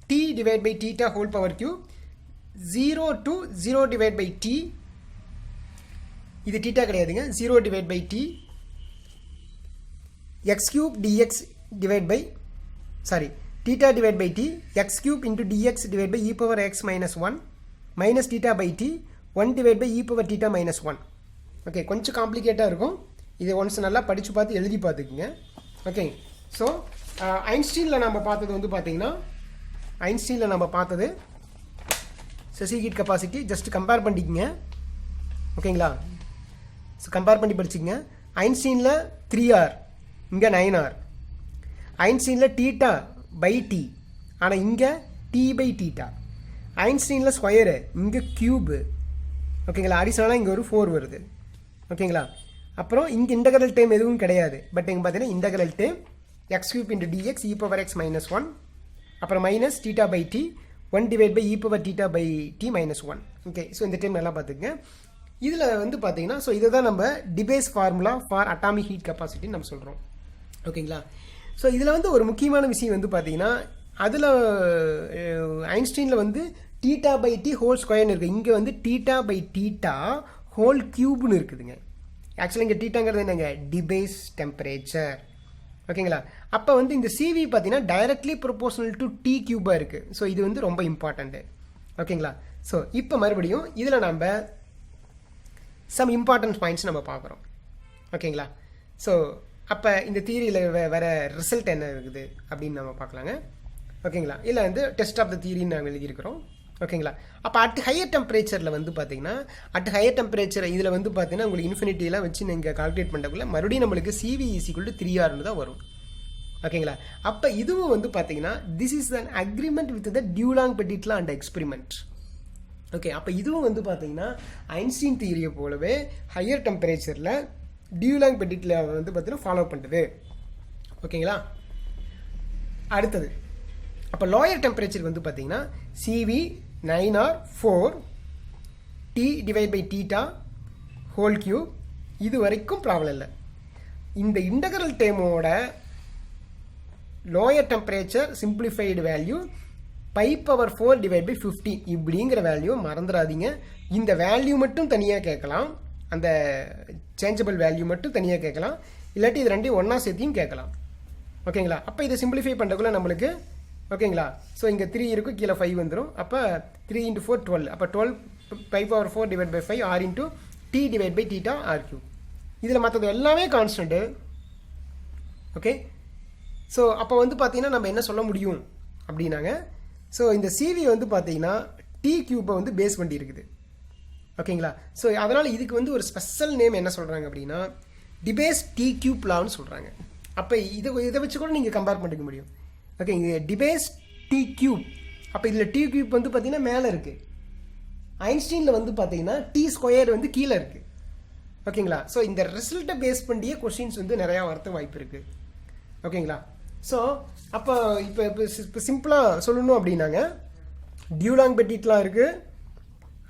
t divided by theta whole power cube 0 to 0 divided by t. இது θ கிடையாதுங்க, 0 divided by t x³ dx divided by θ divided by t x³ into dx divided by e⁻x - 1 minus θ by t 1 divided by e⁻θ - 1. Okay, கொஞ்சம் காம்ப்ளிகேட்டாக இருக்கும். இதை once நல்லா படித்து பார்த்து எழுதி பார்த்துக்குங்க. ஓகே, ஸோ ஐன்ஸ்டீனில் நம்ம பார்த்தது வந்து பார்த்தீங்கன்னா specific heat capacity just compare பண்ணிக்கங்க. ஓகேங்களா? ஸோ கம்பேர் பண்ணி படிச்சுக்கங்க. ஐன்ஸ்டீனில் 3R, இங்கே 9R. ஐன்ஸ்டீனில் θ பை t, ஆனால் இங்கே t பை θ. ஐன்ஸ்டீனில் ஸ்கொயரு, இங்கே க்யூபு. ஓகேங்களா? அடிஷனலாக இங்கே ஒரு 4 வருது. ஓகேங்களா? அப்புறம் இங்கே இன்டகரல் டைம் எதுவும் கிடையாது, பட் இங்கே பார்த்தீங்கன்னா integral time x³ into dx e⁻x - 1 அப்புறம் minus θ by t 1 divide by E power theta by T minus 1. Okay, so இந்த டைம் நல்லா பார்த்துக்குங்க. இதில் வந்து பார்த்தீங்கன்னா ஸோ இதை தான் நம்ம Debye formula for atomic heat கெப்பாசிட்டின்னு நம்ம சொல்கிறோம். ஓகேங்களா? ஸோ இதில் வந்து ஒரு முக்கியமான விஷயம் வந்து பார்த்தீங்கன்னா அதில் ஐன்ஸ்டீனில் வந்து தீட்டா பை டி ஹோல் ஸ்கொயர்னு இருக்குது. இங்கே வந்து தீட்டா பை தீட்டா ஹோல் கியூப்னு இருக்குதுங்க. ஆக்சுவலாக இங்கே தீட்டாங்கிறது என்னங்க, டிபேஸ் டெம்பரேச்சர். ஓகேங்களா? அப்போ வந்து இந்த சிவி பார்த்தீங்கன்னா டைரக்ட்லி ப்ரொபோஷனல் டு டி கியூபாக இருக்குது. ஸோ இது வந்து ரொம்ப இம்பார்ட்டண்ட்டு. ஓகேங்களா? ஸோ இப்போ மறுபடியும் இதில் நம்ம சம் இம்பார்ட்டன்ட் பாயிண்ட்ஸ் நம்ம பார்க்குறோம். ஓகேங்களா? ஸோ அப்போ இந்த தியரியில் வர ரிசல்ட் என்ன இருக்குது அப்படின்னு நம்ம பார்க்கலாங்க. ஓகேங்களா? இல்லை வந்து டெஸ்ட் ஆஃப் த தியரின்னு நாங்கள் எழுதியிருக்கிறோம். ஓகேங்களா? அப்போ அட் ஹையர் டெம்பரேச்சரில் வந்து பார்த்தீங்கன்னா அட் ஹையர் டெம்பரேச்சர் இதில் வந்து பார்த்தீங்கன்னா உங்களுக்கு இன்ஃபினிட்டியெலாம் வச்சு நீங்கள் கால்குலேட் பண்ணுறதுக்குள்ள மறுபடியும் நம்மளுக்கு சிவி ஈக்குவல் டு 3R தான் வரும். ஓகேங்களா? அப்போ இதுவும் வந்து பார்த்தீங்கன்னா this is an agreement with the Dulong Petit law and experiment. Okay, அப்போ இதுவும் வந்து பார்த்தீங்கன்னா ஐன்ஸ்டீன் தியரியை போலவே ஹையர் டெம்பரேச்சரில் டியூலாங் பெட்டிட்லா வந்து பார்த்தீங்கன்னா ஃபாலோ பண்ணுறது. ஓகேங்களா? அடுத்தது அப்போ லோயர் டெம்பரேச்சர் வந்து பார்த்தீங்கன்னா CV 9R4 T divide by theta whole cube. இது வரைக்கும் ப்ராப்ளம் இல்லை. இந்த இன்டகரல் டேமோட lower temperature simplified value π/4 divide by 50 இப்படிங்கிற வேல்யூ மறந்துடாதீங்க. இந்த வேல்யூ மட்டும் தனியாக கேட்கலாம், அந்த சேஞ்சபிள் வேல்யூ மட்டும் தனியாக கேட்கலாம், இல்லாட்டி இது ரெண்டையும் ஒன்றா சேர்த்தியும் கேட்கலாம். ஓகேங்களா? அப்போ இதை சிம்பிளிஃபை பண்ணுறதுக்குள்ள நம்மளுக்கு ஓகேங்களா? ஸோ இங்கே 3 இருக்கும், கீழே 5 வந்துடும். அப்போ 3 × 4 12. அப்போ 12 π/4 divide by 5 R into T divide by theta R3. இதில் மற்றது எல்லாமே கான்ஸ்டன்ட்டு. ஓகே, ஸோ அப்போ வந்து பார்த்தீங்கன்னா நம்ம என்ன சொல்ல முடியும் அப்படின்னாங்க, ஸோ இந்த சிவி வந்து பார்த்தீங்கன்னா டி கியூப்பை வந்து பேஸ் பண்ணி இருக்குது. ஓகேங்களா? ஸோ அதனால் இதுக்கு வந்து ஒரு ஸ்பெஷல் நேம் என்ன சொல்கிறாங்க அப்படின்னா டிபேஸ் டி கியூப் லான்னு சொல்கிறாங்க. அப்போ இதை வச்சு கூட நீங்கள் கம்பேர் பண்ணிக்க முடியும். ஓகே, இங்கே டிபேஸ் டி கியூப். அப்போ இதில் டி கியூப் வந்து பார்த்தீங்கன்னா மேலே இருக்குது, ஐன்ஸ்டீனில் வந்து பார்த்தீங்கன்னா டி ஸ்கொயர் வந்து கீழே இருக்குது. ஓகேங்களா? ஸோ இந்த ரிசல்ட்டை பேஸ் பண்ணியே கொஷின்ஸ் வந்து நிறையா வரத்து வாய்ப்பு இருக்குது. ஓகேங்களா? ஸோ அப்போ இப்போ சிம்பிளாக சொல்லணும் அப்படின்னாங்க டியூலாங் பெட்டிட்லாம் இருக்குது,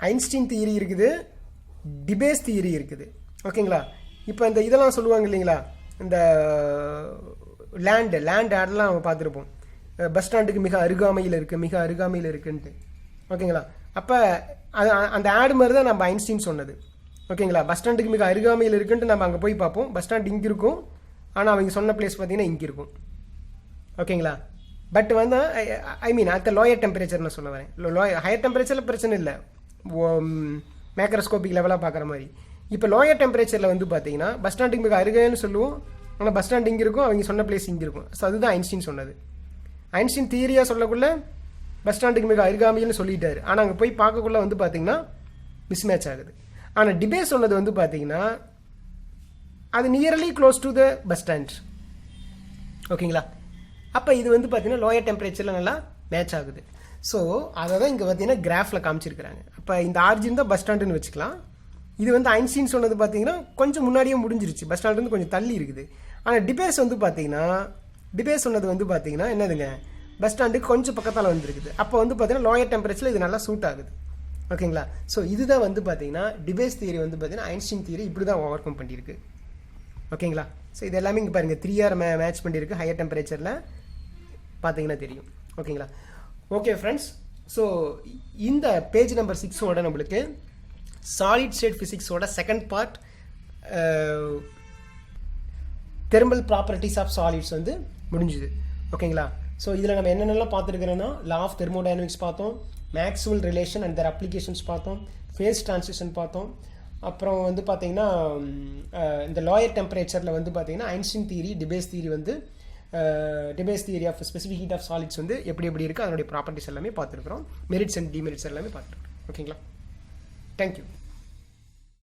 ஐன்ஸ்டீன் தியரி இருக்குது, டிபேஸ் தியரி இருக்குது. ஓகேங்களா? இப்போ இந்த இதெல்லாம் சொல்லுவாங்க இல்லைங்களா, இந்த லேண்ட் ஆடெல்லாம் நம்ம பார்த்துருப்போம், பஸ் ஸ்டாண்டுக்கு மிக அருகாமையில் இருக்குன்ட்டு. ஓகேங்களா? அப்போ அந்த ஆடு மாதிரி தான் நம்ம ஐன்ஸ்டீன் சொன்னது. ஓகேங்களா? பஸ் ஸ்டாண்டுக்கு மிக அருகாமையில் இருக்குன்ட்டு நம்ம அங்கே போய் பார்ப்போம், பஸ் ஸ்டாண்ட் இங்கே இருக்கும், ஆனால் அவங்க சொன்ன பிளேஸ் பார்த்தீங்கன்னா இங்கே இருக்கும். ஓகேங்களா? பட் வந்து ஐ மீன் அந்த லோயர் டெம்பரேச்சர் நான் சொல்ல வரேன். ஹையர் டெம்பரேச்சரில் பிரச்சனை இல்லை, மேக்ரோஸ்கோபிக் லெவலாக பார்க்குற மாதிரி. இப்போ லோயர் டெம்பரேச்சரில் வந்து பார்த்தீங்கன்னா பஸ் ஸ்டாண்டுக்கு மிக அருகேன்னு சொல்லுவோம், ஆனால் பஸ் ஸ்டாண்ட் இங்கே இருக்கும், அவங்க சொன்ன பிளேஸ் இங்கே இருக்கும். ஸோ அதுதான் ஐன்ஸ்டீன் சொன்னது. ஐன்ஸ்டீன் தியரியாக சொல்லக்குள்ள பஸ் ஸ்டாண்டுக்கு மிக அருகாமையில்னு சொல்லிட்டாரு, ஆனால் அங்கே போய் பார்க்கக்குள்ள வந்து பார்த்தீங்கன்னா மிஸ்மேட்ச் ஆகுது. ஆனால் டிபேஸ் சொன்னது வந்து பார்த்தீங்கன்னா அது nearly close to the bus stand. ஓகேங்களா? அப்போ இது வந்து பார்த்தீங்கன்னா லோயர் டெம்பரேச்சரில் நல்லா மேட்ச் ஆகுது. ஸோ அதை தான் இங்கே பார்த்தீங்கன்னா கிராஃபில் காமிச்சிருக்கிறாங்க. அப்போ இந்த ஆர்ஜின் தான் பஸ் ஸ்டாண்டுன்னு வச்சுக்கலாம். இது வந்து ஐன்ஸ்டீன் சொன்னது பார்த்தீங்கன்னா கொஞ்சம் முன்னாடியே முடிஞ்சிருச்சு, பஸ் ஸ்டாண்ட் வந்து கொஞ்சம் தள்ளி இருக்குது. ஆனால் டிபேஸ் வந்து பார்த்தீங்கன்னா டிபேஸ் சொன்னது வந்து பார்த்தீங்கன்னா என்னதுங்க, பஸ் ஸ்டாண்டுக்கு கொஞ்சம் பக்கத்தால் வந்துருக்குது. அப்போ வந்து பார்த்தீங்கன்னா லோயர் டெம்பரேச்சரில் இது நல்லா சூட் ஆகுது. ஓகேங்களா? ஸோ இதுதான் வந்து பார்த்தீங்கன்னா டிபேஸ் தியரி வந்து பார்த்தீங்கன்னா ஐன்ஸ்டீன் தியரி இப்படி தான் ஓவர் கம் பண்ணியிருக்கு. ஓகேங்களா? ஸோ இது எல்லாமே இங்கே பாருங்கள் 3R மேட்ச் பண்ணியிருக்கு ஹையர் டெம்பரேச்சரில் பார்த்தீங்கன்னா தெரியும். ஓகேங்களா? ஓகே ஃப்ரெண்ட்ஸ், ஸோ இந்த பேஜ் நம்பர் 6ஓட நம்மளுக்கு சாலிட் ஸ்டேட் ஃபிசிக்ஸோட second part thermal properties of solids வந்து முடிஞ்சுது. ஓகேங்களா? ஸோ இதில் நம்ம என்னென்னலாம் பார்த்துருக்கிறோன்னா லா ஆஃப் தெர்மோடைனமிக்ஸ் பார்த்தோம், Maxwell relation and their applications பார்த்தோம், ஃபேஸ் ட்ரான்சிஷன் பார்த்தோம். அப்புறம் வந்து பார்த்தீங்கன்னா இந்த லோயர் டெம்பரேச்சரில் வந்து பார்த்தீங்கன்னா ஐன்ஸ்டீன் தியரி, டிபேஸ் தியரி வந்து dBase theory of specific heat of solids வந்து எப்படி இருக்குது, அதனுடைய ப்ராப்பர்ட்டிஸ் எல்லாமே பார்த்துருக்குறோம், மெரிட்ஸ் அண்ட் டிமெரிட்ஸ் எல்லாமே பார்த்துருக்கோம். ஓகேங்களா? தேங்க்யூ.